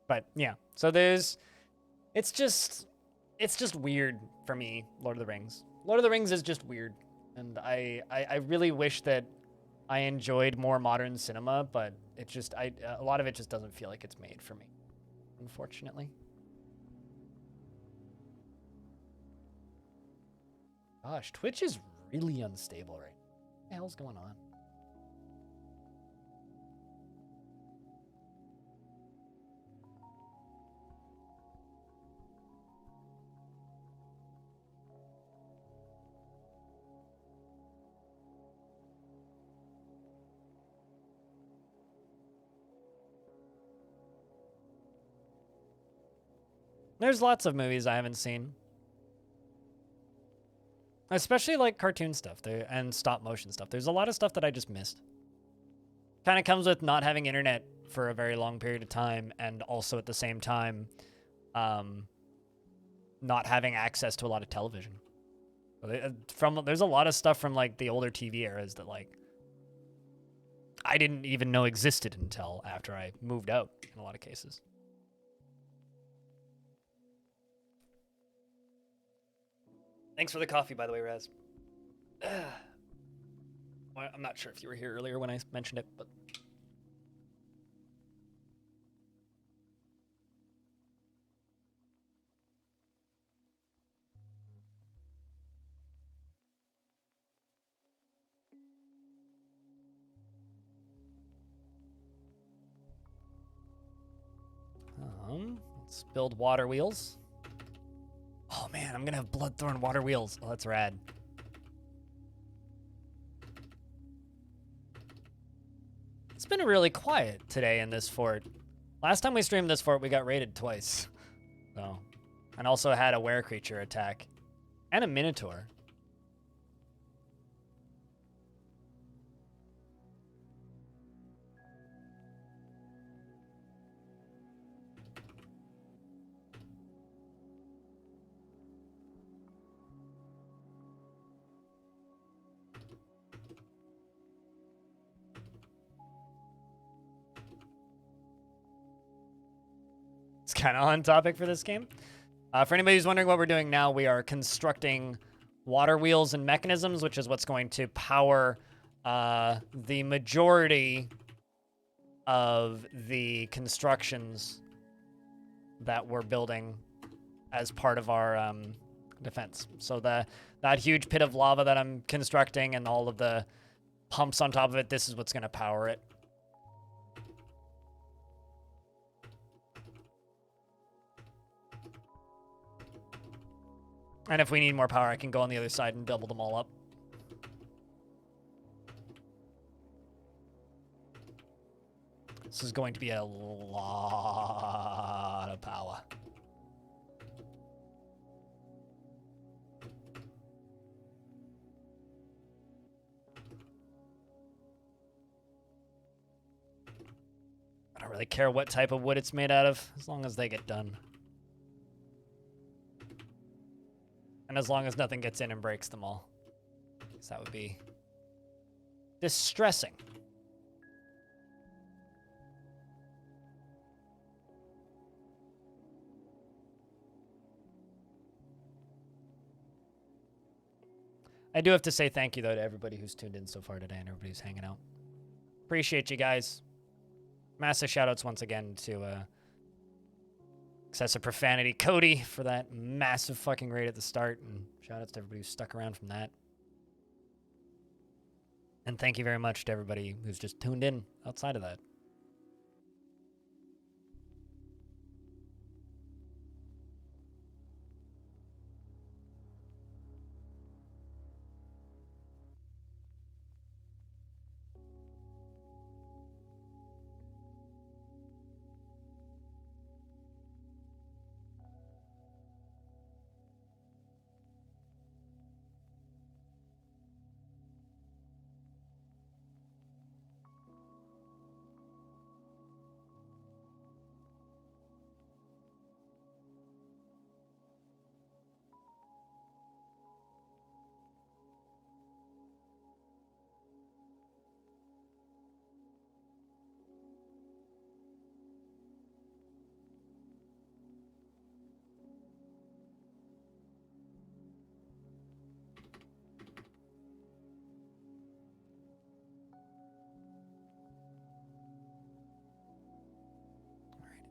But yeah, so it's just weird for me, Lord of the Rings. Lord of the Rings is just weird, and I really wish that I enjoyed more modern cinema, but a lot of it just doesn't feel like it's made for me, unfortunately. Gosh, Twitch is really unstable right now. What the hell's going on? There's lots of movies I haven't seen. Especially like cartoon stuff and stop motion stuff. There's a lot of stuff that I just missed. Kind of comes with not having internet for a very long period of time, and also at the same time, not having access to a lot of television. There's a lot of stuff from like the older TV eras that like I didn't even know existed until after I moved out in a lot of cases. Thanks for the coffee, by the way, Raz. I'm not sure if you were here earlier when I mentioned it, but... Let's build water wheels. Oh man, I'm gonna have Bloodthorn water wheels. Oh, that's rad. It's been really quiet today in this fort. Last time we streamed this fort, we got raided twice. So, and also had a were creature attack. And a minotaur. It's kind of on topic for this game. For anybody who's wondering what we're doing now, we are constructing water wheels and mechanisms, which is what's going to power the majority of the constructions that we're building as part of our defense. So that huge pit of lava that I'm constructing and all of the pumps on top of it, this is what's going to power it. And if we need more power, I can go on the other side and double them all up. This is going to be a lot of power. I don't really care what type of wood it's made out of, as long as they get done. And as long as nothing gets in and breaks them all. Because that would be distressing. I do have to say thank you, though, to everybody who's tuned in so far today and everybody who's hanging out. Appreciate you guys. Massive shout-outs once again to Excessive Profanity Cody for that massive fucking raid at the start, and shout-outs to everybody who stuck around from that. And thank you very much to everybody who's just tuned in outside of that.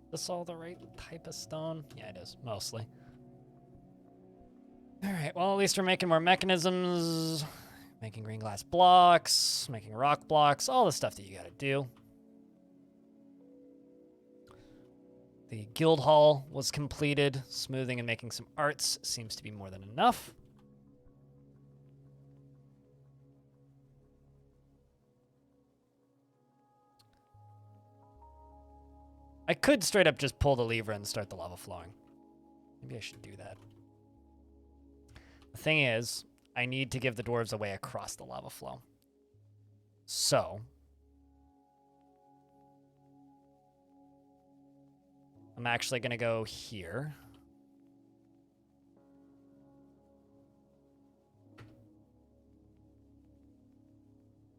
This all the right type of stone? Yeah, it is, mostly. All right, well, at least we're making more mechanisms. Making green glass blocks, making rock blocks, all the stuff that you gotta do. The guild hall was completed. Smoothing and making some arts seems to be more than enough. I could straight up just pull the lever and start the lava flowing. Maybe I should do that. The thing is, I need to give the dwarves a way across the lava flow. So, I'm actually going to go here.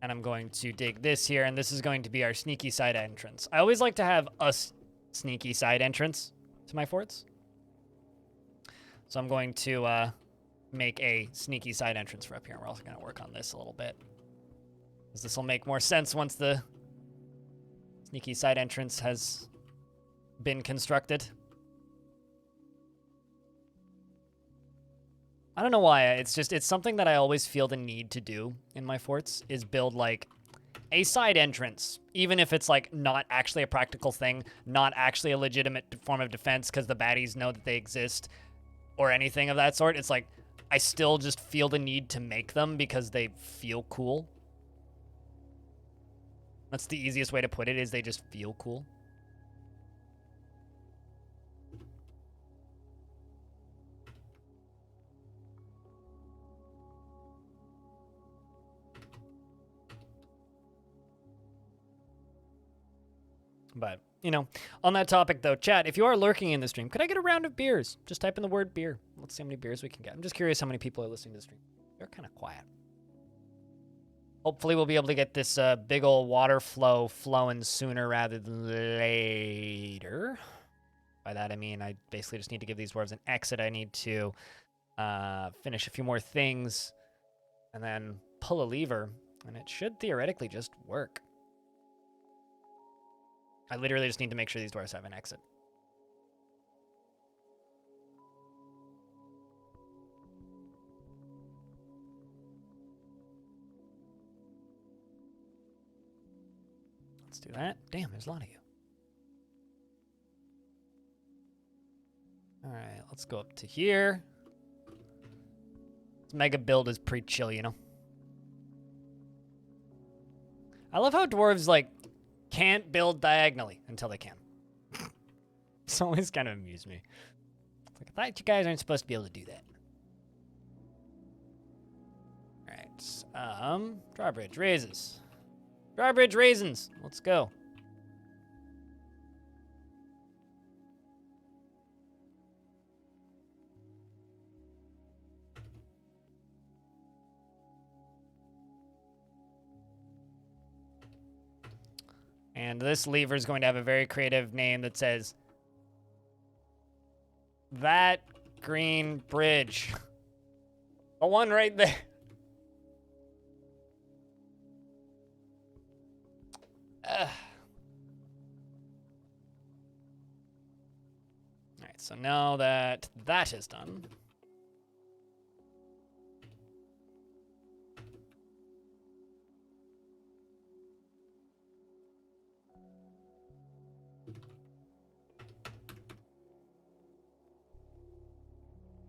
And I'm going to dig this here, and this is going to be our sneaky side entrance. I always like to have a sneaky side entrance to my forts. So I'm going to make a sneaky side entrance for up here. We're also going to work on this a little bit, because this will make more sense once the sneaky side entrance has been constructed. I don't know why. It's something that I always feel the need to do in my forts, is build like a side entrance, even if it's like not actually a practical thing, not actually a legitimate form of defense because the baddies know that they exist or anything of that sort. It's like I still just feel the need to make them because they feel cool. That's the easiest way to put it, is they just feel cool. But, you know, on that topic, though, chat, if you are lurking in the stream, could I get a round of beers? Just type in the word beer. Let's see how many beers we can get. I'm just curious how many people are listening to the stream. They're kind of quiet. Hopefully we'll be able to get this big old water flow flowing sooner rather than later. By that, I mean I basically just need to give these dwarves an exit. I need to finish a few more things and then pull a lever, and it should theoretically just work. I literally just need to make sure these dwarves have an exit. Let's do that. Damn, there's a lot of you. All right, let's go up to here. This mega build is pretty chill, you know? I love how dwarves, like, can't build diagonally until they can. It's always kind of amused me. It's like, I thought you guys aren't supposed to be able to do that. Alright, drawbridge raises. Drawbridge raisins. Let's go. And this lever is going to have a very creative name that says, that green bridge. The one right there. All right, so now that that is done,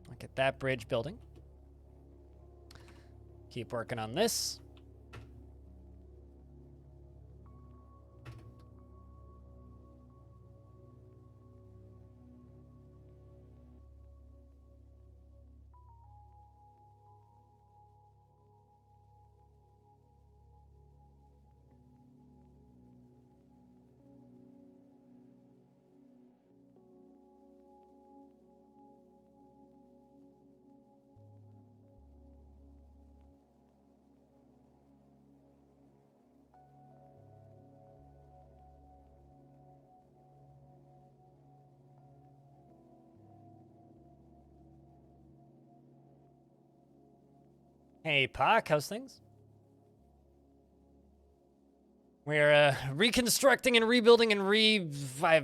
look at that bridge building. Keep working on this. Hey, Pac, how's things? We're reconstructing and rebuilding and I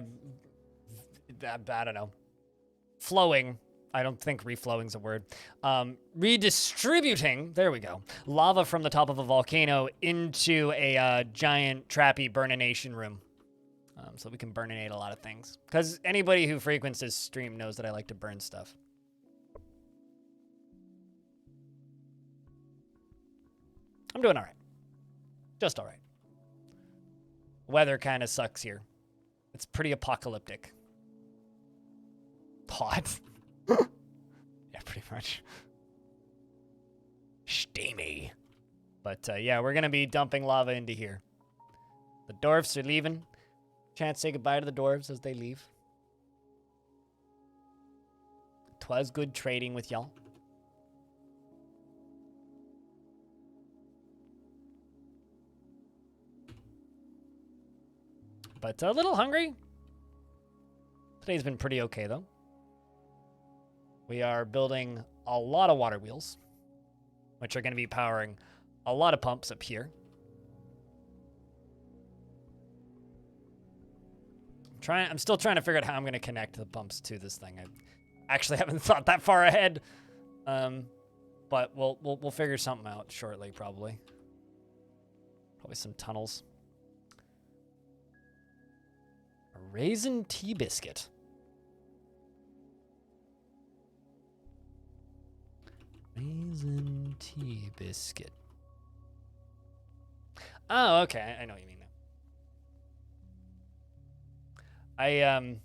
don't know, flowing I don't think reflowing's a word. Redistributing, there we go, lava from the top of a volcano into a giant trappy burnination room. So we can burninate a lot of things. Because anybody who frequents this stream knows that I like to burn stuff. I'm doing all right. Just all right. Weather kind of sucks here. It's pretty apocalyptic. Hot. Yeah, pretty much. Steamy. But yeah, we're going to be dumping lava into here. The dwarfs are leaving. Chance say goodbye to the dwarves as they leave. 'Twas good trading with y'all. But a little hungry. Today's been pretty okay, though. We are building a lot of water wheels, which are going to be powering a lot of pumps up here. I'm still trying to figure out how I'm going to connect the pumps to this thing. I actually haven't thought that far ahead, but we'll figure something out shortly, probably. Probably some tunnels. A raisin tea biscuit. Raisin tea biscuit. Oh, okay. I know what you mean now. I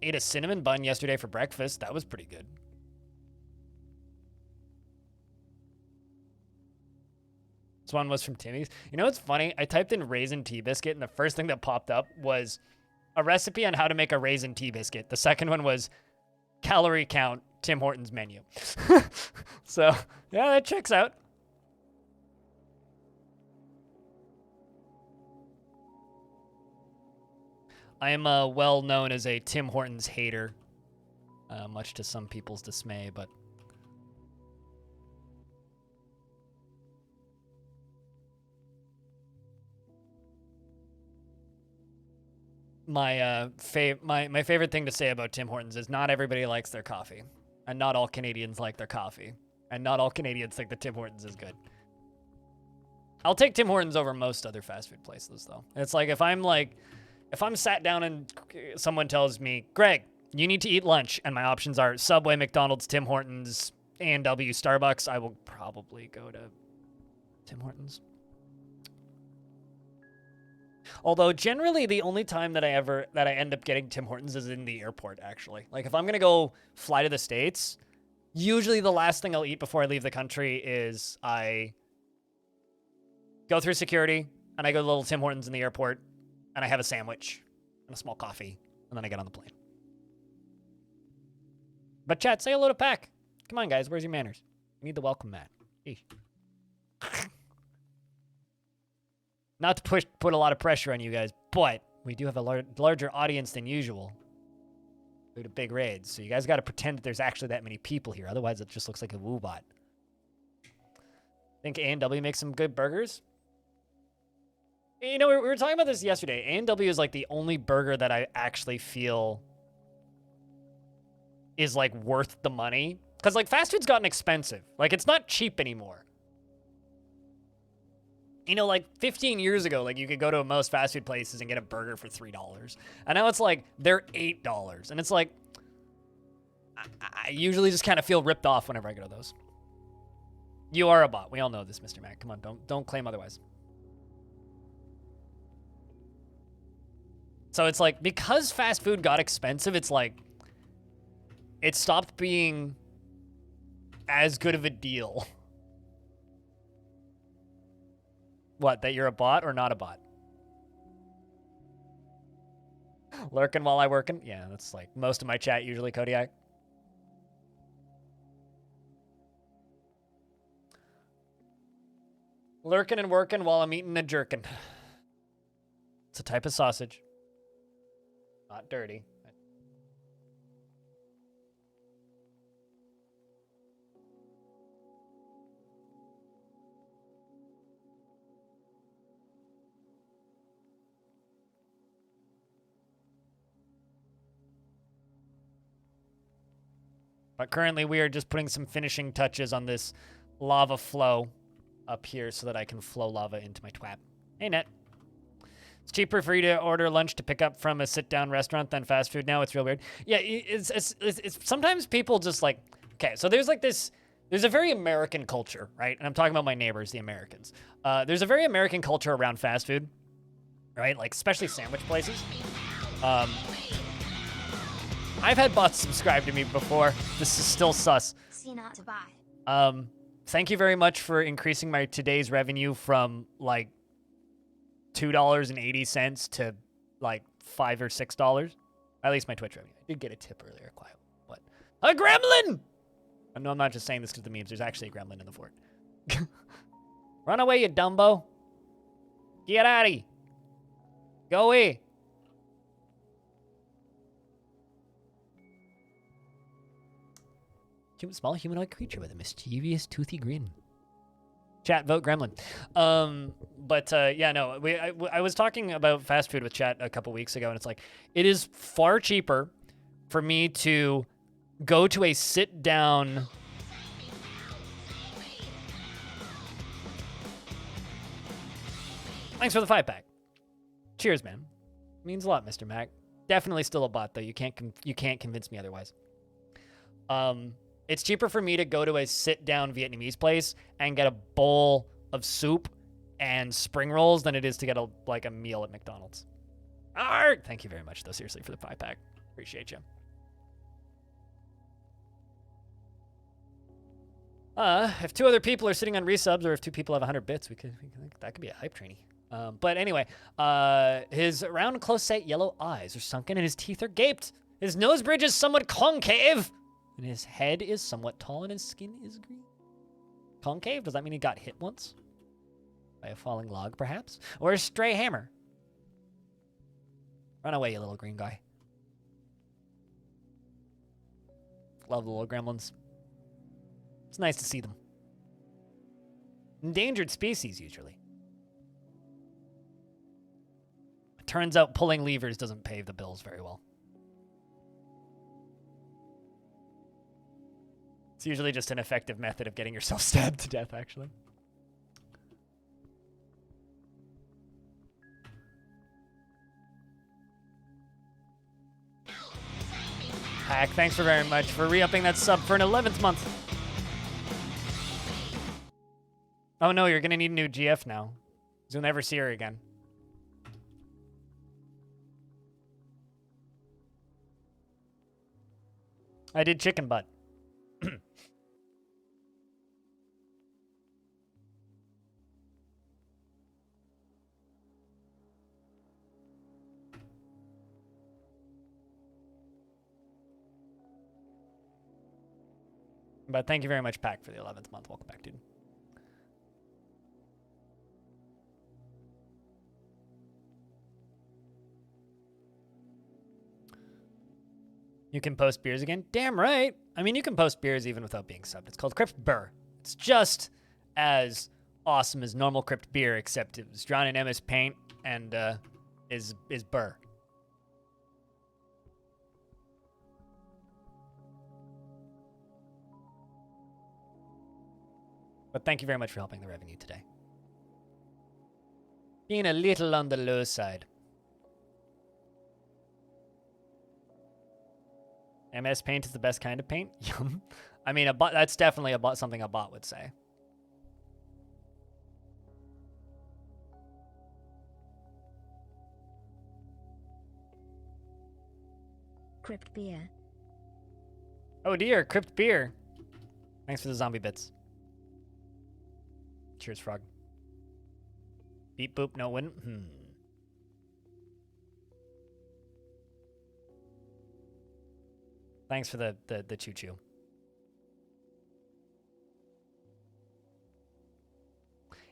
ate a cinnamon bun yesterday for breakfast. That was pretty good. This one was from Timmy's. You know what's funny? I typed in raisin tea biscuit, and the first thing that popped up was a recipe on how to make a raisin tea biscuit. The second one was calorie count, Tim Hortons menu. So, yeah, that checks out. I am well known as a Tim Hortons hater, much to some people's dismay, but my favorite thing to say about Tim Hortons is not everybody likes their coffee, and not all Canadians like their coffee, and not all Canadians think that Tim Hortons is good. I'll take Tim Hortons over most other fast food places, though. It's like if I'm sat down and someone tells me, Greg, you need to eat lunch, and my options are Subway, McDonald's, Tim Hortons, A&W, Starbucks, I will probably go to Tim Hortons. Although generally the only time that I end up getting Tim Hortons is in the airport, actually. Like if I'm gonna go fly to the States, usually the last thing I'll eat before I leave the country is I go through security and I go to little Tim Hortons in the airport and I have a sandwich and a small coffee and then I get on the plane. But chat, say hello to Pack. Come on, guys. Where's your manners? We need the welcome mat. Eesh. Not to put a lot of pressure on you guys, but we do have a larger audience than usual due to big raids. So you guys got to pretend that there's actually that many people here. Otherwise, it just looks like a woo bot. Think A&W makes some good burgers? You know, we were talking about this yesterday. A&W is like the only burger that I actually feel is like worth the money. Because like fast food's gotten expensive. Like it's not cheap anymore. You know, like 15 years ago, like you could go to most fast food places and get a burger for $3. And now it's like, they're $8. And it's like, I usually just kind of feel ripped off whenever I go to those. You are a bot. We all know this, Mr. Mac. Come on, don't claim otherwise. So it's like, because fast food got expensive, it's like, it stopped being as good of a deal. What, that you're a bot or not a bot? Lurking while I working? Yeah, that's like most of my chat usually, Kodiak. Lurking and working while I'm eating a jerkin. It's a type of sausage. Not dirty. But currently we are just putting some finishing touches on this lava flow up here so that I can flow lava into my twat. Hey, Net. It's cheaper for you to order lunch to pick up from a sit-down restaurant than fast food now. It's real weird. Yeah, it's sometimes people just like, okay, so there's like this, there's a very American culture, right? And I'm talking about my neighbors, the Americans. There's a very American culture around fast food, right? Like, especially sandwich places. I've had bots subscribe to me before. This is still sus. See not to buy. Thank you very much for increasing my today's revenue from like $2.80 to like $5 or $6. At least my Twitch revenue. I did get a tip earlier. Quiet. What? A gremlin! No, I'm not just saying this because of the memes. There's actually a gremlin in the fort. Run away, you Dumbo. Get out of here. Go away. Small humanoid creature with a mischievous, toothy grin. Chat, vote gremlin. Yeah, no, I was talking about fast food with chat a couple weeks ago, and it's like, it is far cheaper for me to go to a sit-down... Thanks for the 5-pack. Cheers, man. Means a lot, Mr. Mac. Definitely still a bot, though. You can't convince me otherwise. It's cheaper for me to go to a sit-down Vietnamese place and get a bowl of soup and spring rolls than it is to get a meal at McDonald's. Arr! Thank you very much, though, seriously, for the 5-pack. Appreciate you. If 2 other people are sitting on resubs, or if 2 people have 100 bits, that could be a hype trainee. But anyway, his round, close-set yellow eyes are sunken and his teeth are gaped. His nose bridge is somewhat concave. And his head is somewhat tall and his skin is green. Concave? Does that mean he got hit once? By a falling log, perhaps? Or a stray hammer? Run away, you little green guy. Love the little gremlins. It's nice to see them. Endangered species, usually. It turns out pulling levers doesn't pay the bills very well. It's usually just an effective method of getting yourself stabbed to death, actually. Hack, thanks for very much for re-upping that sub for an 11th month. Oh no, you're gonna need a new GF now. You'll never see her again. I did chicken butt. But thank you very much, Pack, for the 11th month. Welcome back, dude. You can post beers again? Damn right. I mean, you can post beers even without being subbed. It's called Crypt Burr. It's just as awesome as normal Crypt beer, except it was drawn in MS Paint and is Burr. But thank you very much for helping the revenue today. Being a little on the low side. MS Paint is the best kind of paint? Yum. I mean, that's definitely something a bot would say. Crypt beer. Oh dear, Crypt beer. Thanks for the zombie bits. Cheers, frog. Beep boop, no win. Thanks for the choo-choo.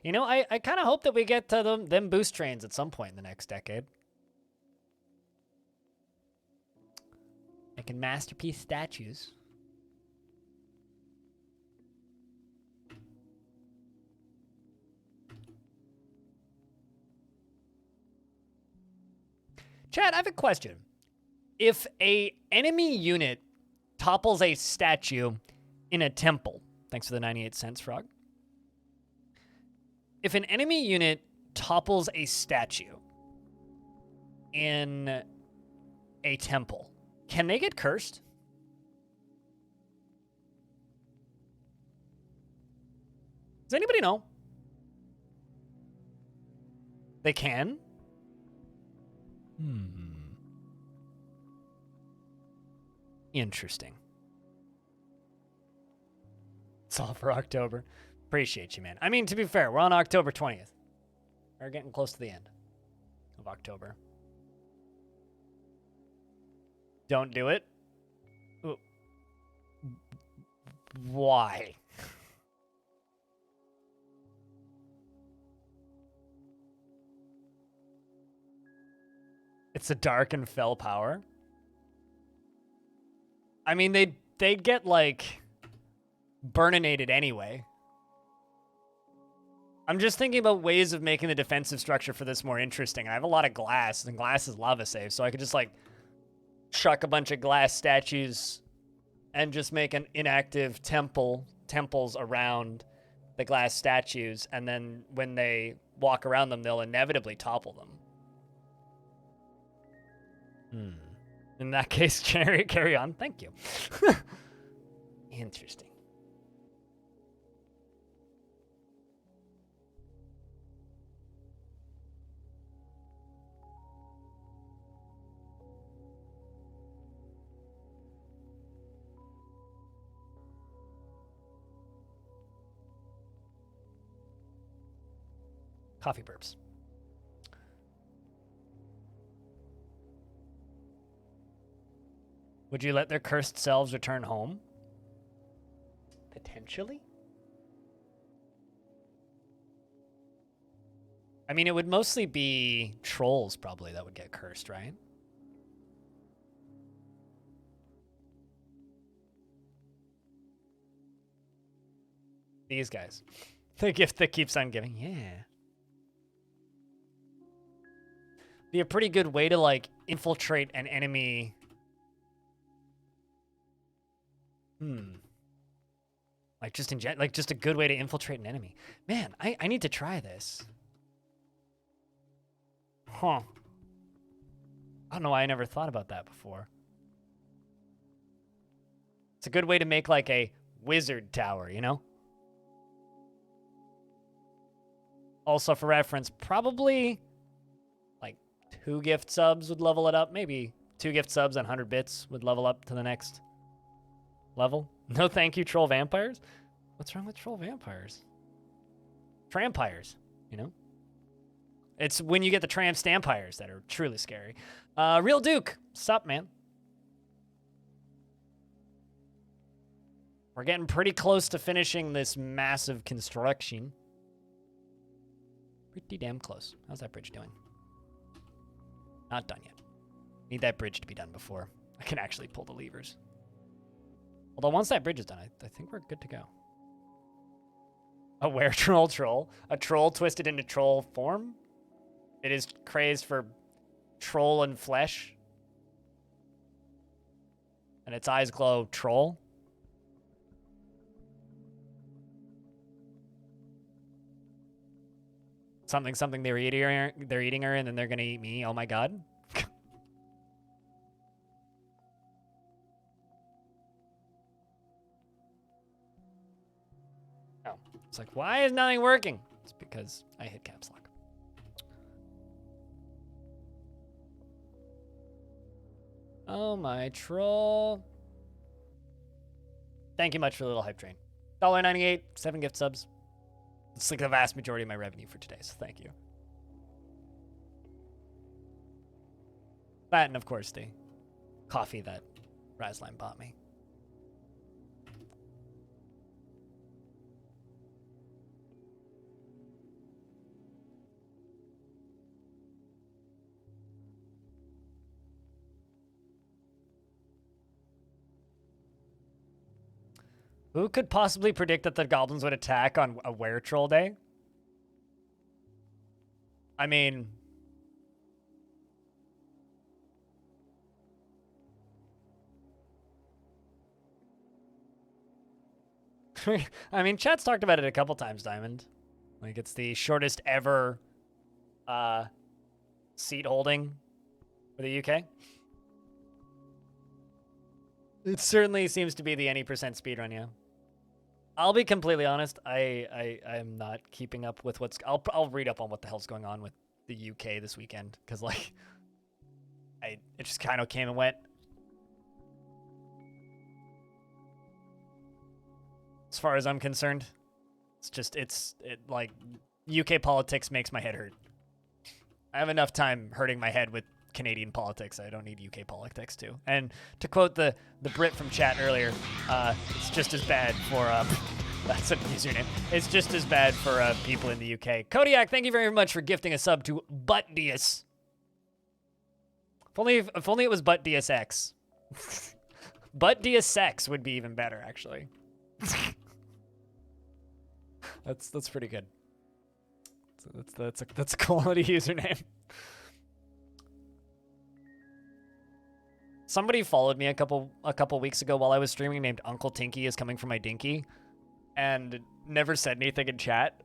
You know, I kind of hope that we get to them boost trains at some point in the next decade. Making masterpiece statues. Chad, I have a question. If a enemy unit topples a statue in a temple. Thanks for the 98 cents, Frog. If an enemy unit topples a statue in a temple, can they get cursed? Does anybody know? They can? Interesting. It's all for October. Appreciate you, man. I mean, to be fair, we're on October 20th. We're getting close to the end of October. Don't do it. Ooh. Why? It's a dark and fell power. I mean, they'd get, like, burninated anyway. I'm just thinking about ways of making the defensive structure for this more interesting. I have a lot of glass, and glass is lava safe, so I could just, like, chuck a bunch of glass statues and just make an inactive temples around the glass statues, and then when they walk around them, they'll inevitably topple them. In that case, carry on. Thank you. Interesting. Coffee burps. Would you let their cursed selves return home? Potentially? I mean, it would mostly be trolls, probably, that would get cursed, right? These guys. The gift that keeps on giving. Yeah. Be a pretty good way to, like, infiltrate an enemy. Like, just just a good way to infiltrate an enemy. Man, I need to try this. Huh. I don't know why I never thought about that before. It's a good way to make, like, a wizard tower, you know? Also, for reference, probably, like, 2 gift subs would level it up. Maybe 2 gift subs and 100 bits would level up to the next level. No thank you, troll vampires. What's wrong with troll vampires? Trampires, you know? It's when you get the tramp stampires that are truly scary. Real Duke, sup, man? We're getting pretty close to finishing this massive construction. Pretty damn close. How's that bridge doing? Not done yet. Need that bridge to be done before I can actually pull the levers. Although once that bridge is done, I think we're good to go. A were-troll. A troll twisted into troll form? It is crazed for troll and flesh. And its eyes glow troll. Something they're eating her and then they're gonna eat me. Oh my god. Oh. It's like, why is nothing working? It's because I hit caps lock. Oh my troll. Thank you much for the little hype train. $1.98, 7 gift subs. It's like the vast majority of my revenue for today, so thank you. That and, of course, the coffee that Razline bought me. Who could possibly predict that the goblins would attack on a were-troll day? I mean... I mean, chat's talked about it a couple times, Diamond. Like, it's the shortest ever seat holding for the UK. It certainly seems to be the any percent speedrun, yeah. I'll be completely honest. I'm not keeping up with what's. I'll read up on what the hell's going on with the UK this weekend because like, it just kind of came and went. As far as I'm concerned, it's like UK politics makes my head hurt. I have enough time hurting my head with Canadian politics. I don't need UK politics too. And to quote the Brit from chat earlier, it's just as bad for that's a username. It's just as bad for people in the UK. Kodiak, thank you very much for gifting a sub to Buttdius. If only it was Buttdsx. Buttdsx would be even better, actually. That's pretty good. That's a quality username. Somebody followed me a couple weeks ago while I was streaming named Uncle Tinky is coming for my dinky, and never said anything in chat.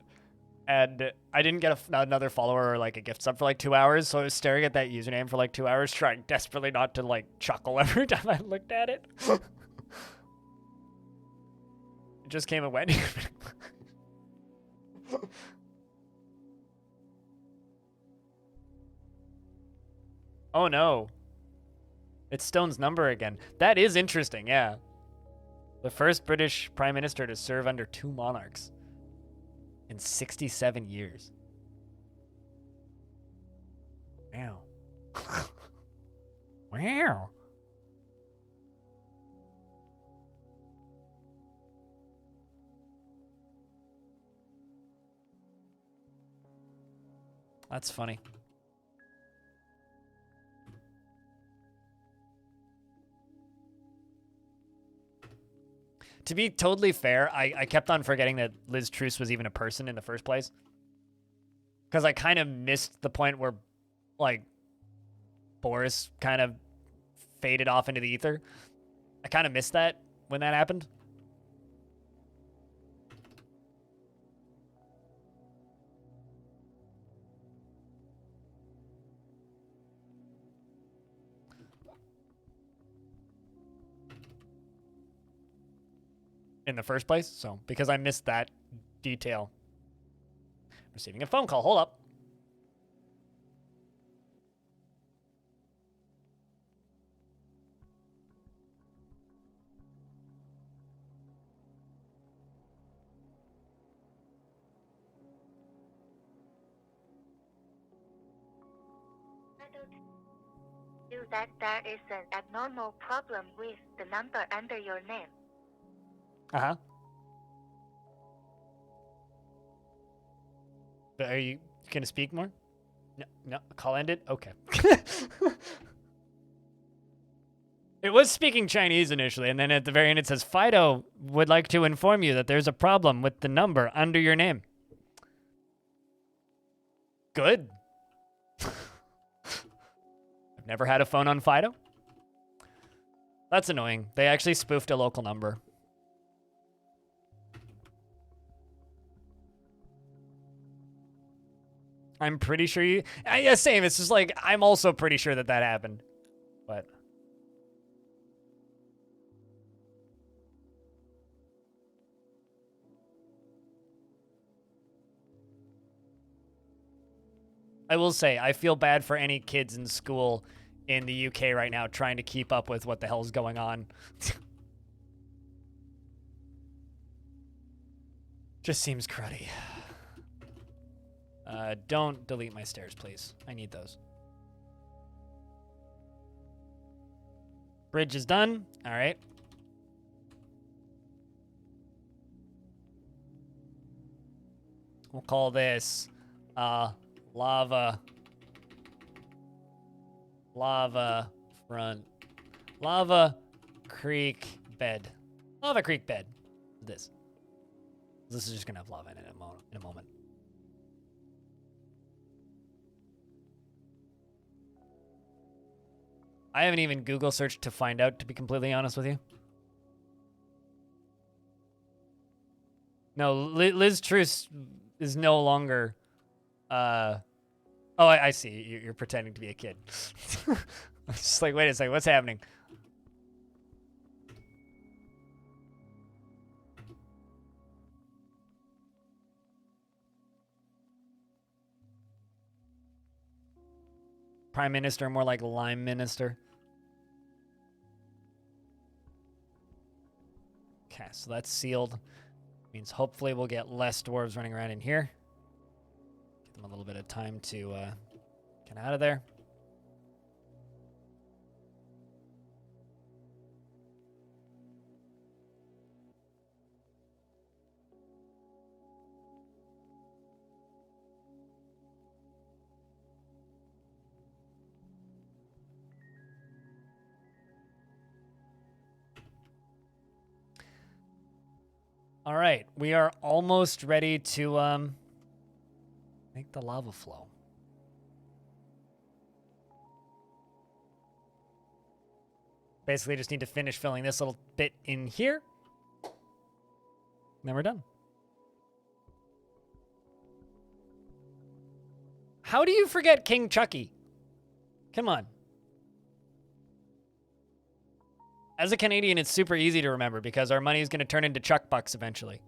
And I didn't get another follower or like a gift sub for like 2 hours, so I was staring at that username for like 2 hours, trying desperately not to like chuckle every time I looked at it. It just came and went. Oh no. It's Stone's number again. That is interesting, yeah. The first British Prime Minister to serve under 2 monarchs in 67 years. Wow. Wow. That's funny. To be totally fair, I kept on forgetting that Liz Truss was even a person in the first place. Because I kind of missed the point where, like, Boris kind of faded off into the ether. I kind of missed that when that happened. In the first place, so because I missed that detail. Receiving a phone call. Hold up. That there is an abnormal problem with the number under your name. Uh-huh. But are you going to speak more? No, call ended? Okay. It was speaking Chinese initially, and then at the very end it says, Fido would like to inform you that there's a problem with the number under your name. Good. I've never had a phone on Fido. That's annoying. They actually spoofed a local number. I'm pretty sure you... Yeah, same. It's just like, I'm also pretty sure that that happened. But... I will say, I feel bad for any kids in school in the UK right now trying to keep up with what the hell's going on. Just seems cruddy. Don't delete my stairs, please. I need those. Bridge is done. All right. We'll call this lava front. Lava creek bed. Lava creek bed. This is just gonna have lava in it in a moment. I haven't even Google searched to find out, to be completely honest with you. No, Liz Truss is no longer. Oh, I see. You're pretending to be a kid. I'm just like, wait a second, what's happening? Prime Minister, more like Lime Minister. Okay, so that's sealed. Means hopefully we'll get less dwarves running around in here. Give them a little bit of time to get out of there. All right, we are almost ready to make the lava flow. Basically, just need to finish filling this little bit in here. Then we're done. How do you forget King Chucky? Come on. As a Canadian, it's super easy to remember because our money is going to turn into Chuck Bucks eventually.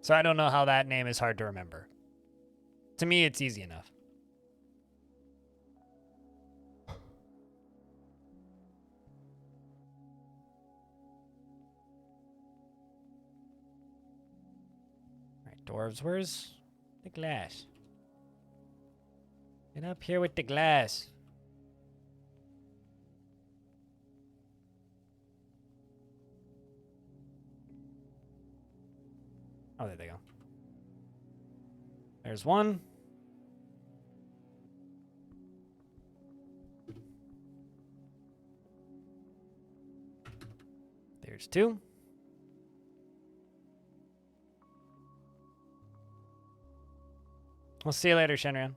So I don't know how that name is hard to remember. To me, it's easy enough. All right, dwarves, where's the glass? Get up here with the glass. Oh, there they go. There's one. There's two. We'll see you later, Shenron.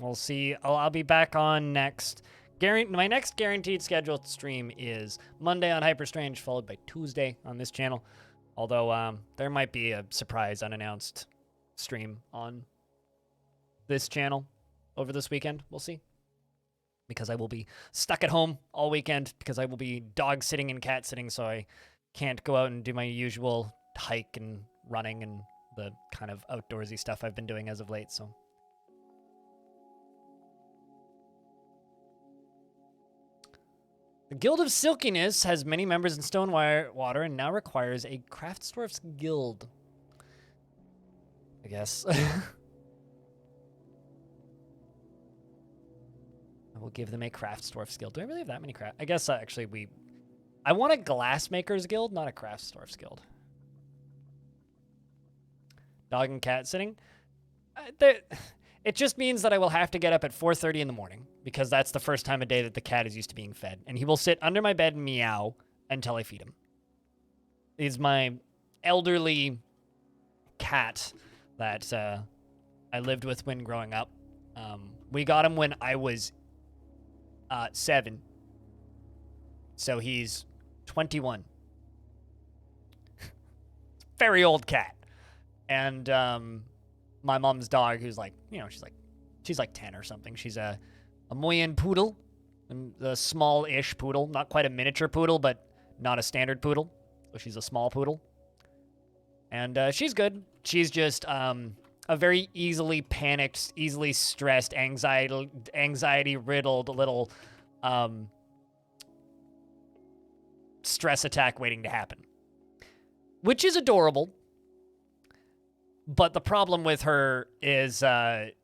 We'll see. I'll be back on next. My next guaranteed scheduled stream is Monday on Hyperstrange, followed by Tuesday on this channel. Although there might be a surprise unannounced stream on this channel over this weekend. We'll see. Because I will be stuck at home all weekend because I will be dog sitting and cat sitting, so I can't go out and do my usual hike and running and the kind of outdoorsy stuff I've been doing as of late, so. The Guild of Silkiness has many members in Stonewater and now requires a Craftsdwarf's Guild. I guess. I will give them a Craftsdwarf's Guild. Do I really have that many craft? I guess actually I want a Glassmaker's Guild, not a Craftsdwarf's Guild. Dog and cat sitting. It just means that I will have to get up at 4:30 in the morning because that's the first time of day that the cat is used to being fed. And he will sit under my bed and meow until I feed him. He's my elderly cat that I lived with when growing up. We got him when I was 7. So he's 21. Very old cat. And my mom's dog, who's like, she's like 10 or something. She's a Moyen poodle, a small-ish poodle, not quite a miniature poodle, but not a standard poodle. So she's a small poodle. And she's good. She's just a very easily panicked, easily stressed, anxiety-riddled little stress attack waiting to happen. Which is adorable. But the problem with her is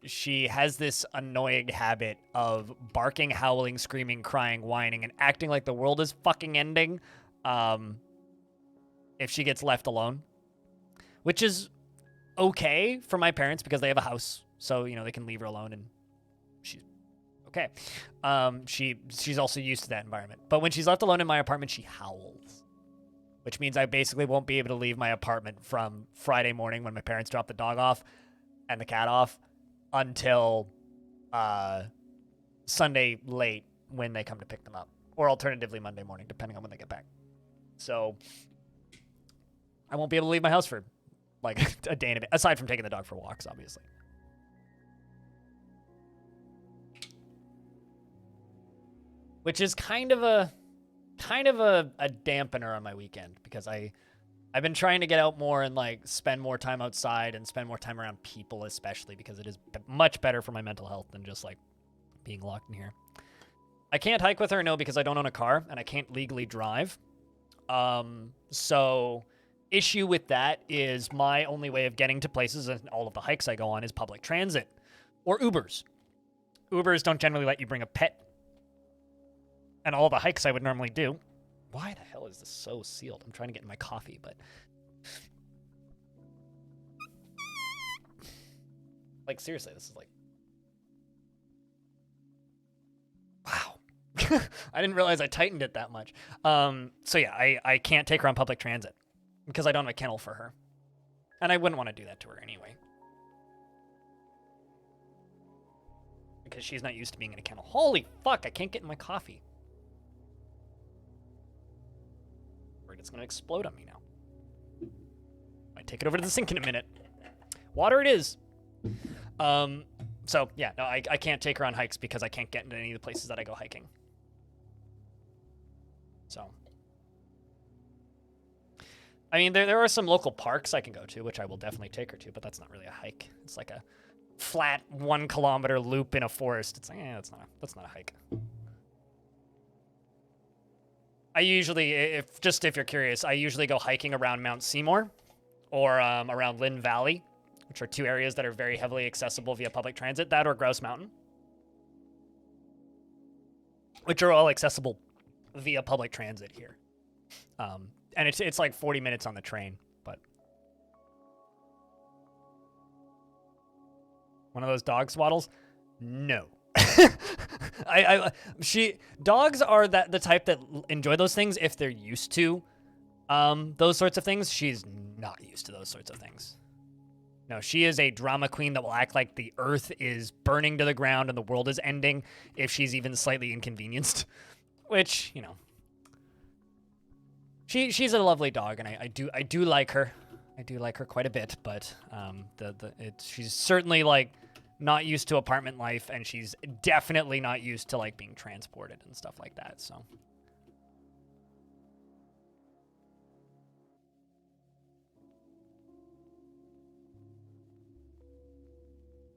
she has this annoying habit of barking, howling, screaming, crying, whining, and acting like the world is fucking ending if she gets left alone. Which is okay for my parents because they have a house. So, you know, they can leave her alone and she's okay. She's also used to that environment. But when she's left alone in my apartment, she howls. Which means I basically won't be able to leave my apartment from Friday morning when my parents drop the dog off and the cat off until Sunday late when they come to pick them up. Or alternatively Monday morning, depending on when they get back. So I won't be able to leave my house for like a day and a bit, aside from taking the dog for walks, obviously. Which is kind of a dampener on my weekend because I've been trying to get out more and like spend more time outside and spend more time around people, especially because it is much better for my mental health than just like being locked in here. I can't hike with her, no, because I don't own a car and I can't legally drive. So issue with that is my only way of getting to places and all of the hikes I go on is public transit or Ubers. Ubers don't generally let you bring a pet. And all the hikes I would normally do. Why the hell is this so sealed? I'm trying to get in my coffee, but... Like, seriously, this is like... Wow. I didn't realize I tightened it that much. So yeah, I can't take her on public transit because I don't have a kennel for her. And I wouldn't want to do that to her anyway. Because she's not used to being in a kennel. Holy fuck, I can't get in my coffee. It's going to explode on me now. I take it over to the sink in a minute. Water it is. So, yeah, no, I can't take her on hikes because I can't get into any of the places that I go hiking. So. I mean, there are some local parks I can go to, which I will definitely take her to, but that's not really a hike. It's like a flat 1 kilometer loop in a forest. It's like, that's not a hike. I usually, if you're curious, I usually go hiking around Mount Seymour or around Lynn Valley, which are 2 areas that are very heavily accessible via public transit, that or Grouse Mountain, which are all accessible via public transit here. And it's like 40 minutes on the train, but one of those dog swaddles? No. Dogs are the type that enjoy those things if they're used to those sorts of things. She's not used to those sorts of things. No, she is a drama queen that will act like the earth is burning to the ground and the world is ending if she's even slightly inconvenienced. Which, you know, she's a lovely dog, and I do like her. I do like her quite a bit, but she's certainly like not used to apartment life, and she's definitely not used to like being transported and stuff like that. So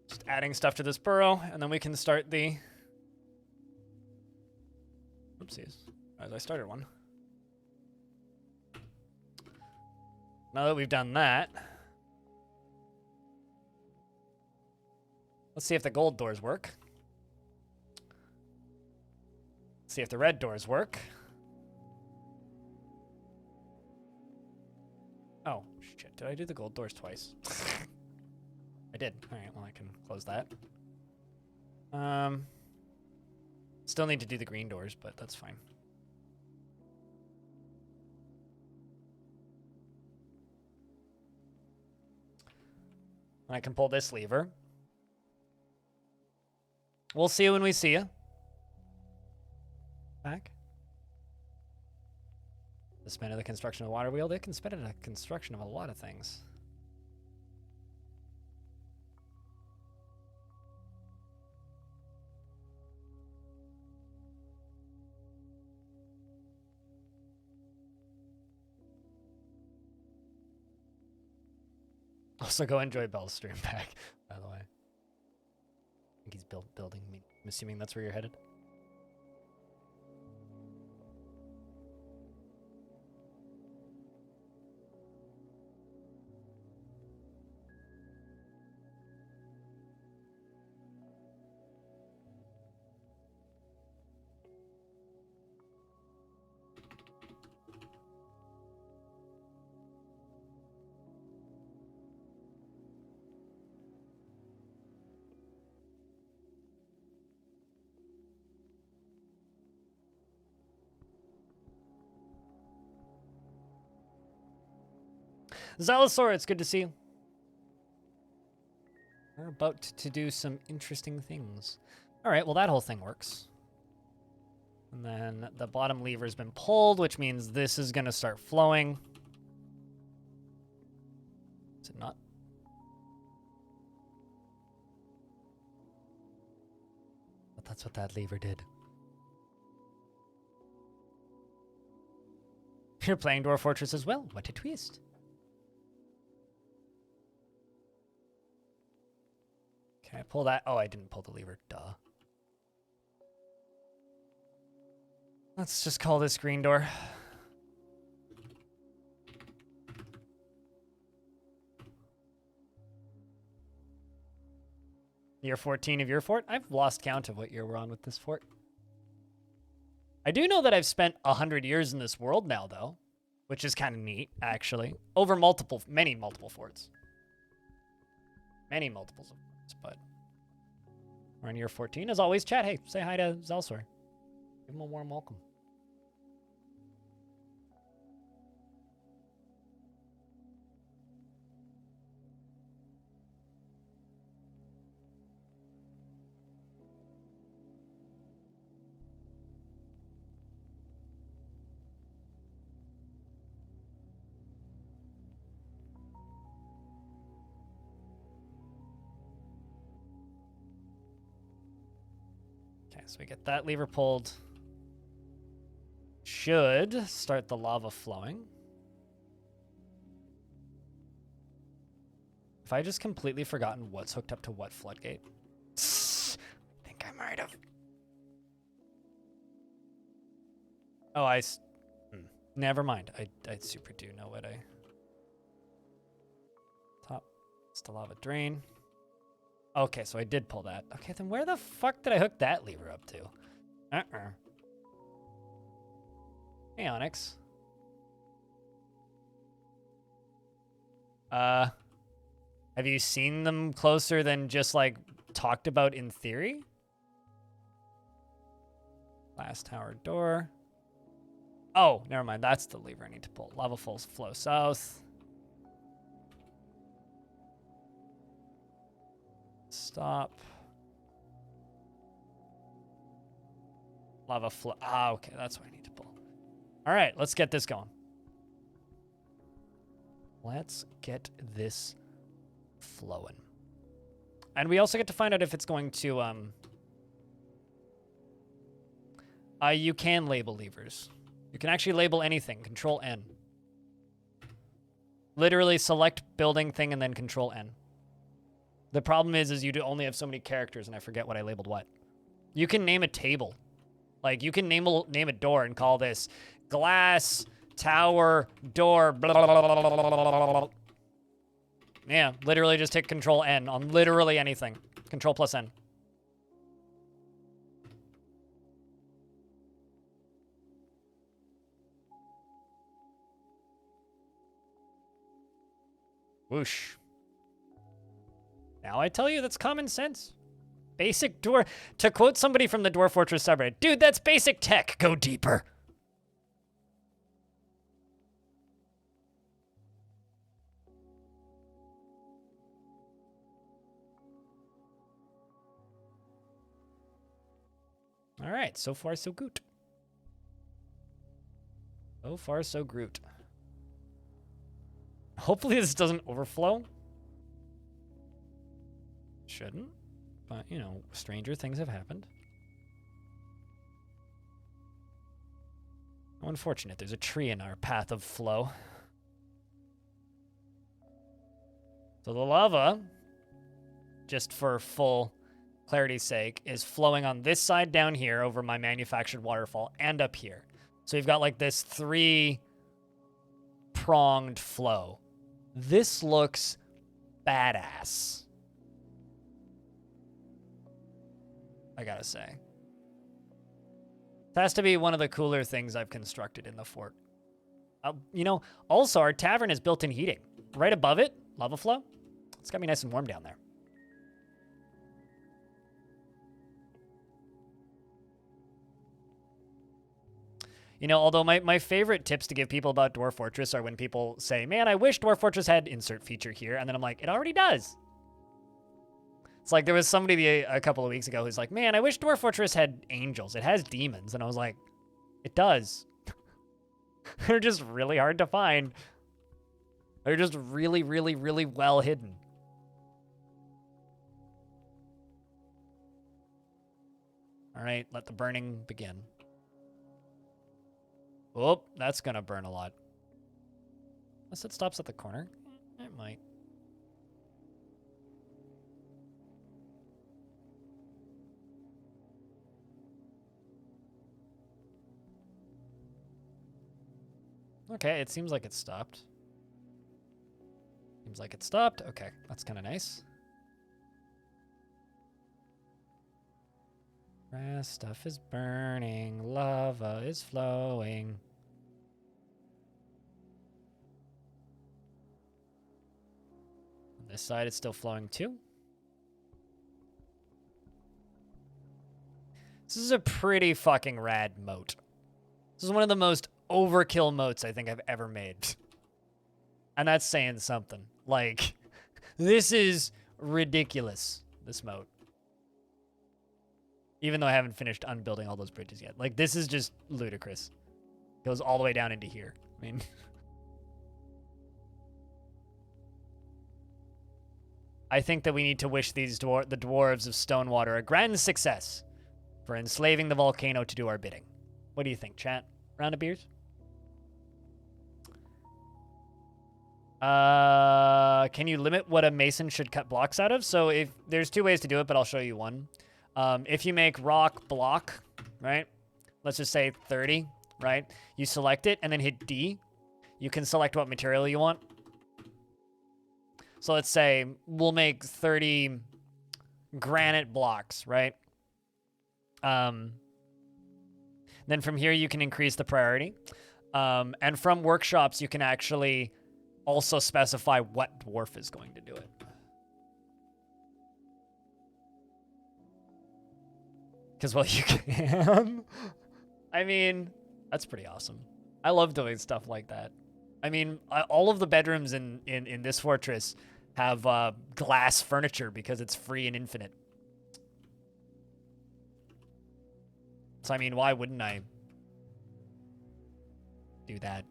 just adding stuff to this burrow, and then we can start the oopsies. As I started one. Now that we've done that, let's see if the gold doors work. Let's see if the red doors work. Oh, shit. Did I do the gold doors twice? I did. All right, well, I can close that. Still need to do the green doors, but that's fine. I can pull this lever. We'll see you when we see you. Back. The spend of the construction of the water wheel. They can spend it in the construction of a lot of things. Also, go enjoy Bell's stream back, by the way. I think he's building me. I'm assuming that's where you're headed. Zalasaur, it's good to see you. We're about to do some interesting things. All right, well, that whole thing works. And then the bottom lever's been pulled, which means this is going to start flowing. Is it not? But that's what that lever did. You're playing Dwarf Fortress as well. What a twist. Can I pull that? Oh, I didn't pull the lever. Duh. Let's just call this green door. Year 14 of your fort? I've lost count of what year we're on with this fort. I do know that I've spent 100 years in this world now, though, which is kind of neat, actually. Over many multiple forts. Many multiples of forts, but we're in year 14. As always, chat, hey, say hi to Zalsaur. Give him a warm welcome. So we get that lever pulled. Should start the lava flowing. If I just completely forgotten what's hooked up to what floodgate. I think I might have. Oh, never mind. I super do know what I... Top. It's the lava drain. Okay, so I did pull that. Okay, then where the fuck did I hook that lever up to? Hey, Onyx. Have you seen them closer than just, like, talked about in theory? Last tower door. Oh, never mind. That's the lever I need to pull. Lava flow south. Stop. Lava flow. Ah, okay. That's what I need to pull. All right, let's get this going. Let's get this flowing. And we also get to find out if it's going to, you can label levers. You can actually label anything. Control N. Literally select building thing and then Control N. The problem is you only have so many characters, and I forget what I labeled what. You can name a table. Like, you can name a door and call this glass, tower, door, blah, blah, blah, blah, blah, blah. Yeah, literally just hit Control N on literally anything. Control plus N. Whoosh. Now I tell you, that's common sense. Basic door. To quote somebody from the Dwarf Fortress subreddit, dude, that's basic tech. Go deeper. All right, so far so good. So far so Groot. Hopefully this doesn't overflow. Shouldn't. But, you know, stranger things have happened. How unfortunate. There's a tree in our path of flow. So the lava, just for full clarity's sake, is flowing on this side down here over my manufactured waterfall and up here. So you've got like this 3-pronged flow. This looks badass. I gotta say. It has to be one of the cooler things I've constructed in the fort. You know, also our tavern has built-in heating. Right above it, lava flow. It's got me nice and warm down there. You know, although my favorite tips to give people about Dwarf Fortress are when people say, man, I wish Dwarf Fortress had insert feature here. And then I'm like, it already does. It's like there was somebody a couple of weeks ago who's like, man, I wish Dwarf Fortress had angels. It has demons. And I was like, it does. They're just really hard to find. They're just really, really, really well hidden. All right, let the burning begin. Oh, that's gonna burn a lot. Unless it stops at the corner. It might. Okay, it seems like it stopped. Seems like it stopped. Okay, that's kind of nice. Grass stuff is burning. Lava is flowing. On this side, it's still flowing too. This is a pretty fucking rad moat. This is one of the most overkill moats I think I've ever made. And that's saying something. Like, this is ridiculous, this moat. Even though I haven't finished unbuilding all those bridges yet. Like, this is just ludicrous. Goes all the way down into here. I mean... I think that we need to wish these the dwarves of Stonewater a grand success for enslaving the volcano to do our bidding. What do you think, chat? Round of beers? Can you limit what a mason should cut blocks out of? So if there's two ways to do it, but I'll show you one. If you make rock block, right? Let's just say 30, right? You select it and then hit D. You can select what material you want. So let's say we'll make 30 granite blocks, right? Then from here, you can increase the priority. And from workshops, you can actually also specify what dwarf is going to do it. Because, well, you can. I mean, that's pretty awesome. I love doing stuff like that. I mean, all of the bedrooms in this fortress have glass furniture because it's free and infinite. So, I mean, why wouldn't I do that?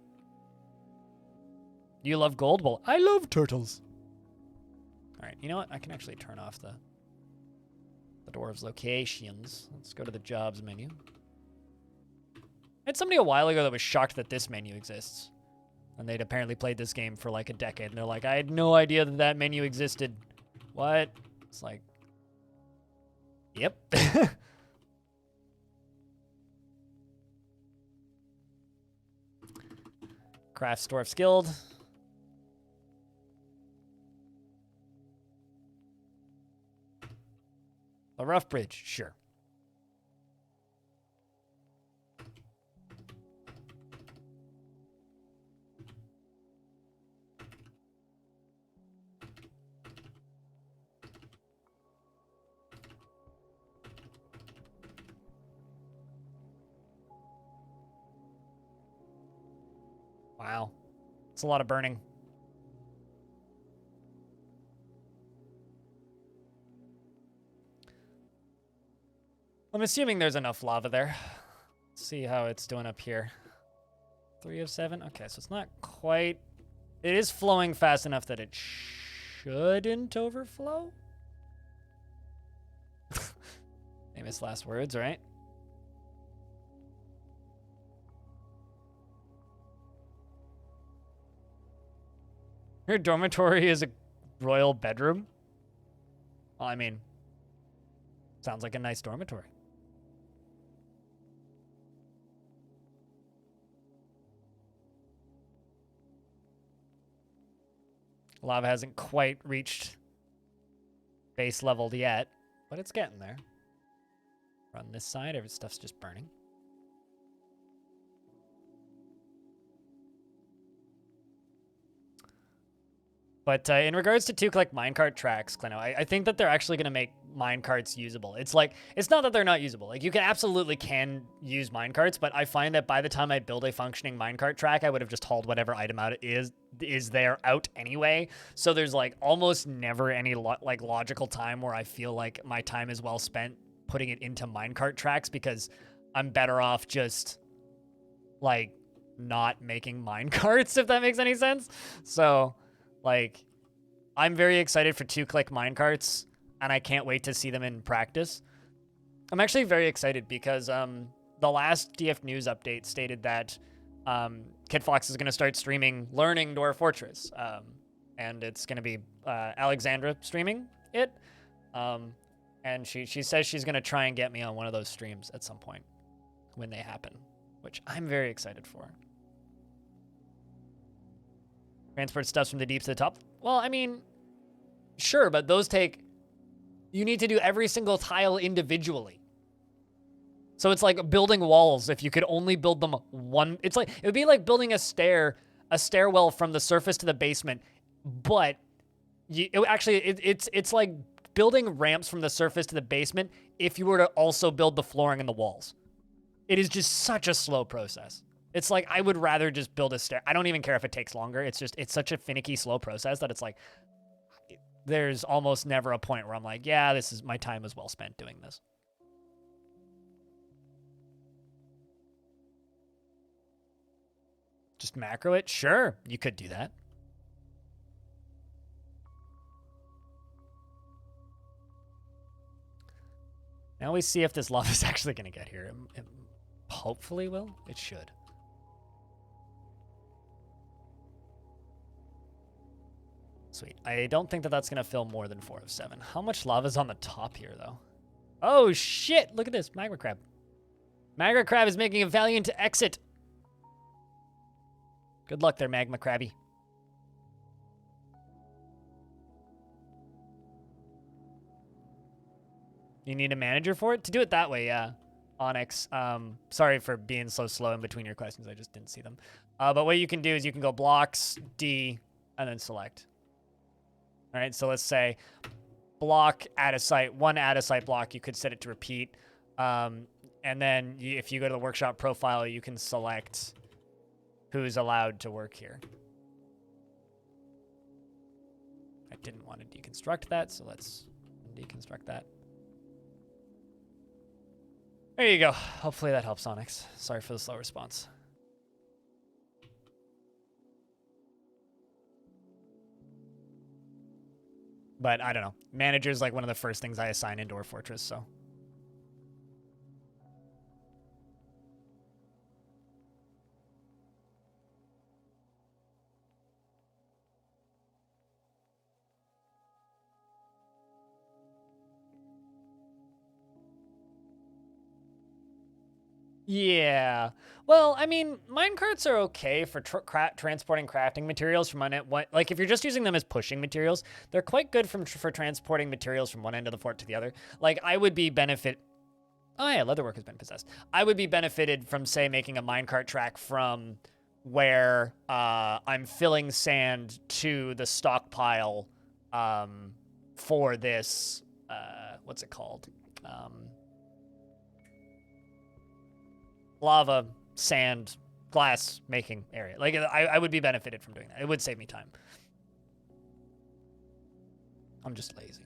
You love gold? Well, I love turtles. All right, you know what? I can actually turn off the dwarves' locations. Let's go to the jobs menu. I had somebody a while ago that was shocked that this menu exists. And they'd apparently played this game for like a decade. And they're like, I had no idea that that menu existed. What? It's like, yep. Craft Dwarf's Guild. A rough bridge, sure. Wow. It's a lot of burning. I'm assuming there's enough lava there. Let's see how it's doing up here. 3 of 7? Okay, so it's not quite... It is flowing fast enough that it shouldn't overflow? Famous last words, right? Your dormitory is a royal bedroom? Well, I mean, sounds like a nice dormitory. Lava hasn't quite reached base level yet, but it's getting there. On this side, every stuff's just burning. But in regards to 2-click minecart tracks, Clino, I think that they're actually going to make minecarts usable. It's like, it's not that they're not usable. Like, you can use minecarts, but I find that by the time I build a functioning minecart track, I would have just hauled whatever item out is there out anyway. So there's like almost never any like logical time where I feel like my time is well spent putting it into minecart tracks, because I'm better off just like not making minecarts, if that makes any sense. So like, I'm very excited for 2-click minecarts, and I can't wait to see them in practice. I'm actually very excited because the last DF News update stated that Kid Fox is going to start streaming Learning Dwarf Fortress, and it's going to be Alexandra streaming it, and she says she's going to try and get me on one of those streams at some point when they happen, which I'm very excited for. Transport stuff from the deep to the top. Well, I mean, sure, but those you need to do every single tile individually. So it's like building walls. If you could only build them it would be like building a stairwell from the surface to the basement, but it's like building ramps from the surface to the basement if you were to also build the flooring and the walls. It is just such a slow process. It's like, I would rather just build a stair. I don't even care if it takes longer. It's such a finicky, slow process that it's like, there's almost never a point where I'm like, yeah, my time is well spent doing this. Just macro it? Sure, you could do that. Now we see if this lava is actually going to get here. It hopefully will. It should. Sweet. I don't think that that's going to fill more than 4 of 7. How much lava is on the top here, though? Oh, shit! Look at this. Magma Crab. Magma Crab is making a valiant exit. Good luck there, Magma Crabby. You need a manager for it? To do it that way, yeah. Onyx. Sorry for being so slow in between your questions. I just didn't see them. But what you can do is you can go blocks, D, and then select. All right, so let's say block, add a site, one add a site block. You could set it to repeat. And then if you go to the workshop profile, you can select who's allowed to work here. I didn't want to deconstruct that, so let's deconstruct that. There you go. Hopefully that helps, Onyx. Sorry for the slow response. But I don't know. Manager's like one of the first things I assign in Dwarf Fortress, so. Yeah. Well, I mean, minecarts are okay for transporting crafting materials from like if you're just using them as pushing materials, they're quite good for transporting materials from one end of the fort to the other. Like I would be Oh yeah, leatherwork has been possessed. I would be benefited from, say, making a minecart track from where I'm filling sand to the stockpile for this, what's it called? Lava, sand, glass making area. Like, I would be benefited from doing that. It would save me time. I'm just lazy.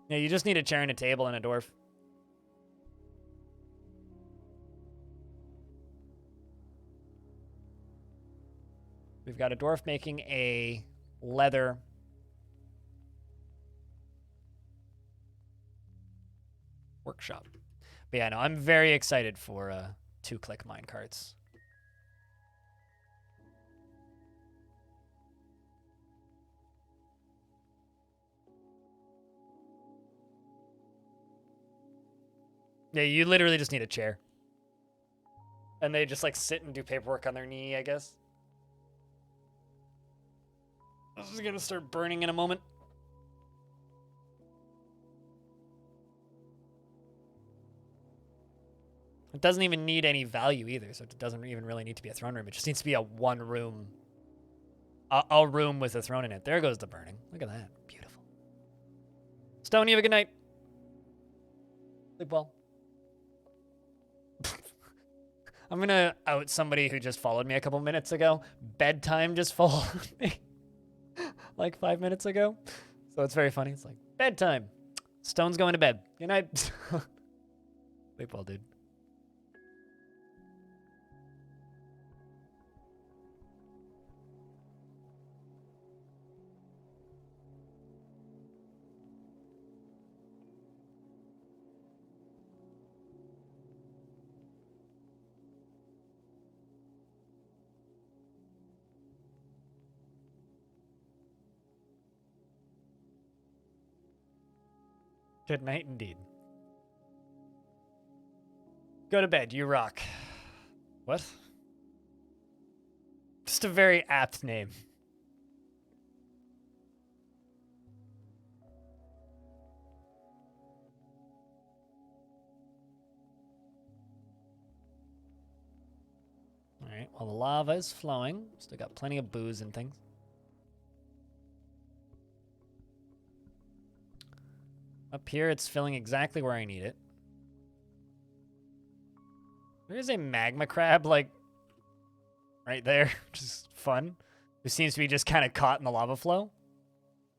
Yeah, you just need a chair and a table and a dwarf. We've got a dwarf making a leather workshop. But yeah, no, I'm very excited for 2-click minecarts. Yeah, you literally just need a chair. And they just like sit and do paperwork on their knee, I guess. This is gonna start burning in a moment. It doesn't even need any value either, so it doesn't even really need to be a throne room. It just needs to be a one room, a room with a throne in it. There goes the burning. Look at that. Beautiful. Stone, you have a good night. Sleep well. I'm gonna out somebody who just followed me a couple minutes ago. Bedtime just followed me like 5 minutes ago. So it's very funny. It's like, bedtime. Stone's going to bed. Good night. Sleep well, dude. Good night indeed. Go to bed, you rock. What? Just a very apt name. All right, well, the lava is flowing. Still got plenty of booze and things. Up here, it's filling exactly where I need it. There is a magma crab, like, right there, which is fun. Who seems to be just kind of caught in the lava flow.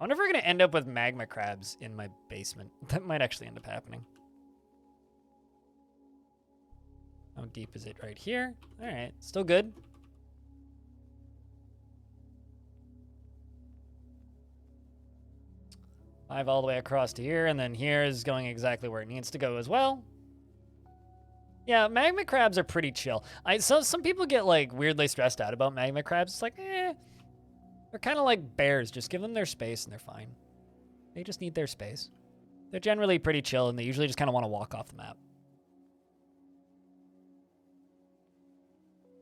I wonder if we're going to end up with magma crabs in my basement. That might actually end up happening. How deep is it right here? All right, still good. Five all the way across to here, and then here is going exactly where it needs to go as well. Yeah, magma crabs are pretty chill. Some people get like weirdly stressed out about magma crabs. It's like, they're kind of like bears. Just give them their space and they're fine. They just need their space. They're generally pretty chill, and they usually just kind of want to walk off the map.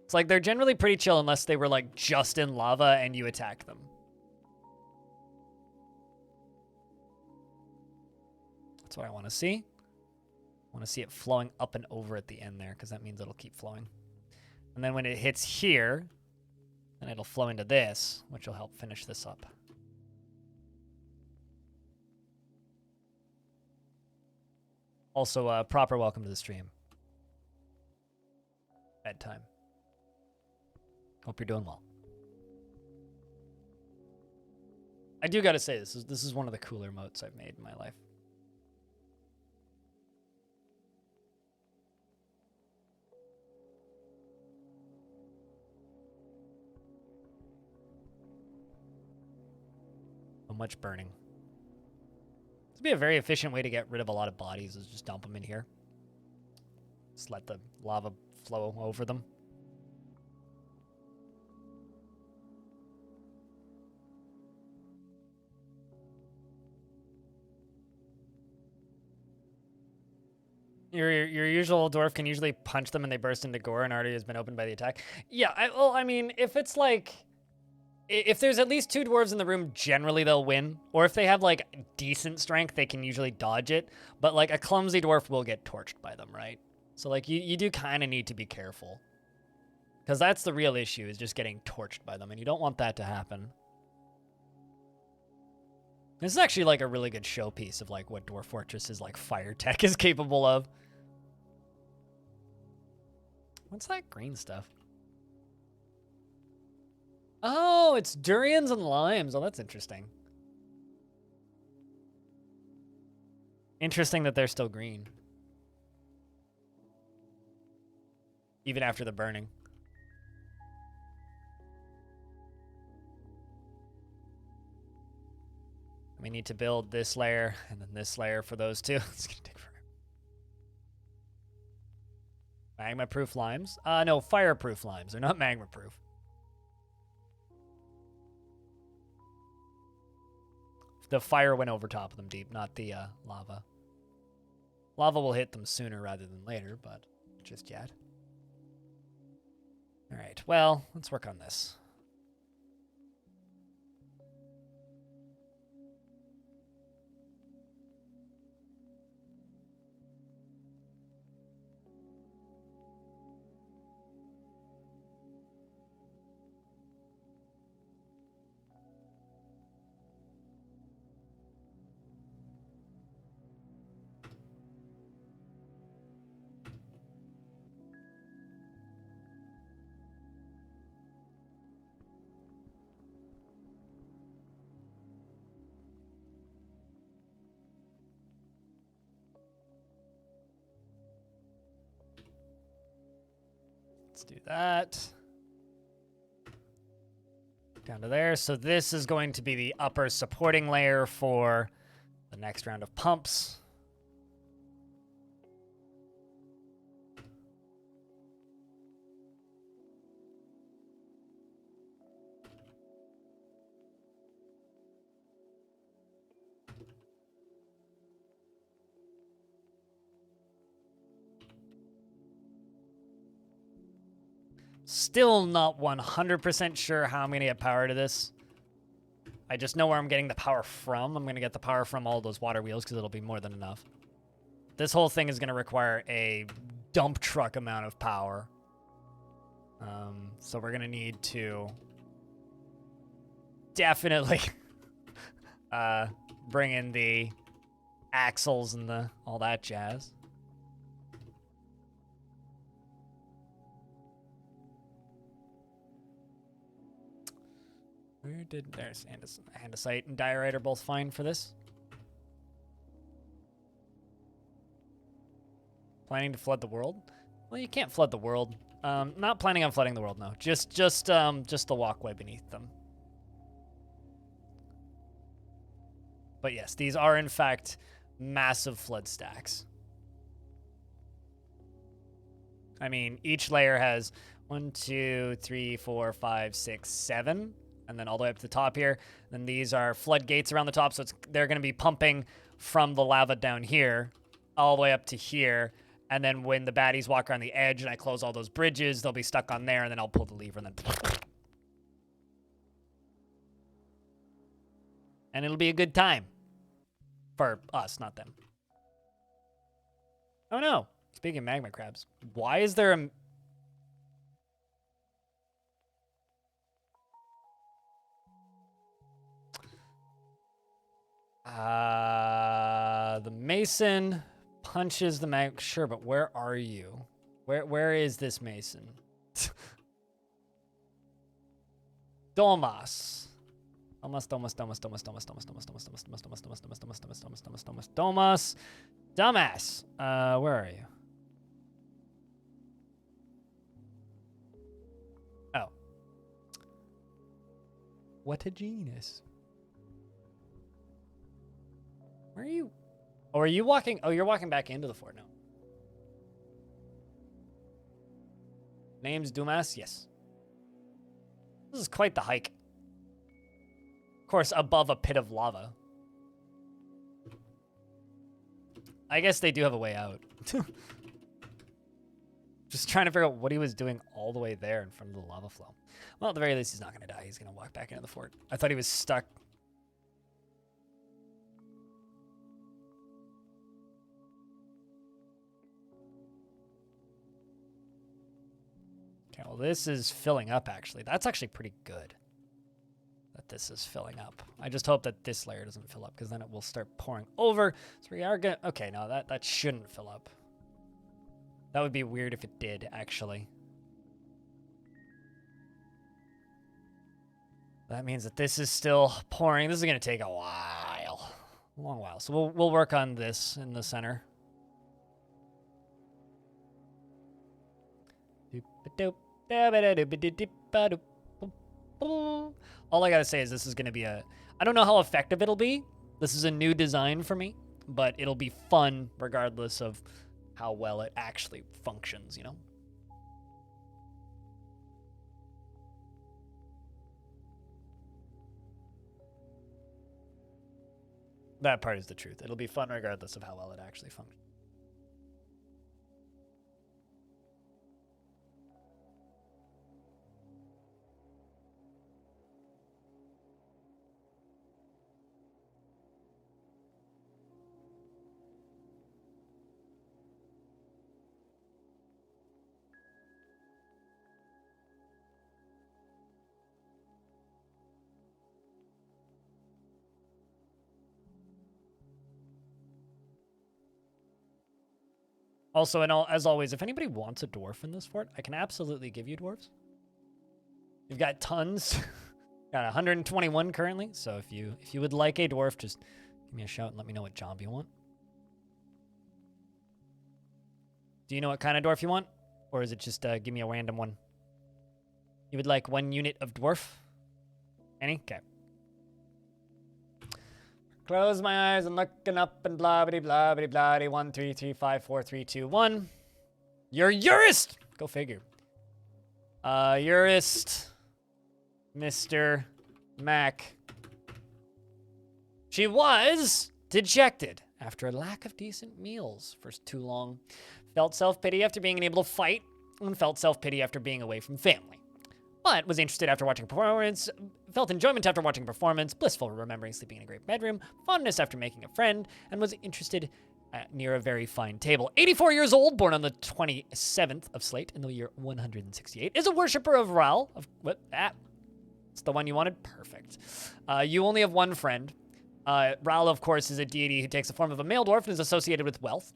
It's like they're generally pretty chill unless they were like just in lava and you attack them. That's what I want to see. I want to see it flowing up and over at the end there, because that means it'll keep flowing. And then when it hits here, then it'll flow into this, which will help finish this up. Also, proper welcome to the stream. Bedtime. Hope you're doing well. I do gotta say, this is one of the cooler moats I've made in my life. So much burning. This would be a very efficient way to get rid of a lot of bodies, is just dump them in here. Just let the lava flow over them. Your usual dwarf can usually punch them and they burst into gore and already has been opened by the attack. Yeah, I mean, if it's like... If there's at least two dwarves in the room, generally they'll win. Or if they have, like, decent strength, they can usually dodge it. But, like, a clumsy dwarf will get torched by them, right? So, like, you do kind of need to be careful. Because that's the real issue, is just getting torched by them. And you don't want that to happen. This is actually, like, a really good showpiece of, like, what Dwarf Fortress's, like, fire tech is capable of. What's that green stuff? Oh, it's durians and limes. Oh, that's interesting. Interesting that they're still green. Even after the burning. We need to build this layer and then this layer for those two. It's gonna take forever. Magma-proof limes? No, fire-proof limes. They're not magma-proof. The fire went over top of them deep, not the lava. Lava will hit them sooner rather than later, but just yet. All right, well, let's work on this. Let's do that. Down to there. So this is going to be the upper supporting layer for the next round of pumps. Still not 100% sure how I'm going to get power to this. I just know where I'm getting the power from. I'm going to get the power from all those water wheels because it'll be more than enough. This whole thing is going to require a dump truck amount of power. So we're going to need to definitely bring in the axles and all that jazz. Where did... There's andesite and diorite are both fine for this. Planning to flood the world? Well, you can't flood the world. Not planning on flooding the world, no. Just the walkway beneath them. But yes, these are in fact massive flood stacks. I mean, each layer has 1, 2, 3, 4, 5, 6, 7, and then all the way up to the top here. Then these are floodgates around the top, so they're going to be pumping from the lava down here all the way up to here. And then when the baddies walk around the edge and I close all those bridges, they'll be stuck on there, and then I'll pull the lever and then... And it'll be a good time. For us, not them. Oh no. Speaking of magma crabs, why is there a... the mason punches the mag... Sure, but where are you? Where is this mason? Domas. Dumbass. Where are you? Oh. What a genius. Where are you? Oh, are you walking? Oh, you're walking back into the fort now. Name's Dumas? Yes. This is quite the hike. Of course, above a pit of lava. I guess they do have a way out. Just trying to figure out what he was doing all the way there in front of the lava flow. Well, at the very least, he's not going to die. He's going to walk back into the fort. I thought he was stuck. Okay, well, this is filling up, actually. That's actually pretty good. That this is filling up. I just hope that this layer doesn't fill up, because then it will start pouring over. So we are gonna... Okay, no, that shouldn't fill up. That would be weird if it did, actually. That means that this is still pouring. This is gonna take a while. A long while. So we'll work on this in the center. All I gotta say is this is gonna be a... I don't know how effective it'll be. This is a new design for me, but it'll be fun regardless of how well it actually functions, you know? That part is the truth. It'll be fun regardless of how well it actually functions. Also, and as always, if anybody wants a dwarf in this fort, I can absolutely give you dwarves. You've got tons. Got 121 currently, so if you would like a dwarf, just give me a shout and let me know what job you want. Do you know what kind of dwarf you want? Or is it just give me a random one? You would like 1 unit of dwarf? Any? Okay. Close my eyes and looking up and blah blah blah blah blah. 1 3 3 5 4 3 2 1. You're Urist. Go figure. Urist, Mr. Mac. She was dejected after a lack of decent meals for too long. Felt self-pity after being unable to fight, and felt self-pity after being away from family. But was interested after watching a performance, felt enjoyment after watching a performance, blissful remembering sleeping in a great bedroom, fondness after making a friend, and was interested near a very fine table. 84 years old, born on the 27th of Slate in the year 168, is a worshiper of Ral. What? It's the one you wanted? Perfect. You only have one friend. Ral, of course, is a deity who takes the form of a male dwarf and is associated with wealth.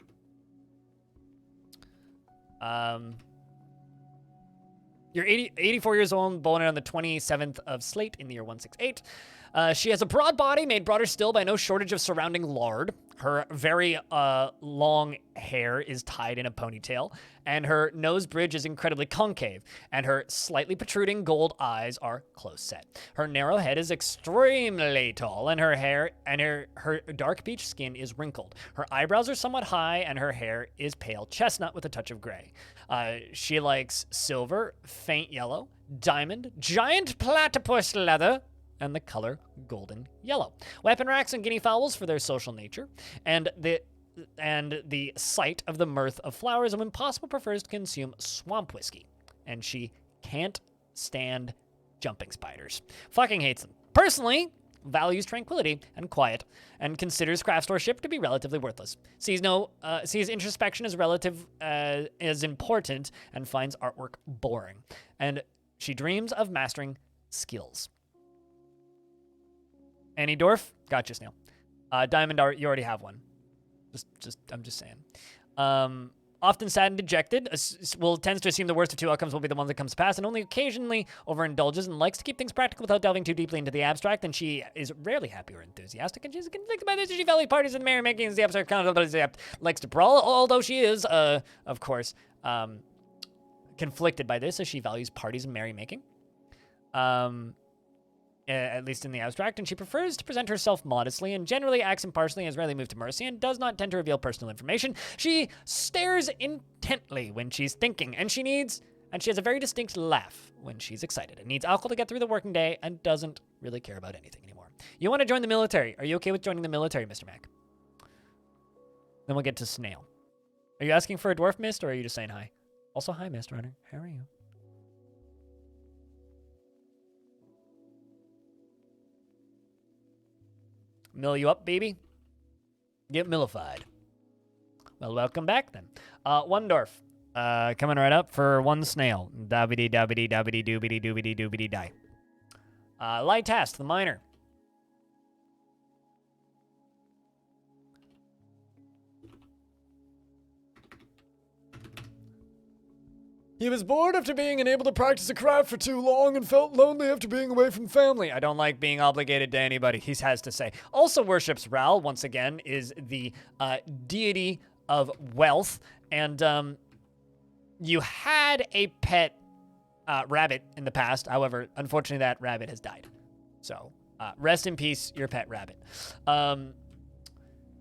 You're 84 years old, born on the 27th of Slate in the year 168. She has a broad body, made broader still by no shortage of surrounding lard. Her very long hair is tied in a ponytail, and her nose bridge is incredibly concave, and her slightly protruding gold eyes are close set. Her narrow head is extremely tall, and her hair and her dark peach skin is wrinkled. Her eyebrows are somewhat high, and her hair is pale chestnut with a touch of gray. She likes silver, faint yellow, diamond, giant platypus leather, and the color golden yellow. Weapon racks and guinea fowls for their social nature, and the sight of the mirth of flowers, and when possible prefers to consume swamp whiskey. And she can't stand jumping spiders. Fucking hates them. Personally, values tranquility and quiet, and considers craftsmanship to be relatively worthless. Sees introspection as important, and finds artwork boring. And she dreams of mastering skills. Any dwarf? Gotcha, Snail. Diamond art, you already have one. I'm just saying. Often sad and dejected, tends to assume the worst of two outcomes will be the one that comes to pass, and only occasionally overindulges and likes to keep things practical without delving too deeply into the abstract, and she is rarely happy or enthusiastic, and she's conflicted by this. She values parties and merrymaking as the abstract kind of likes to brawl, although she is, of course, conflicted by this, as she values parties and merrymaking. At least in the abstract, and she prefers to present herself modestly and generally acts impartially and is rarely moved to mercy and does not tend to reveal personal information. She stares intently when she's thinking, and she has a very distinct laugh when she's excited and needs alcohol to get through the working day and doesn't really care about anything anymore. You want to join the military. Are you okay with joining the military, Mr. Mac? Then we'll get to Snail. Are you asking for a dwarf, Mist, or are you just saying hi? Also, hi, Mist Runner. How are you? Mill you up, baby. Get millified. Well, welcome back then. One dwarf. Coming right up for one snail. Dabbity dabbity dabbity doobity doobity doobity die. Lytast, the miner. He was bored after being unable to practice a craft for too long and felt lonely after being away from family. I don't like being obligated to anybody, he has to say. Also worships Ral, once again, is the deity of wealth. And you had a pet rabbit in the past. However, unfortunately, that rabbit has died. So rest in peace, your pet rabbit.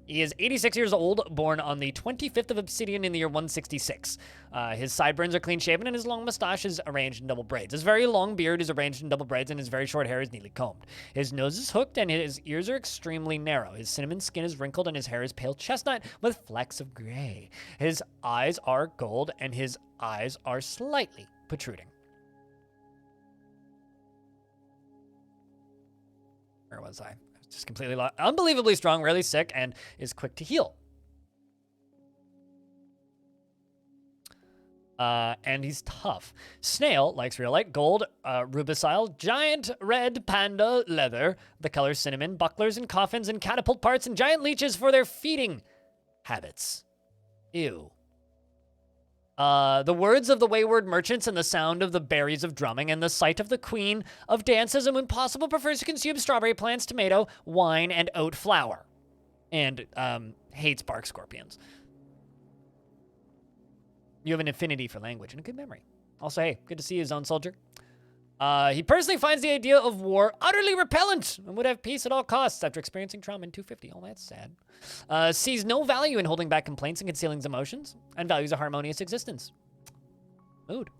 He is 86 years old, born on the 25th of Obsidian in the year 166. His sideburns are clean-shaven, and his long mustache is arranged in double braids. His very long beard is arranged in double braids, and his very short hair is neatly combed. His nose is hooked, and his ears are extremely narrow. His cinnamon skin is wrinkled, and his hair is pale chestnut with flecks of gray. His eyes are gold, and his eyes are slightly protruding. Where was I? Just completely lost. Unbelievably strong, rarely sick, and is quick to heal. And he's tough. Snail likes real light gold, rubicile, giant red panda leather, the color cinnamon, bucklers and coffins and catapult parts, and giant leeches for their feeding habits. Ew. The words of the wayward merchants and the sound of the berries of drumming and the sight of the queen of dances, and when possible prefers to consume strawberry plants, tomato, wine, and oat flour. And hates bark scorpions. You have an affinity for language and a good memory. Also, hey, good to see you, Zone Soldier. He personally finds the idea of war utterly repellent and would have peace at all costs after experiencing trauma in 250. Oh, that's sad. Sees no value in holding back complaints and concealing his emotions, and values a harmonious existence. Mood.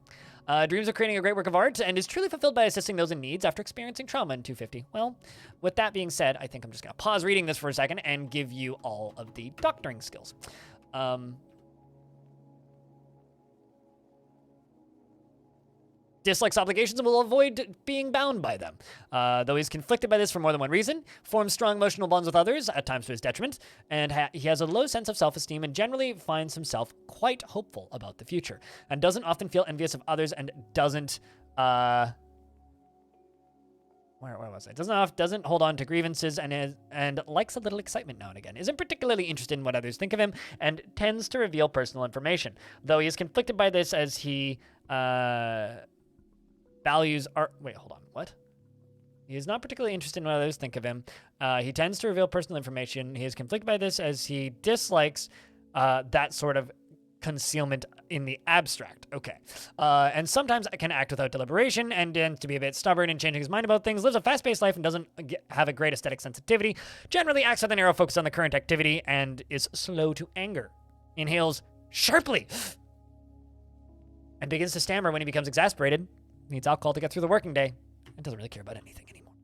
Dreams of creating a great work of art and is truly fulfilled by assisting those in needs after experiencing trauma in 250. Well, with that being said, I think I'm just going to pause reading this for a second and give you all of the doctoring skills. Dislikes obligations and will avoid being bound by them. Though he's conflicted by this for more than one reason, forms strong emotional bonds with others, at times to his detriment, and he has a low sense of self-esteem and generally finds himself quite hopeful about the future, and doesn't often feel envious of others and doesn't, where was I? Doesn't hold on to grievances and likes a little excitement now and again. Isn't particularly interested in what others think of him and tends to reveal personal information. Though he is conflicted by this as he, values art. Wait, hold on. What? He is not particularly interested in what others think of him. He tends to reveal personal information. He is conflicted by this as he dislikes that sort of concealment in the abstract. Okay. And sometimes can act without deliberation and tends to be a bit stubborn in changing his mind about things, lives a fast-paced life and doesn't have a great aesthetic sensitivity, generally acts with a narrow focus on the current activity and is slow to anger. Inhales sharply and begins to stammer when he becomes exasperated. Needs alcohol to get through the working day and doesn't really care about anything anymore.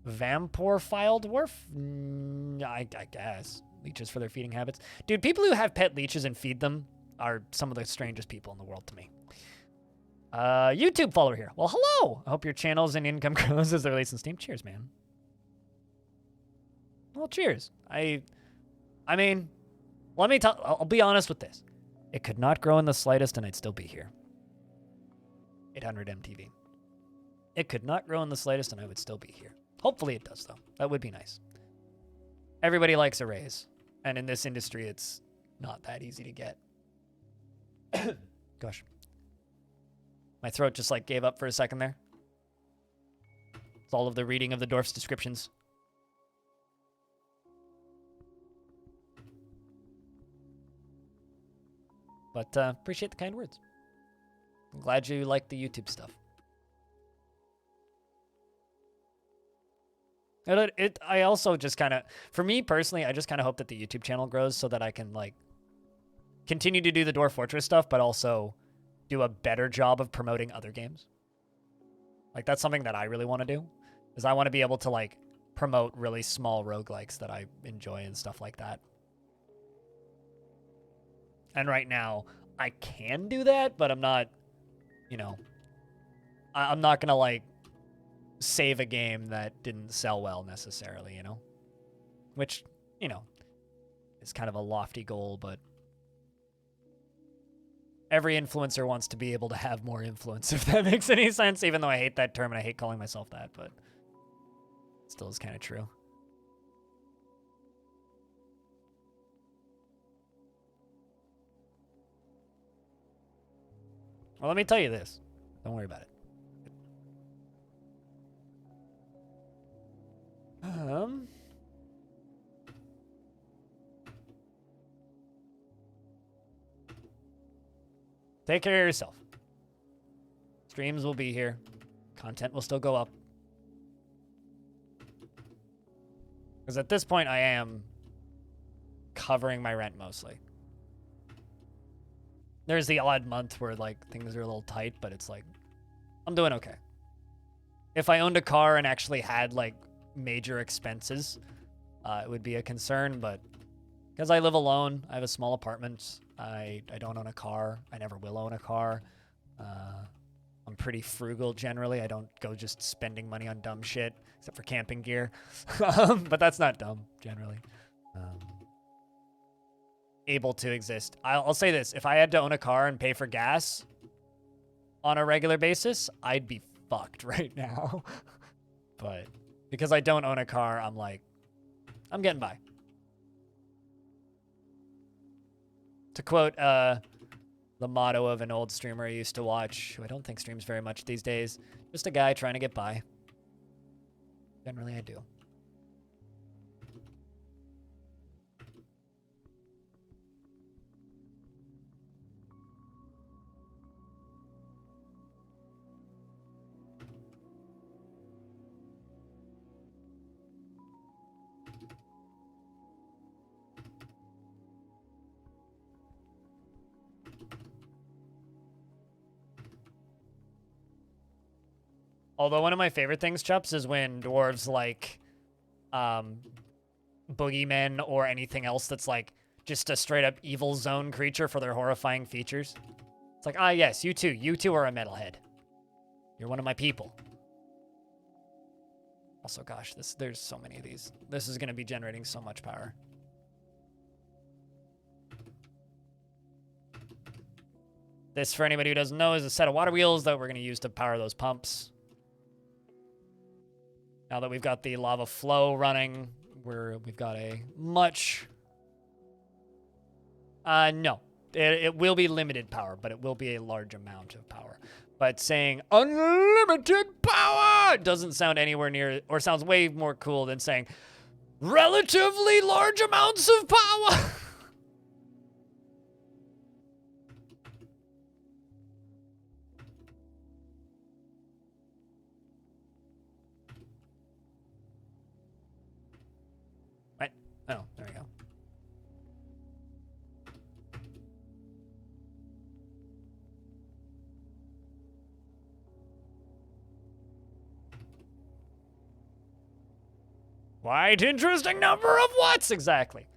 Vamporophile dwarf? I guess. Leeches for their feeding habits. Dude, people who have pet leeches and feed them are some of the strangest people in the world to me. YouTube follower here. Well, hello! I hope your channels and income grows as they release on Steam. Cheers, man. Well, cheers. I mean, let me tell... I'll be honest with this. It could not grow in the slightest and I'd still be here. 800 MTV. It could not grow in the slightest and I would still be here. Hopefully it does, though. That would be nice. Everybody likes a raise. And in this industry, it's not that easy to get. Gosh. My throat just like gave up for a second there. It's all of the reading of the Dwarf's descriptions. But appreciate the kind words. I'm glad you like the YouTube stuff. I also just kind of, for me personally, I just kind of hope that the YouTube channel grows so that I can like continue to do the Dwarf Fortress stuff, but also do a better job of promoting other games. Like that's something that I really want to do, is I want to be able to like promote really small roguelikes that I enjoy and stuff like that. And right now I can do that, but I'm not, you know, I'm not going to like save a game that didn't sell well necessarily, you know, which, you know, is kind of a lofty goal, but every influencer wants to be able to have more influence, if that makes any sense, even though I hate that term and I hate calling myself that, but it still is kind of true. Well, let me tell you this. Don't worry about it. Take care of yourself. Streams will be here. Content will still go up. Because at this point, I am covering my rent mostly. There's the odd month where like things are a little tight, but it's like, I'm doing okay. If I owned a car and actually had like major expenses, it would be a concern, but because I live alone, I have a small apartment, I don't own a car, I never will own a car. I'm pretty frugal generally. I don't go just spending money on dumb shit, except for camping gear. But that's not dumb, generally. Able to exist. I'll say this, if I had to own a car and pay for gas on a regular basis, I'd be fucked right now. But because I don't own a car, I'm like, I'm getting by. To quote the motto of an old streamer I used to watch, who I don't think streams very much these days, just a guy trying to get by. Generally, I do. Although one of my favorite things, Chups, is when dwarves like boogeymen or anything else that's like just a straight up evil zone creature for their horrifying features. It's like, ah, yes, you too. You too are a metalhead. You're one of my people. Also, gosh, there's so many of these. This is going to be generating so much power. This, for anybody who doesn't know, is a set of water wheels that we're going to use to power those pumps. Now that we've got the lava flow running, we've got a much... no. It will be limited power, but it will be a large amount of power. But saying unlimited power doesn't sound anywhere near, or sounds way more cool than saying relatively large amounts of power. Right? Oh, there we go. Quite interesting number of watts, exactly.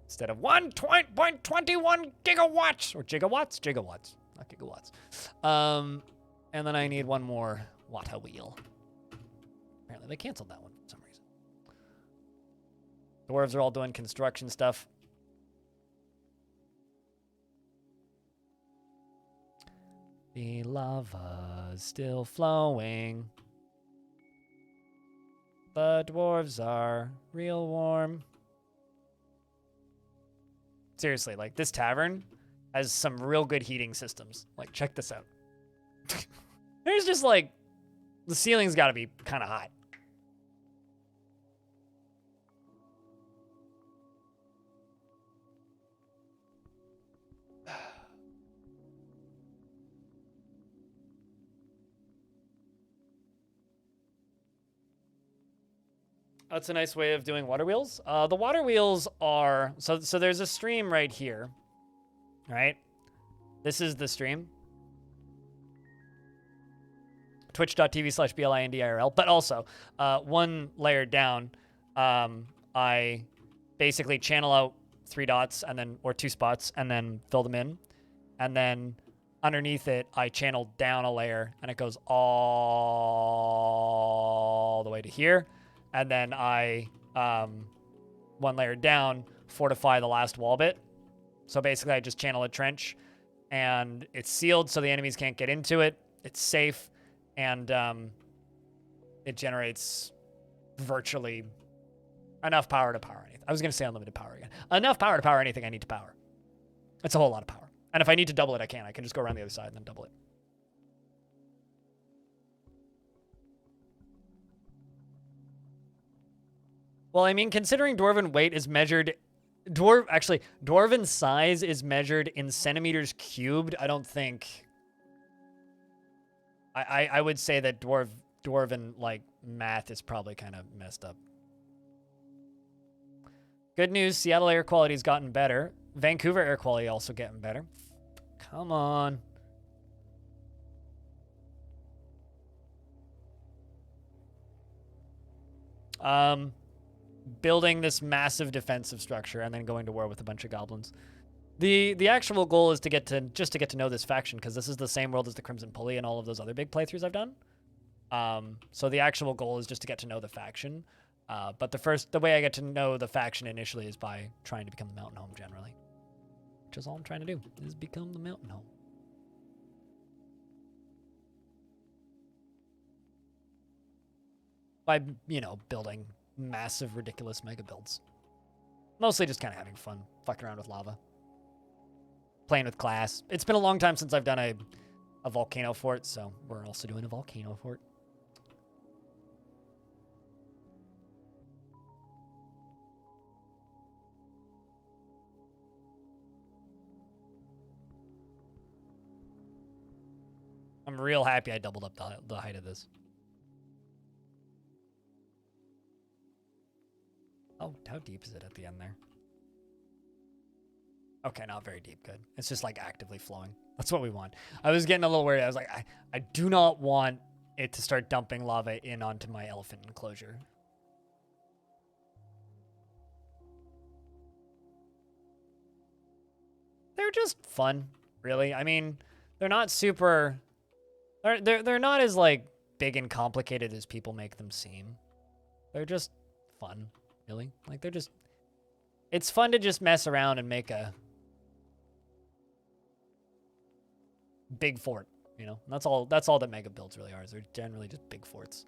Instead of 1.21 gigawatts, or gigawatts, not gigawatts. And then I need one more water wheel. Apparently they canceled that one for some reason. Dwarves are all doing construction stuff. The lava's still flowing. The dwarves are real warm. Seriously, like, this tavern has some real good heating systems. Like, check this out. There's just, like, the ceiling's got to be kind of hot. That's a nice way of doing water wheels. The water wheels are... So there's a stream right here. Right? This is the stream. Twitch.tv/BLINDIRL. But also, one layer down, I basically channel out 3 dots, and then, or 2 spots, and then fill them in. And then underneath it, I channel down a layer, and it goes all the way to here. And then I, one layer down, fortify the last wall bit. So basically I just channel a trench, and it's sealed so the enemies can't get into it. It's safe, and it generates virtually enough power to power anything. I was going to say unlimited power again. Enough power to power anything I need to power. It's a whole lot of power. And if I need to double it, I can. I can just go around the other side and then double it. Well, I mean, considering dwarven weight is measured... Dwarven size is measured in centimeters cubed. I don't think... I would say that dwarven, like, math is probably kind of messed up. Good news, Seattle air quality's gotten better. Vancouver air quality also getting better. Come on. Building this massive defensive structure and then going to war with a bunch of goblins. The actual goal is to get to know this faction, because this is the same world as the Crimson Pulley and all of those other big playthroughs I've done. So the actual goal is just to get to know the faction. But the way I get to know the faction initially is by trying to become the Mountain Home generally. Which is all I'm trying to do, is become the Mountain Home. By, you know, building massive, ridiculous mega builds. Mostly just kind of having fun, fucking around with lava. Playing with class. It's been a long time since I've done a volcano fort, so we're also doing a volcano fort. I'm real happy I doubled up the height of this. Oh, how deep is it at the end there? Okay, not very deep. Good. It's just like actively flowing. That's what we want. I was getting a little worried. I was like, I do not want it to start dumping lava in onto my elephant enclosure. They're just fun, really. I mean, they're not super... They're not as, like, big and complicated as people make them seem. They're just fun, really. Like, they're just... It's fun to just mess around and make a big fort, you know? That's all that mega builds really are, is they're generally just big forts.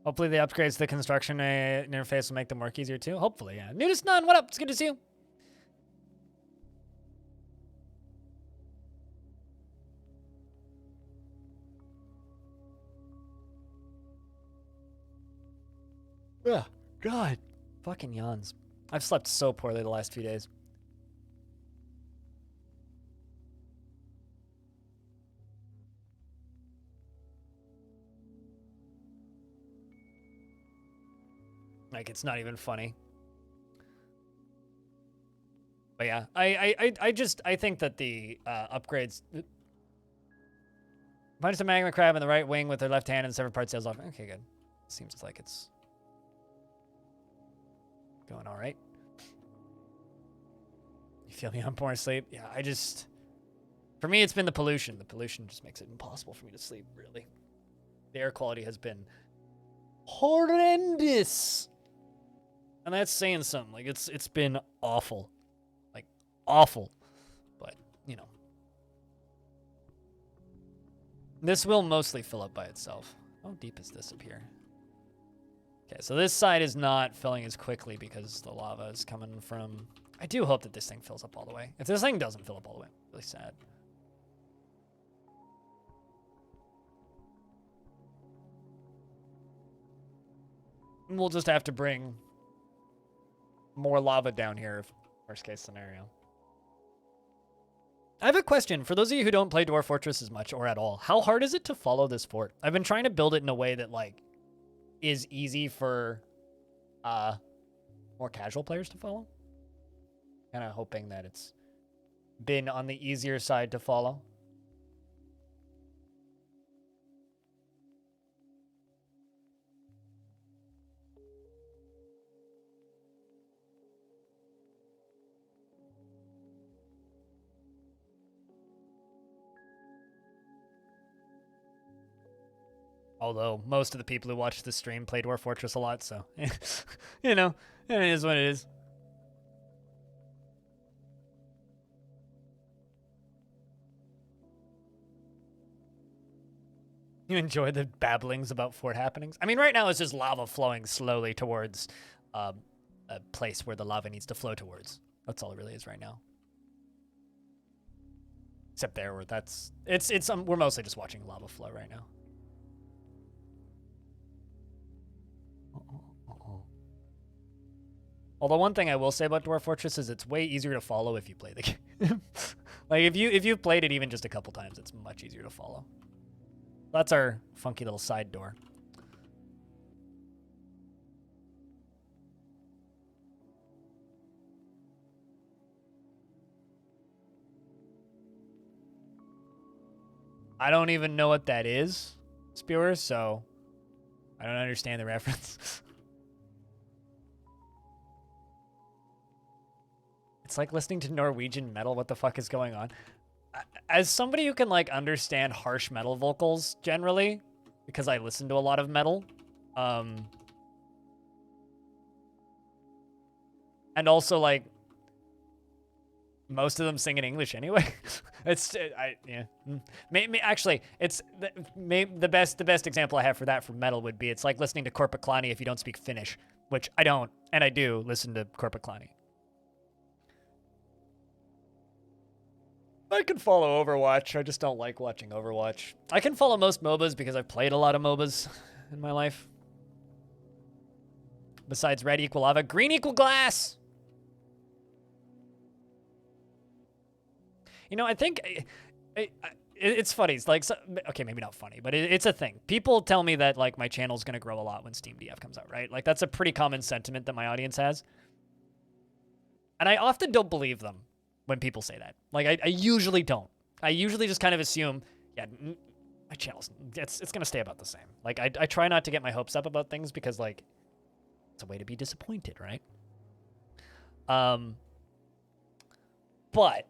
Hopefully the upgrades to the construction interface will make them work easier too. Hopefully, yeah. Nudist Nun, what up? It's good to see you. Ugh, God. Fucking yawns. I've slept so poorly the last few days. Like, it's not even funny. But yeah, I think that the upgrades... Punch the magma crab in the right wing with their left hand and sever part sails off. Okay, good. Seems like it's going all right. You feel me on poor sleep? Yeah, I just... For me, it's been the pollution. The pollution just makes it impossible for me to sleep, really. The air quality has been horrendous. And that's saying something. Like, it's been awful. Like, awful. But, you know. This will mostly fill up by itself. How deep is this up here? Okay, so this side is not filling as quickly because the lava is coming from... I do hope that this thing fills up all the way. If this thing doesn't fill up all the way, I'm really sad. We'll just have to bring more lava down here, worst case scenario. I have a question. For those of you who don't play Dwarf Fortress as much or at all, how hard is it to follow this fort? I've been trying to build it in a way that, like, is easy for more casual players to follow. Kind of hoping that it's been on the easier side to follow. Although most of the people who watch the stream play Dwarf Fortress a lot, so you know, it is what it is. You enjoy the babblings about fort happenings? I mean, right now it's just lava flowing slowly towards a place where the lava needs to flow towards. That's all it really is right now. Except there, where we're mostly just watching lava flow right now. Although one thing I will say about Dwarf Fortress is it's way easier to follow if you play the game. Like if you've played it even just a couple times, it's much easier to follow. That's our funky little side door. I don't even know what that is, Spewer, so I don't understand the reference. It's like listening to Norwegian metal. What the fuck is going on? As somebody who can, like, understand harsh metal vocals generally, because I listen to a lot of metal, and also, like, most of them sing in English anyway. Actually, it's the best example I have for that from metal would be it's like listening to Korpiklani if you don't speak Finnish, which I don't, and I do listen to Korpiklani. I can follow Overwatch. I just don't like watching Overwatch. I can follow most MOBAs because I've played a lot of MOBAs in my life. Besides red equal lava, green equal glass. You know, I think it's funny. It's like, okay, maybe not funny, but it's a thing. People tell me that like my channel's gonna grow a lot when Steam DF comes out, right? Like that's a pretty common sentiment that my audience has. And I often don't believe them when people say that. Like I usually don't. I usually just kind of assume, yeah, my channel's, it's gonna stay about the same. Like I try not to get my hopes up about things because like, it's a way to be disappointed, right? But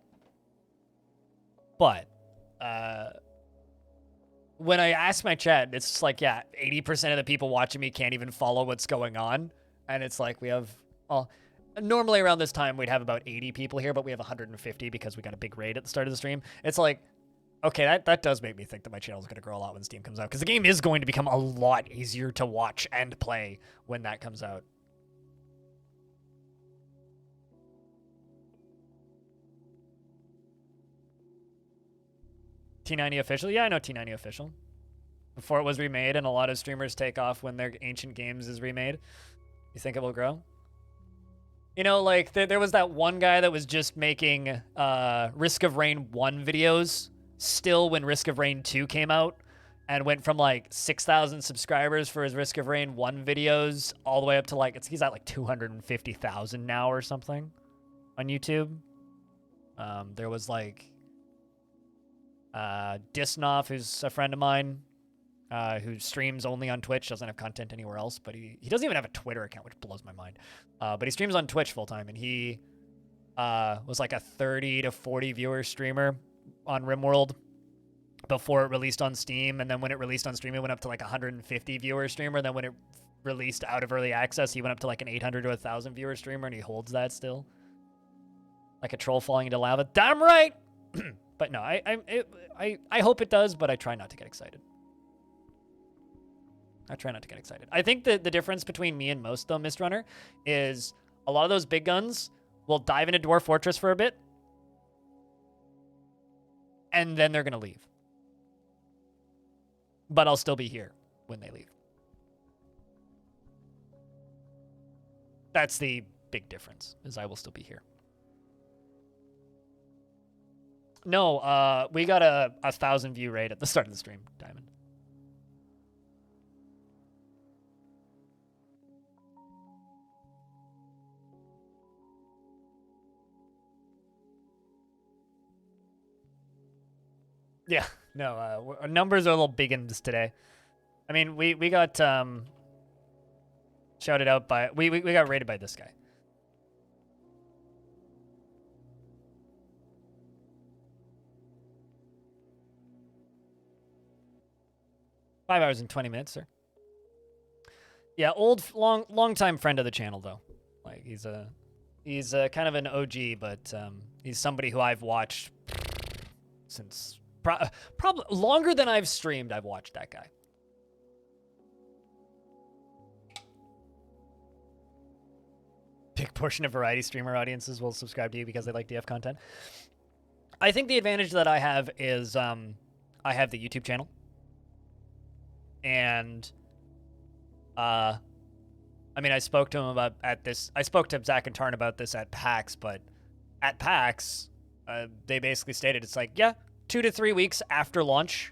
when I ask my chat, it's just like, yeah, 80% of the people watching me can't even follow what's going on. And it's like, we have, well, normally around this time, we'd have about 80 people here, but we have 150 because we got a big raid at the start of the stream. It's like, okay, that does make me think that my channel is going to grow a lot when Steam comes out, because the game is going to become a lot easier to watch and play when that comes out. T90 official? Yeah, I know T90 official. Before it was remade, and a lot of streamers take off when their Ancient Games is remade. You think it will grow? You know, like, there was that one guy that was just making Risk of Rain 1 videos still when Risk of Rain 2 came out, and went from, like, 6,000 subscribers for his Risk of Rain 1 videos all the way up to, like, he's at, like, 250,000 now or something on YouTube. There was, like, Disnoff, who's a friend of mine, who streams only on Twitch, doesn't have content anywhere else, but he doesn't even have a Twitter account, which blows my mind. But he streams on Twitch full time, and he was like a 30 to 40 viewer streamer on RimWorld before it released on Steam, and then when it released on Steam, it went up to like 150 viewer streamer. Then when it released out of early access, he went up to like an 800 to 1,000 viewer streamer, and he holds that still. Like a troll falling into lava. Damn right! But no, I hope it does, but I try not to get excited. I think that the difference between me and most, though, Mistrunner, is a lot of those big guns will dive into Dwarf Fortress for a bit, and then they're going to leave. But I'll still be here when they leave. That's the big difference, is I will still be here. No, we got a 1,000 view raid at the start of the stream, Diamond. Yeah, no, our numbers are a little biggins today. I mean, we got shouted out by, we got raided by this guy. Five hours and 20 minutes, sir. Yeah, long time friend of the channel, though. Like, he's kind of an OG, but he's somebody who I've watched since probably longer than I've streamed. I've watched that guy. Big portion of variety streamer audiences will subscribe to you because they like DF content. I think the advantage that I have is I have the YouTube channel. And, I mean, I spoke to him about I spoke to Zach and Tarn about this at PAX, but at PAX, they basically stated it's like, yeah, 2 to 3 weeks after launch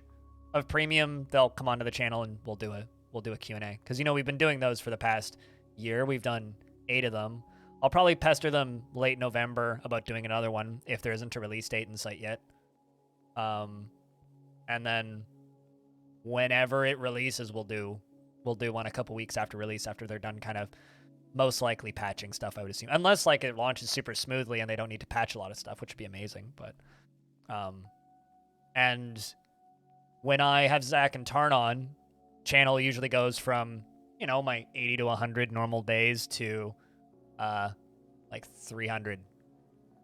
of Premium, they'll come onto the channel and we'll do a Q&A. Because, you know, we've been doing those for the past year. We've done 8 of them. I'll probably pester them late November about doing another one if there isn't a release date in sight yet. And then whenever it releases, we'll do one a couple weeks after release, after they're done kind of most likely patching stuff, I would assume. Unless like it launches super smoothly and they don't need to patch a lot of stuff, which would be amazing. But and when I have Zach and Tarn on, channel usually goes from, you know, my 80 to 100 normal days to like 300.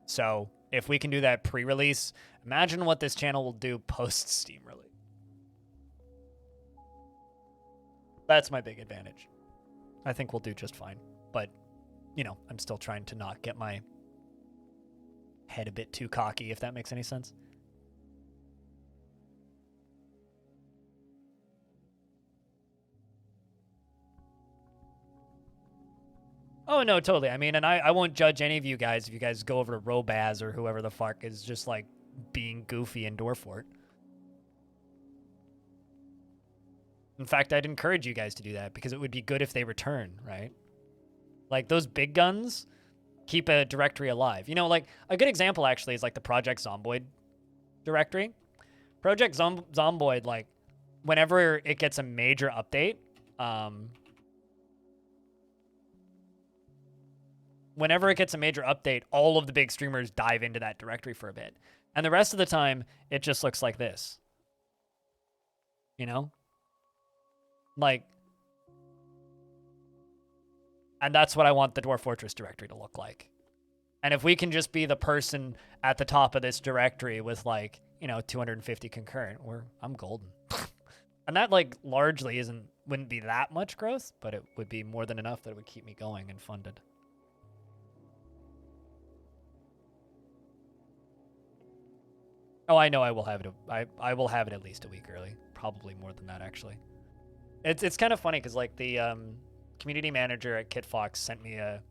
So if we can do that pre-release, imagine what this channel will do post-Steam release. That's my big advantage. I think we'll do just fine. But, you know, I'm still trying to not get my head a bit too cocky, if that makes any sense. Oh, no, totally. I mean, and I won't judge any of you guys if you guys go over to Robaz or whoever the fuck is just, like, being goofy in Dwarfort. In fact, I'd encourage you guys to do that because it would be good if they return, right? Like, those big guns keep a directory alive. You know, like, a good example, actually, is, like, the Project Zomboid directory. Project Zomboid, like, whenever it gets a major update, all of the big streamers dive into that directory for a bit. And the rest of the time, it just looks like this. You know? Like, and that's what I want the Dwarf Fortress directory to look like. And if we can just be the person at the top of this directory with, like, you know, 250 concurrent, I'm golden. And that, like, largely wouldn't be that much growth, but it would be more than enough that it would keep me going and funded. Oh, I know I will have it. I will have it at least a week early. Probably more than that, actually. It's kind of funny because, like, the community manager at KitFox sent me a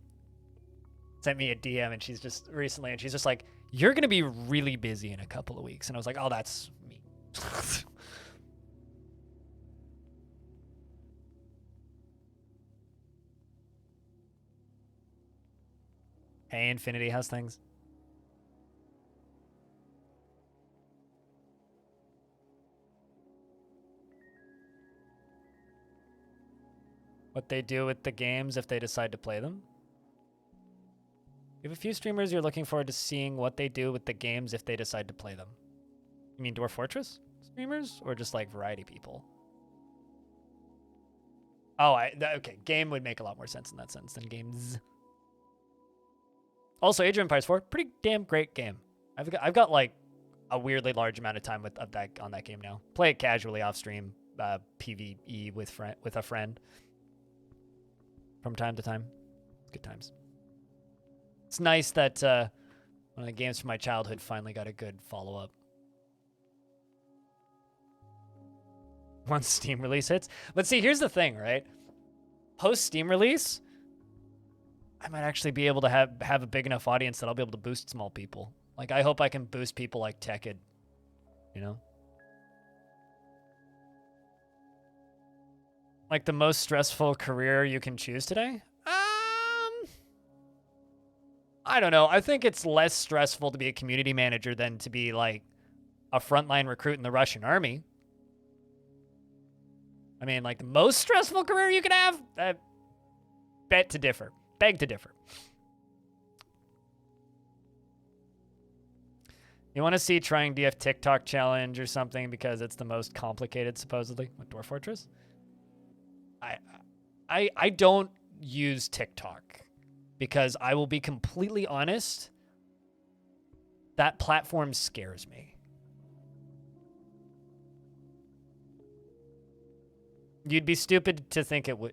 DM, and she's just like, "You're gonna be really busy in a couple of weeks," and I was like, "Oh, that's me." Hey, Infinity, how's things? What they do with the games if they decide to play them? You have a few streamers you're looking forward to seeing what they do with the games if they decide to play them. You mean Dwarf Fortress streamers or just like variety people? Oh, okay. Game would make a lot more sense in that sense than games. Also, Age of Empires 4, pretty damn great game. I've got like a weirdly large amount of time on that game now. Play it casually off stream, PvE with a friend. From time to time. Good times. It's nice that one of the games from my childhood finally got a good follow-up. Once Steam release hits. But see, here's the thing, right? Post-Steam release, I might actually be able to have a big enough audience that I'll be able to boost small people. Like, I hope I can boost people like Tekid, you know? Like the most stressful career you can choose today? I don't know. I think it's less stressful to be a community manager than to be like a frontline recruit in the Russian army. I mean, like the most stressful career you could have? Beg to differ. You want to see trying DF TikTok challenge or something because it's the most complicated, supposedly, with Dwarf Fortress? I don't use TikTok because I will be completely honest, that platform scares me. You'd be stupid to think it would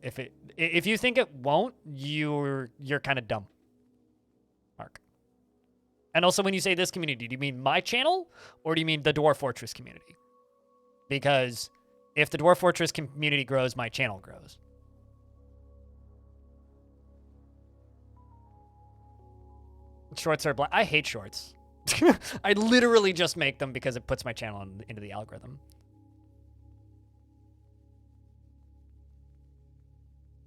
if you think it won't, you're kind of dumb. Mark. And also when you say this community, do you mean my channel or do you mean the Dwarf Fortress community? Because if the Dwarf Fortress community grows, my channel grows. Shorts are black. I hate shorts. I literally just make them because it puts my channel into the algorithm.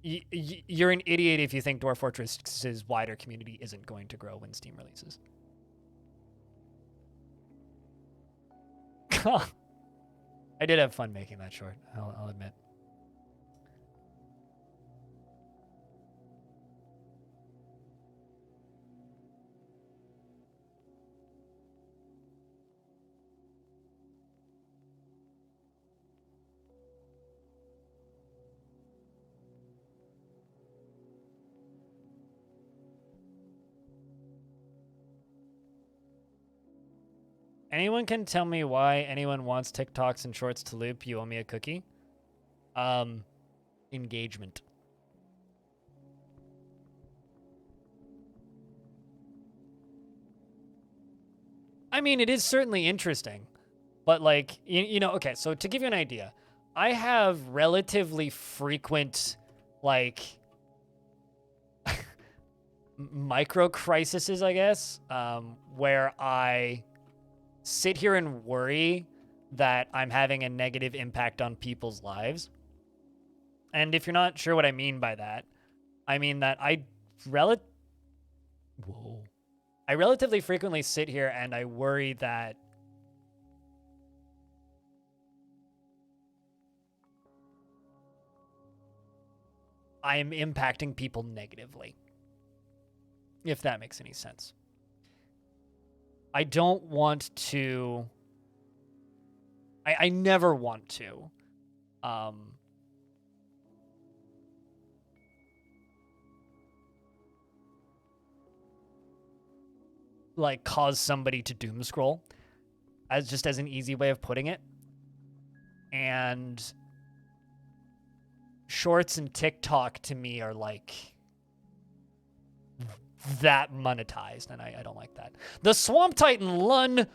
You're an idiot if you think Dwarf Fortress's wider community isn't going to grow when Steam releases. I did have fun making that short, I'll admit. Anyone can tell me why anyone wants TikToks and shorts to loop? You owe me a cookie. Engagement. I mean, it is certainly interesting, but like, you know, okay, so to give you an idea, I have relatively frequent, like, micro crises, I guess, where I sit here and worry that I'm having a negative impact on people's lives. And if you're not sure what I mean by that, I mean that I relatively frequently sit here and I worry that I am impacting people negatively, if that makes any sense. I don't want to... I never want to. Like, cause somebody to doom scroll, as an easy way of putting it. And Shorts and TikTok to me are like that monetized, and I don't like that. The Swamp Titan Lun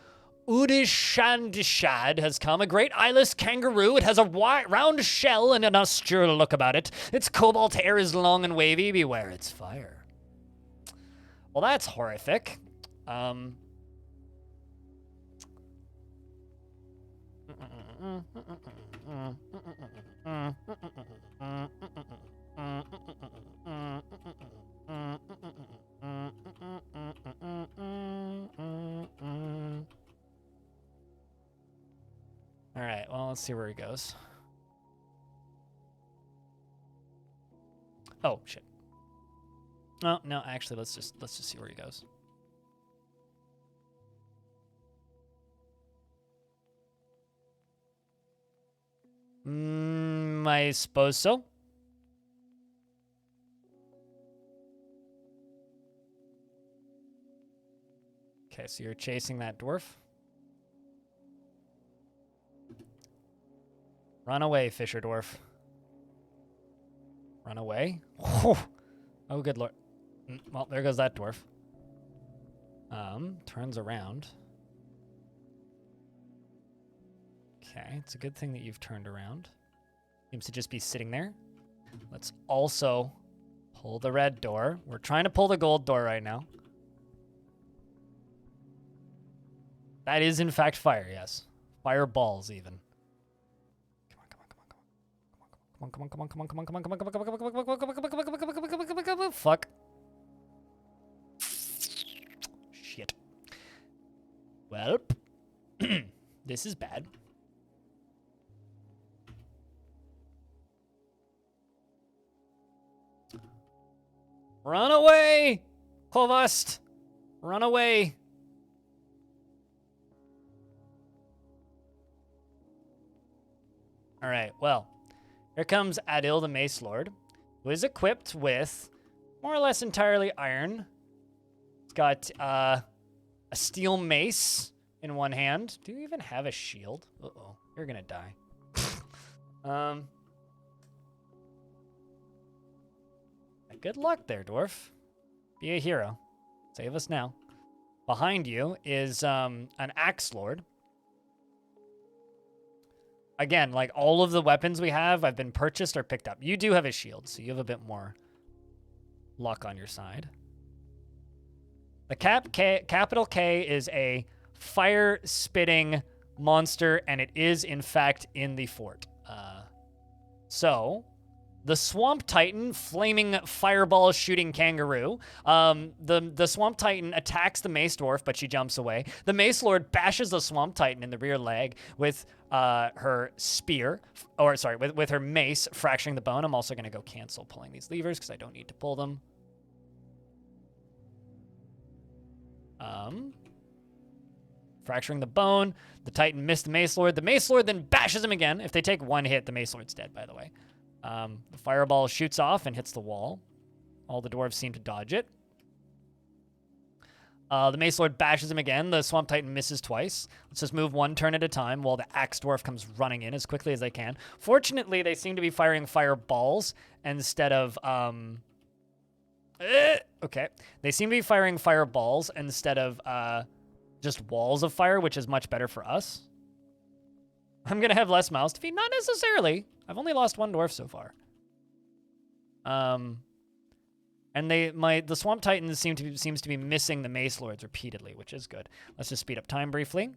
Udishandishad has come. A great eyeless kangaroo. It has a round shell and an austere look about it. Its cobalt hair is long and wavy. Beware its fire. Well, that's horrific. All right, well, let's see where he goes. Oh, shit. Oh, no, actually, let's just see where he goes. I suppose so. Okay, so you're chasing that dwarf. Run away, Fisher Dwarf. Run away? Oh, good lord. Well, there goes that dwarf. Turns around. Okay, it's a good thing that you've turned around. Seems to just be sitting there. Let's also pull the red door. We're trying to pull the gold door right now. That is, in fact, fire, yes. Fireballs, even. Fuck. Shit. Well, this is bad. Run away, Hovast. Run away. All right, well, here comes Adil the Mace Lord, who is equipped with more or less entirely iron. He's got a steel mace in one hand. Do you even have a shield? Uh-oh, you're gonna die. Good luck there, dwarf. Be a hero. Save us now. Behind you is an axe lord. Again, like all of the weapons we have have been purchased or picked up. You do have a shield, so you have a bit more luck on your side. The capital K is a fire-spitting monster, and it is, in fact, in the fort. So, the Swamp Titan, flaming fireball shooting kangaroo. The Swamp Titan attacks the Mace Dwarf, but she jumps away. The Mace Lord bashes the Swamp Titan in the rear leg with her spear, or sorry, with her mace, fracturing the bone. I'm also going to go cancel pulling these levers because I don't need to pull them. Fracturing the bone. The Titan missed the Mace Lord. The Mace Lord then bashes him again. If they take one hit, the Mace Lord's dead, by the way. The fireball shoots off and hits the wall. All the dwarves seem to dodge it. The Mace Lord bashes him again. The Swamp Titan misses twice. Let's just move one turn at a time while the Axe Dwarf comes running in as quickly as they can. Fortunately, they seem to be firing fireballs instead of... Okay. They seem to be firing fireballs instead of just walls of fire, which is much better for us. I'm going to have less mouths to feed? Not necessarily. I've only lost one dwarf so far. And And the Swamp Titans seems to be missing the Mace Lords repeatedly, which is good. Let's just speed up time briefly.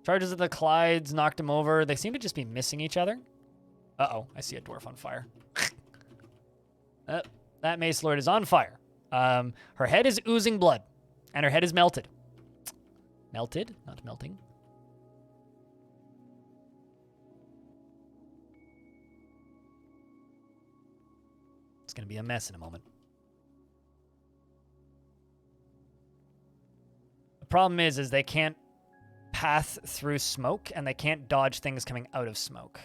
Charges at the Clydes, knocked him over. They seem to just be missing each other. Uh-oh, I see a dwarf on fire. That Mace Lord is on fire. Her head is oozing blood, and her head is melted. Melted, not melting. It's going to be a mess in a moment. The problem is they can't path through smoke, and they can't dodge things coming out of smoke.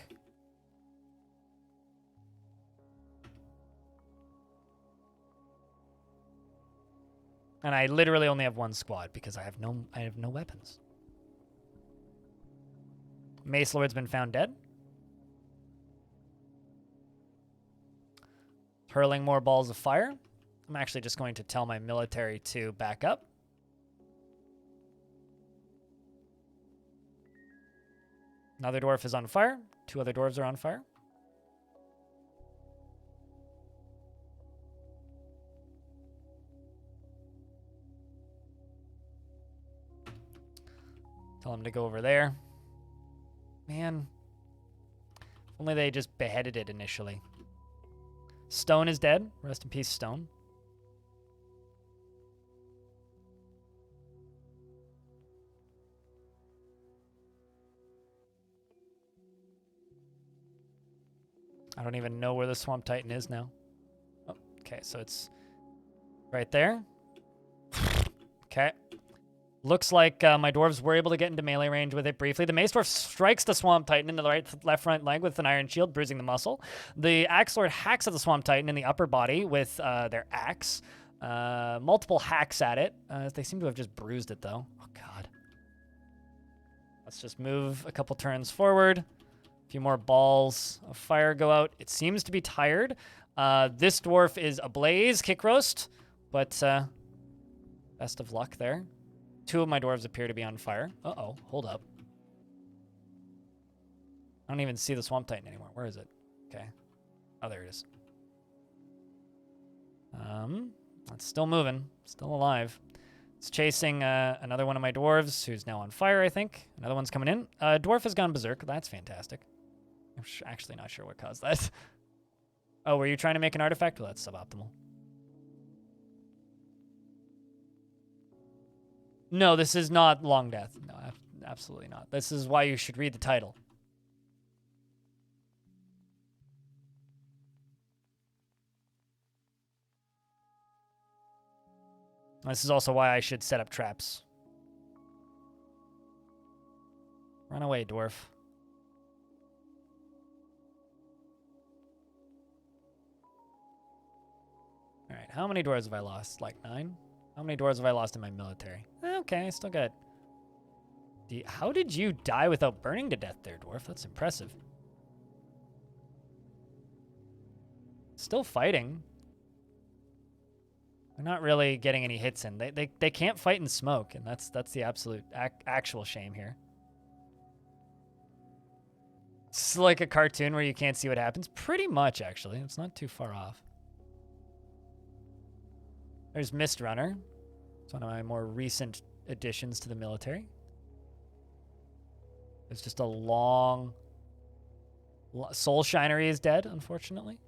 And I literally only have one squad because I have no weapons. Mace Lord's been found dead. Hurling more balls of fire. I'm actually just going to tell my military to back up. Another dwarf is on fire. 2 other dwarves are on fire. Tell them to go over there. Man. If only they just beheaded it initially. Stone is dead. Rest in peace, Stone. I don't even know where the Swamp Titan is now. Oh, okay, so it's right there. Okay. Looks like my dwarves were able to get into melee range with it briefly. The Mace Dwarf strikes the Swamp Titan in the left front leg with an iron shield, bruising the muscle. The Axe Lord hacks at the Swamp Titan in the upper body with their axe. Multiple hacks at it. They seem to have just bruised it, though. Oh, God. Let's just move a couple turns forward. A few more balls of fire go out. It seems to be tired. This dwarf is ablaze, kick roast, but best of luck there. 2 of my dwarves appear to be on fire. Uh-oh, hold up. I don't even see the Swamp Titan anymore. Where is it? Okay. Oh, there it is. It's still moving. Still alive. It's chasing another one of my dwarves who's now on fire, I think. Another one's coming in. Dwarf has gone berserk. That's fantastic. I'm actually not sure what caused that. Oh, were you trying to make an artifact? Well, that's suboptimal. No, this is not Long Death. No, absolutely not. This is why you should read the title. This is also why I should set up traps. Run away, dwarf. All right, how many dwarves have I lost? Like 9? How many dwarves have I lost in my military? Okay, still good. How did you die without burning to death there, dwarf? That's impressive. Still fighting. They're not really getting any hits in. They can't fight in smoke, and that's the absolute actual shame here. It's like a cartoon where you can't see what happens. Pretty much, actually. It's not too far off. There's Mist Runner. It's one of my more recent additions to the military. There's just a long... Soul Shinery is dead, unfortunately.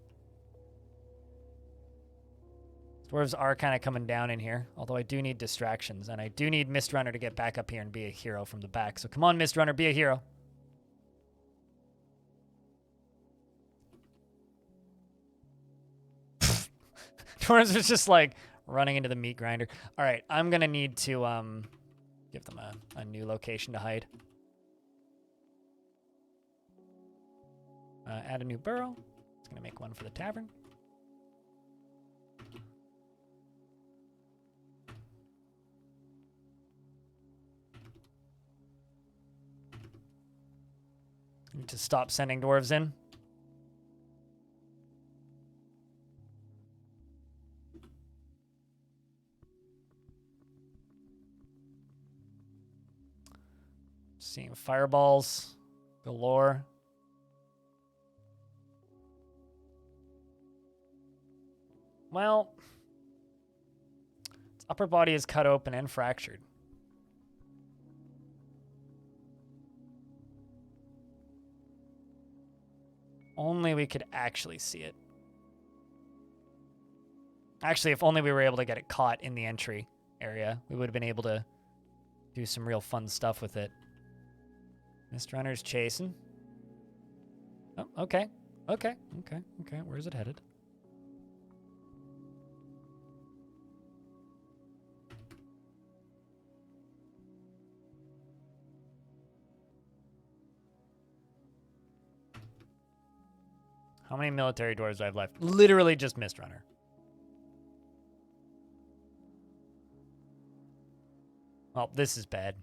Dwarves are kind of coming down in here, although I do need distractions, and I do need Mist Runner to get back up here and be a hero from the back. So come on, Mist Runner, be a hero. Dwarves are just like running into the meat grinder. All right, I'm going to need to give them a new location to hide. Add a new burrow. It's going to make one for the tavern. Need to stop sending dwarves in. Seeing fireballs galore. Well, its upper body is cut open and fractured. Only we could actually see it. Actually, if only we were able to get it caught in the entry area, we would have been able to do some real fun stuff with it. Mist Runner's chasing. Oh, okay. Okay. Where's it headed? How many military doors do I have left? Literally just Mist Runner. Oh, this is bad.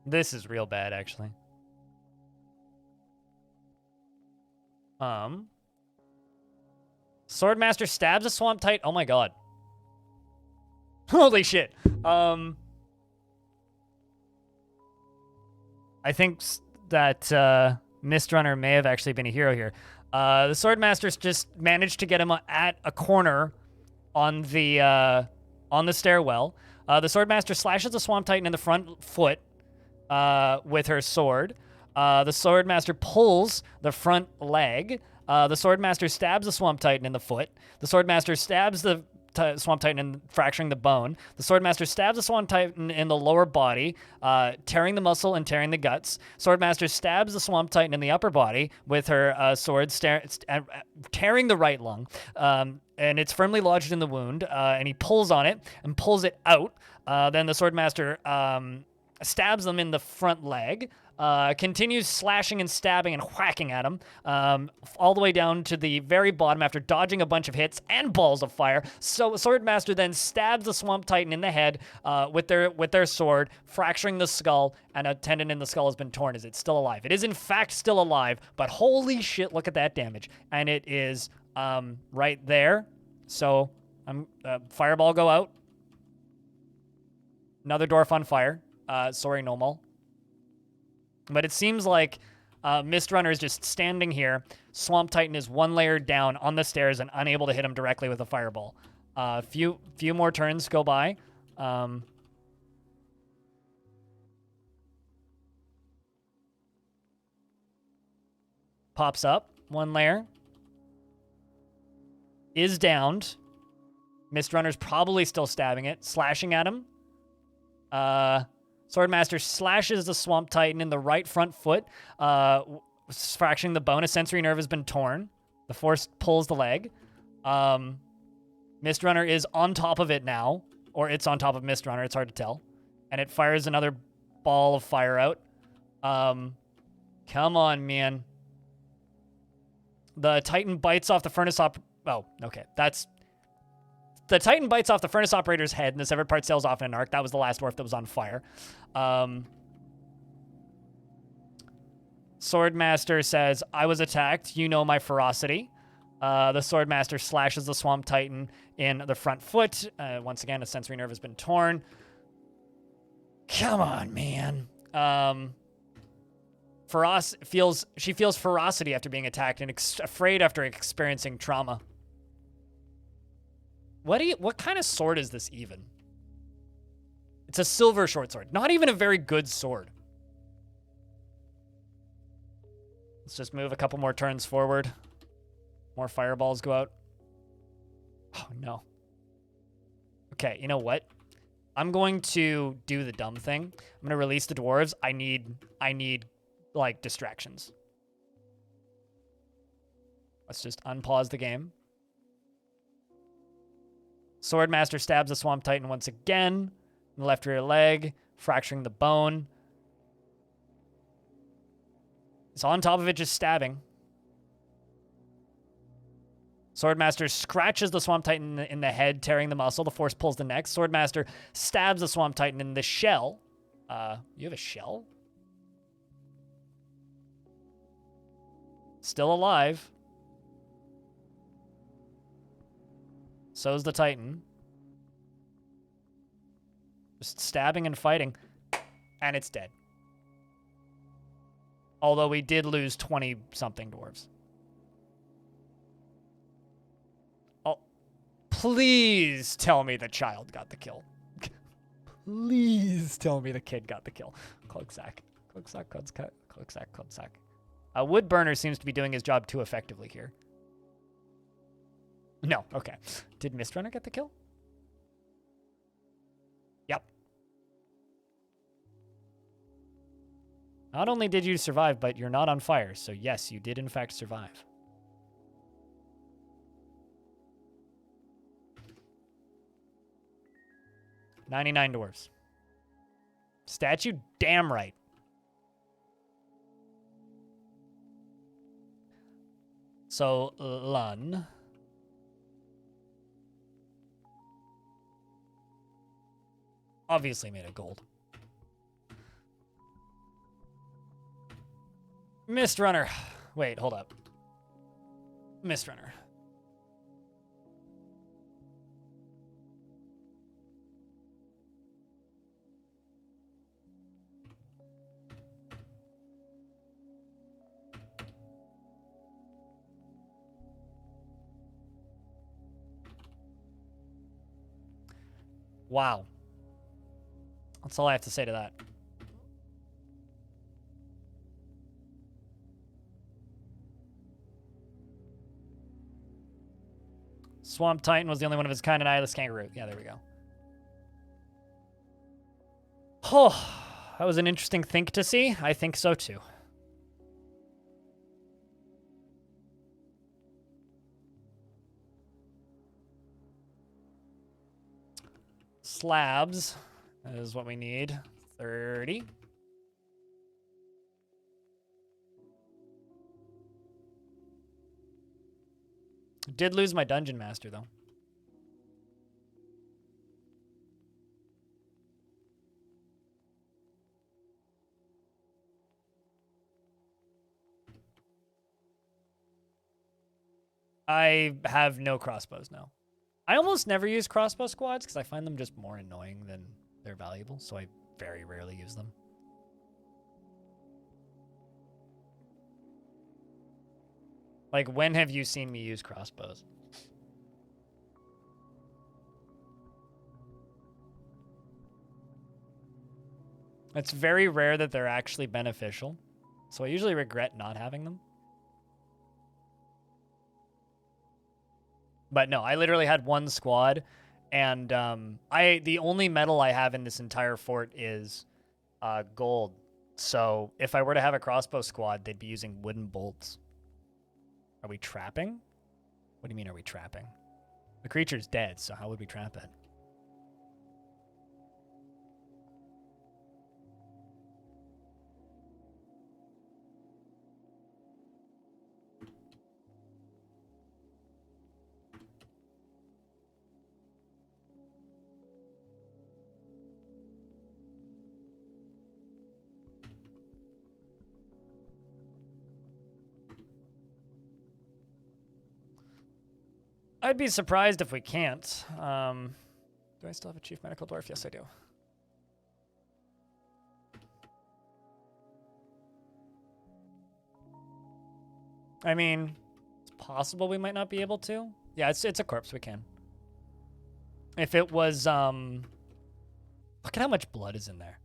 This is real bad, actually. Swordmaster stabs a Swamp Titan. Oh my god. Holy shit. I think that Mist Runner may have actually been a hero here. The Swordmaster's just managed to get him at a corner on the stairwell. The Swordmaster slashes the Swamp Titan in the front foot with her sword. The Swordmaster pulls the front leg. The Swordmaster stabs the Swamp Titan in the foot. The Swordmaster stabs the Swamp Titan in fracturing the bone. The Swordmaster stabs the Swamp Titan in the lower body, tearing the muscle and tearing the guts. Swordmaster stabs the Swamp Titan in the upper body with her sword, tearing the right lung. And it's firmly lodged in the wound, and he pulls on it and pulls it out. Then the Swordmaster stabs them in the front leg, continues slashing and stabbing and whacking at him, all the way down to the very bottom after dodging a bunch of hits and balls of fire. So Swordmaster then stabs the Swamp Titan in the head with their sword, fracturing the skull, and a tendon in the skull has been torn. Is it still alive? It is in fact still alive, but holy shit, look at that damage. And it is right there. So fireball go out. Another dwarf on fire. Sorry, Nomal. But it seems like Mist Runner is just standing here. Swamp Titan is one layer down on the stairs and unable to hit him directly with a fireball. Few more turns go by. Pops up. One layer. Is downed. Mist Runner's probably still stabbing it. Slashing at him. Swordmaster slashes the Swamp Titan in the right front foot, fracturing the bone. A sensory nerve has been torn. The force pulls the leg. Mist Runner is on top of it now, or it's on top of Mist Runner. It's hard to tell. And it fires another ball of fire out. Come on, man. The Titan bites off the furnace Oh, okay. The Titan bites off the furnace operator's head, and the severed part sails off in an arc. That was the last dwarf that was on fire. Swordmaster says, I was attacked. You know my ferocity. The Swordmaster slashes the Swamp Titan in the front foot. Once again, a sensory nerve has been torn. Come on, man. She feels ferocity after being attacked and afraid after experiencing trauma. What kind of sword is this even? It's a silver short sword. Not even a very good sword. Let's just move a couple more turns forward. More fireballs go out. Oh, no. Okay, you know what? I'm going to do the dumb thing. I'm going to release the dwarves. I need like, distractions. Let's just unpause the game. Swordmaster stabs the Swamp Titan once again in the left rear leg, fracturing the bone. It's on top of it, just stabbing. Swordmaster scratches the Swamp Titan in the head, tearing the muscle. The force pulls the neck. Swordmaster stabs the Swamp Titan in the shell. You have a shell? Still alive. So's the Titan. Just stabbing and fighting. And it's dead. Although we did lose 20-something dwarves. Oh, please tell me the child got the kill. Please tell me the kid got the kill. Cloaksack. Cloaksack, Cloaksack, Cloaksack, Cloaksack. Woodburner seems to be doing his job too effectively here. No, okay. Did Mistrunner get the kill? Yep. Not only did you survive, but you're not on fire. So yes, you did in fact survive. $99 dwarves. Statue? Damn right. So, Lun. Obviously made of gold. Mistrunner. Wait, hold up. Mistrunner. Wow. That's all I have to say to that. Swamp Titan was the only one of his kind in Eyeless Kangaroo. Yeah, there we go. Oh, that was an interesting think to see. I think so too. Slabs is what we need. 30. Did lose my Dungeon Master, though. I have no crossbows now. I almost never use crossbow squads because I find them just more annoying than they're valuable, so I very rarely use them. Like, when have you seen me use crossbows? It's very rare that they're actually beneficial, so I usually regret not having them. But no, I literally had one squad, and the only metal I have in this entire fort is gold. So if I were to have a crossbow squad, they'd be using wooden bolts. Are we trapping? What do you mean, are we trapping? The creature's dead, so how would we trap it? I'd be surprised if we can't. Do I still have a Chief Medical Dwarf? Yes, I do. I mean, it's possible we might not be able to. Yeah, it's a corpse. We can. If it was, look at how much blood is in there.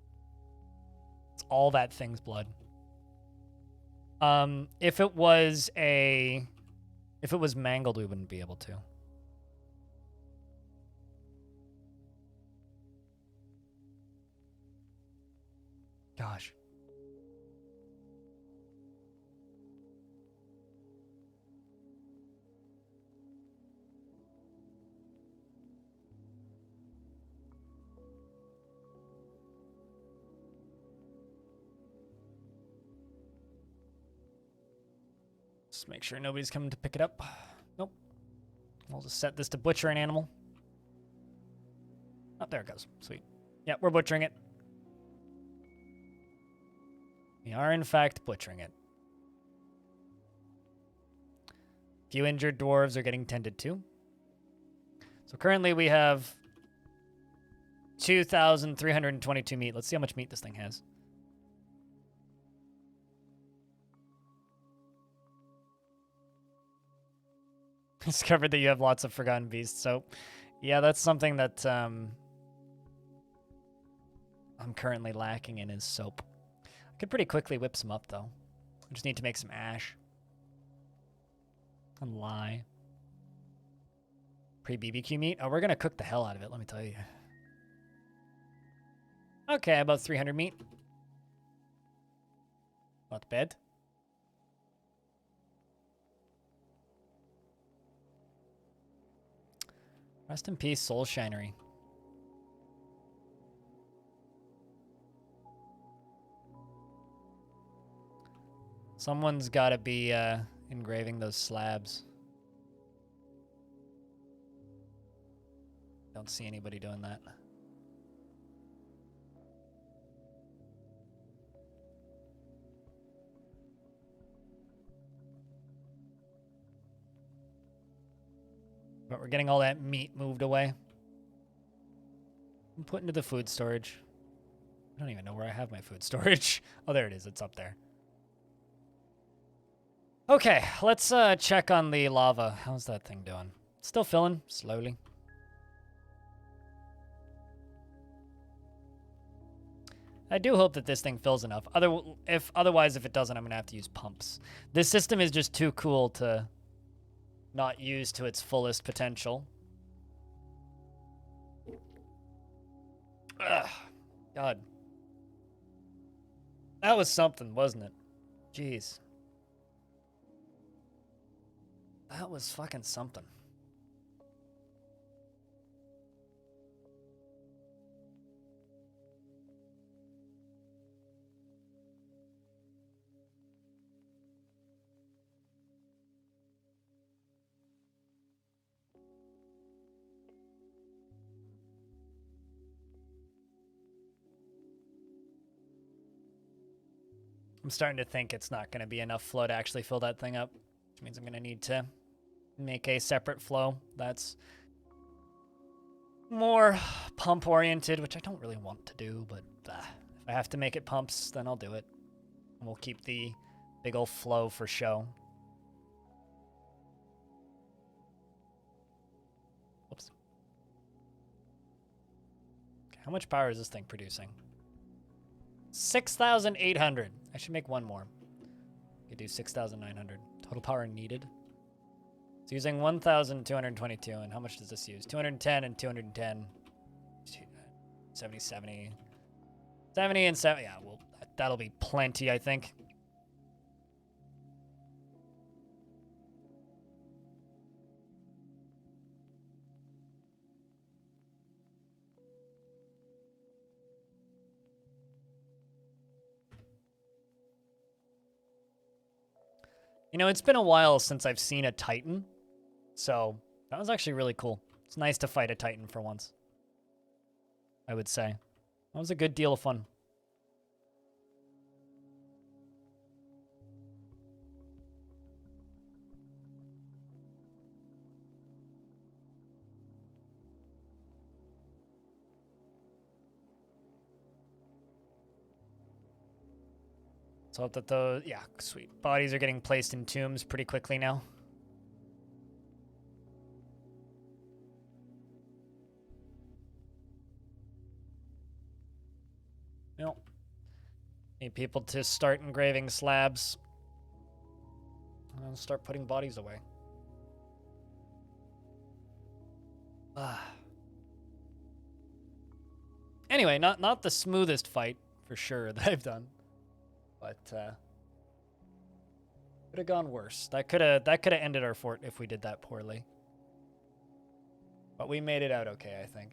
It's all that thing's blood. If it was mangled, we wouldn't be able to. Gosh. Just make sure nobody's coming to pick it up. Nope. I'll just set this to butcher an animal. Oh, there it goes. Sweet. Yeah, we're butchering it. We are, in fact, butchering it. A few injured dwarves are getting tended to. So currently we have 2,322 meat. Let's see how much meat this thing has. Discovered that you have lots of forgotten beasts. So, yeah, that's something that I'm currently lacking in is soap. I could pretty quickly whip some up, though. I just need to make some ash. And lye. Pre-BBQ meat? Oh, we're going to cook the hell out of it, let me tell you. Okay, about 300 meat. Not bad. Rest in peace, Soul Shinery. Someone's got to be engraving those slabs. Don't see anybody doing that. But we're getting all that meat moved away. I'm put into the food storage. I don't even know where I have my food storage. Oh, there it is. It's up there. Okay, let's check on the lava. How's that thing doing? Still filling, slowly. I do hope that this thing fills enough. Otherwise, if it doesn't, I'm going to have to use pumps. This system is just too cool to not use to its fullest potential. Ugh. God. That was something, wasn't it? Jeez. That was fucking something. I'm starting to think it's not going to be enough flow to actually fill that thing up, which means I'm going to need to make a separate flow that's more pump oriented, which I don't really want to do, but if I have to make it pumps, then I'll do it. And we'll keep the big old flow for show. Whoops. Okay, how much power is this thing producing? 6,800. I should make one more. I could do 6,900. Total power needed. It's using 1,222. And how much does this use? 210 and 210. 70, 70. 70 and 70. Yeah, well, that'll be plenty, I think. You know, it's been a while since I've seen a Titan, so that was actually really cool. It's nice to fight a Titan for once, I would say. That was a good deal of fun. So hope that the, yeah, sweet. Bodies are getting placed in tombs pretty quickly now. Yep. Need people to start engraving slabs. And start putting bodies away. Anyway, not the smoothest fight, for sure, that I've done. But could have gone worse. That could have ended our fort if we did that poorly. But we made it out okay, I think.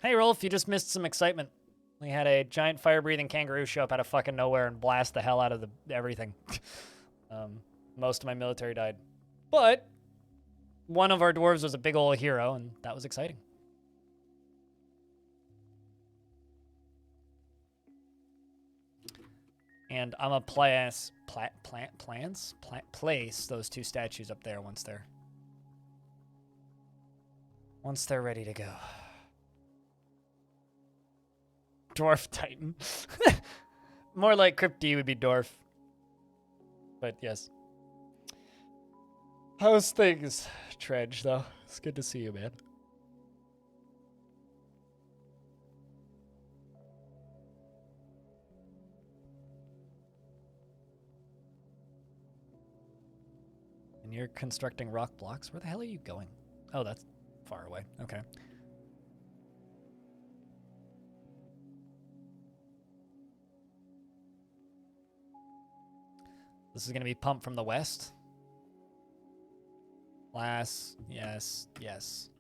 Hey, Rolf, you just missed some excitement. We had a giant fire-breathing kangaroo show up out of fucking nowhere and blast the hell out of everything. Most of my military died. But one of our dwarves was a big old hero, and that was exciting. And I'm gonna place those two statues up there once they're ready to go. Dwarf Titan. More like Crypt D would be Dwarf. But yes. How's things, Tredge, though? It's good to see you, man. And you're constructing rock blocks? Where the hell are you going? Oh, that's far away. Okay. This is going to be pumped from the west. Glass. Yes. Yes.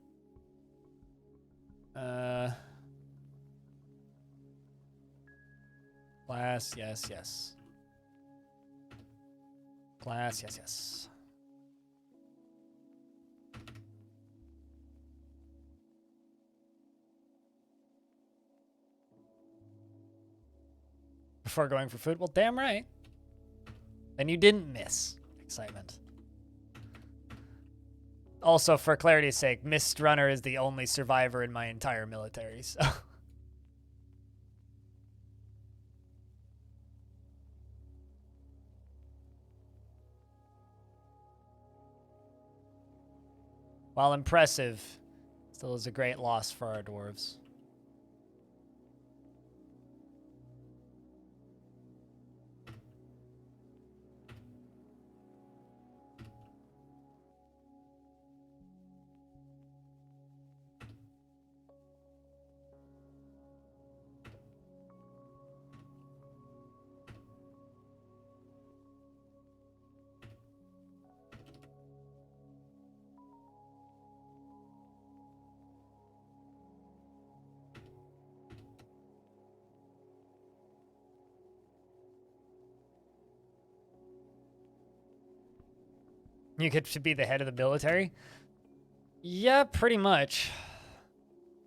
Glass. Yes. Yes. Glass. Yes. Yes. Before going for food? Well, damn right. And you didn't miss. Excitement. Also, for clarity's sake, Mist Runner is the only survivor in my entire military, so... While impressive, still is a great loss for our dwarves. You get to be the head of the military? Yeah, pretty much.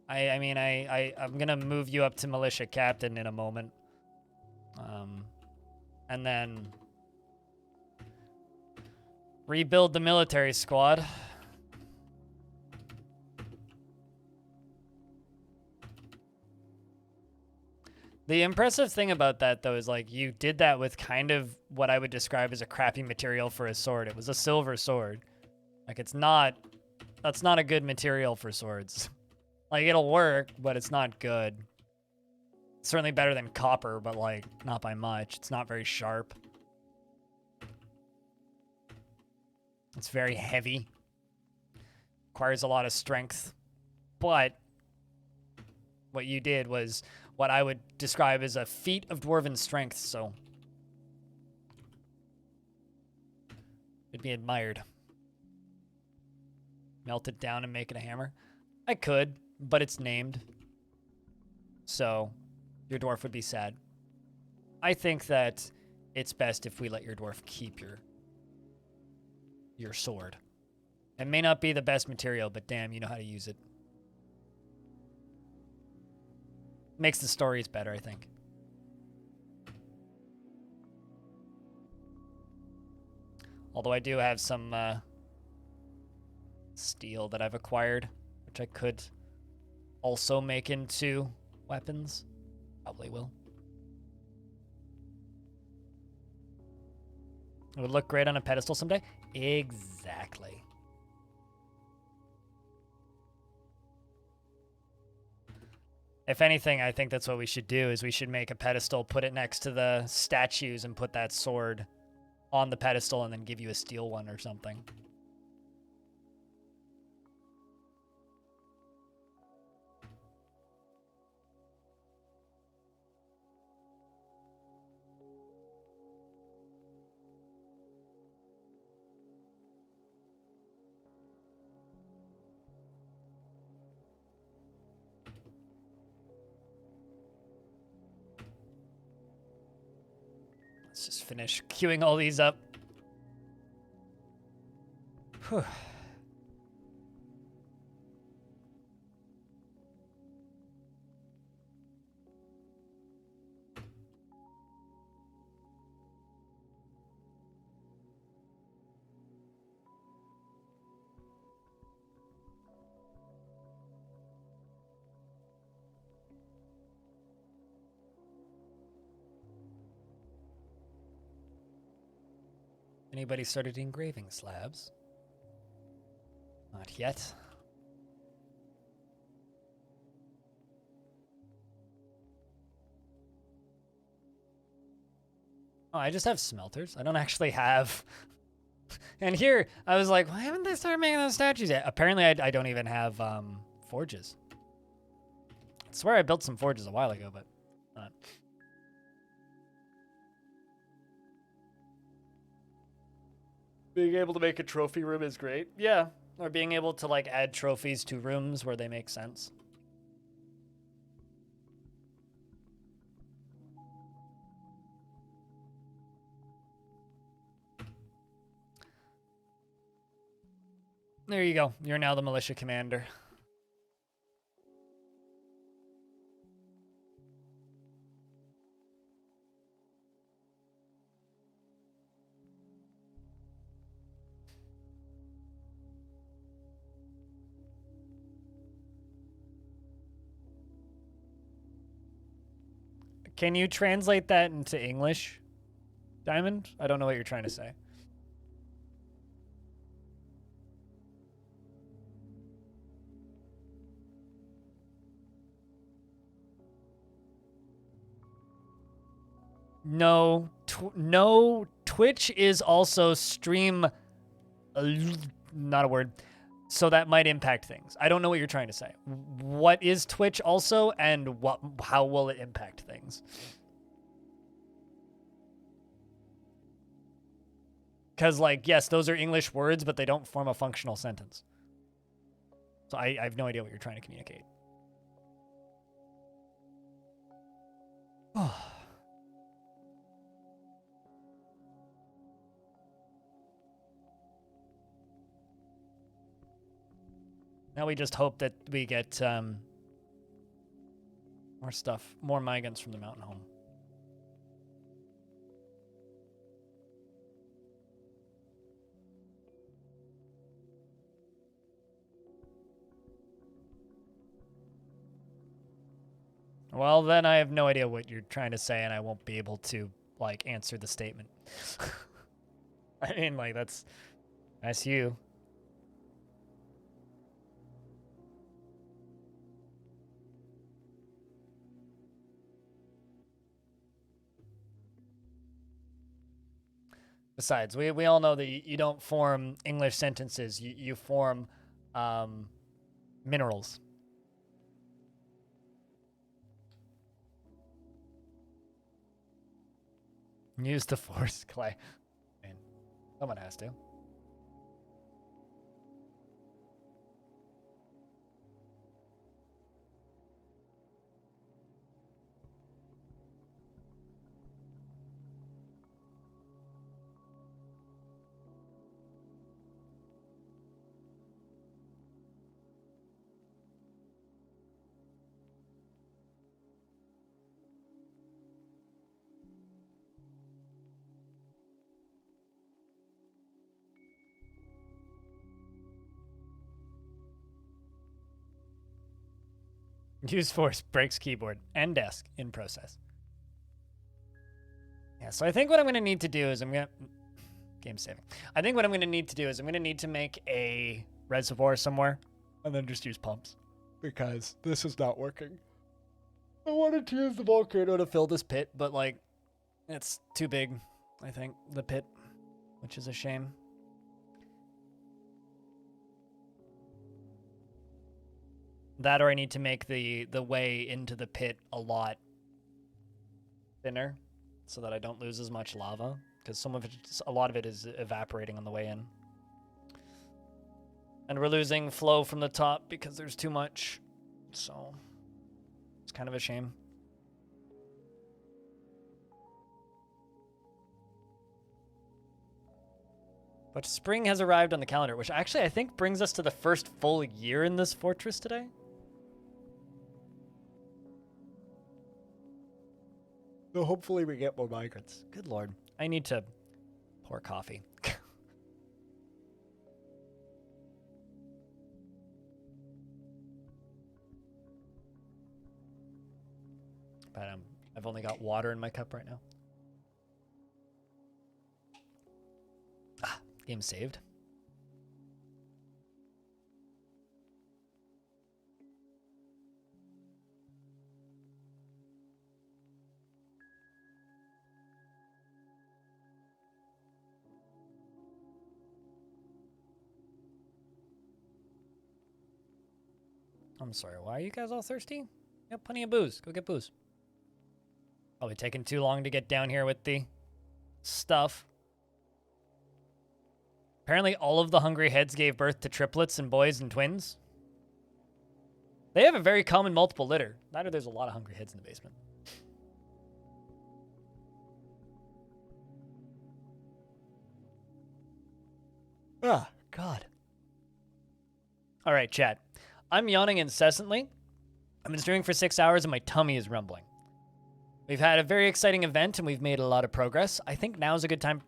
I'm gonna move you up to militia captain in a moment. And then rebuild the military squad. The impressive thing about that, though, is like you did that with kind of what I would describe as a crappy material for a sword. It was a silver sword. Like, that's not a good material for swords. Like, it'll work, but it's not good. It's certainly better than copper, but like, not by much. It's not very sharp. It's very heavy. Requires a lot of strength. But what you did was what I would describe as a feat of dwarven strength, so it'd be admired. Melt it down and make it a hammer? I could, but it's named. So your dwarf would be sad. I think that it's best if we let your dwarf keep your sword. It may not be the best material, but damn, you know how to use it. Makes the stories better, I think. Although I do have some steel that I've acquired, which I could also make into weapons. Probably will. It would look great on a pedestal someday. Exactly. If anything, I think that's what we should do, is we should make a pedestal, put it next to the statues, and put that sword on the pedestal, and then give you a steel one or something. Let's just finish queuing all these up. Whew. Anybody started engraving slabs? Not yet. Oh, I just have smelters. I don't actually have... And here, I was like, why haven't they started making those statues yet? Apparently, I don't even have forges. I swear I built some forges a while ago, but not. Being able to make a trophy room is great. Yeah, or being able to like add trophies to rooms where they make sense. There you go. You're now the militia commander. Can you translate that into English, Diamond? I don't know what you're trying to say. No, no. Twitch is also stream. Not a word. So that might impact things. I don't know what you're trying to say. What is Twitch also, and how will it impact things? Because, like, yes, those are English words, but they don't form a functional sentence. So I have no idea what you're trying to communicate. Now we just hope that we get more stuff, more migrants from the mountain home. Well, then I have no idea what you're trying to say, and I won't be able to, like, answer the statement. I mean, like, that's you. Besides, we all know that you don't form English sentences. You form minerals. Use the force, Clay. Man, someone has to. Use force, breaks keyboard and desk in process. Yeah, so I think what I'm going to need to do is game saving. I think what I'm going to need to do is I'm going to need to make a reservoir somewhere and then just use pumps because this is not working. I wanted to use the volcano to fill this pit, but like it's too big, I think, the pit, which is a shame. That or I need to make the way into the pit a lot thinner so that I don't lose as much lava because a lot of it is evaporating on the way in. And we're losing flow from the top because there's too much. So it's kind of a shame. But spring has arrived on the calendar, which actually I think brings us to the first full year in this fortress today. So hopefully we get more migrants. Good lord. I need to pour coffee. But I've only got water in my cup right now. Game saved. I'm sorry, why are you guys all thirsty? You got plenty of booze. Go get booze. Probably taking too long to get down here with the stuff. Apparently all of the hungry heads gave birth to triplets and boys and twins. They have a very common multiple litter. Neither there's a lot of hungry heads in the basement. Ah, God. All right, chat. I'm yawning incessantly. I've been streaming for 6 hours and my tummy is rumbling. We've had a very exciting event and we've made a lot of progress. I think now is a good time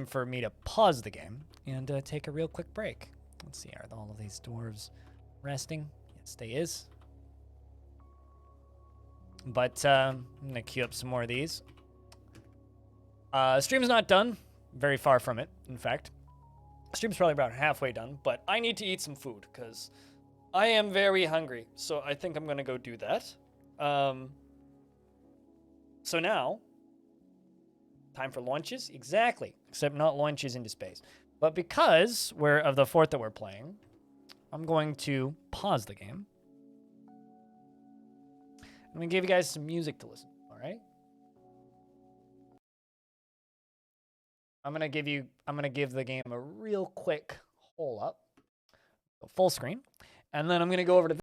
for me to pause the game and take a real quick break. Let's see, are all of these dwarves resting? Yes, they is. But I'm going to queue up some more of these. Stream's not done. Very far from it, in fact. Stream's probably about halfway done, but I need to eat some food because I am very hungry. So I think I'm going to go do that. So now, time for launches? Exactly. Except not launches into space. But because we're of the fort that we're playing, I'm going to pause the game. I'm going to give you guys some music to listen, all right? I'm going to give the game a real quick hole up, full screen, and then I'm going to go over to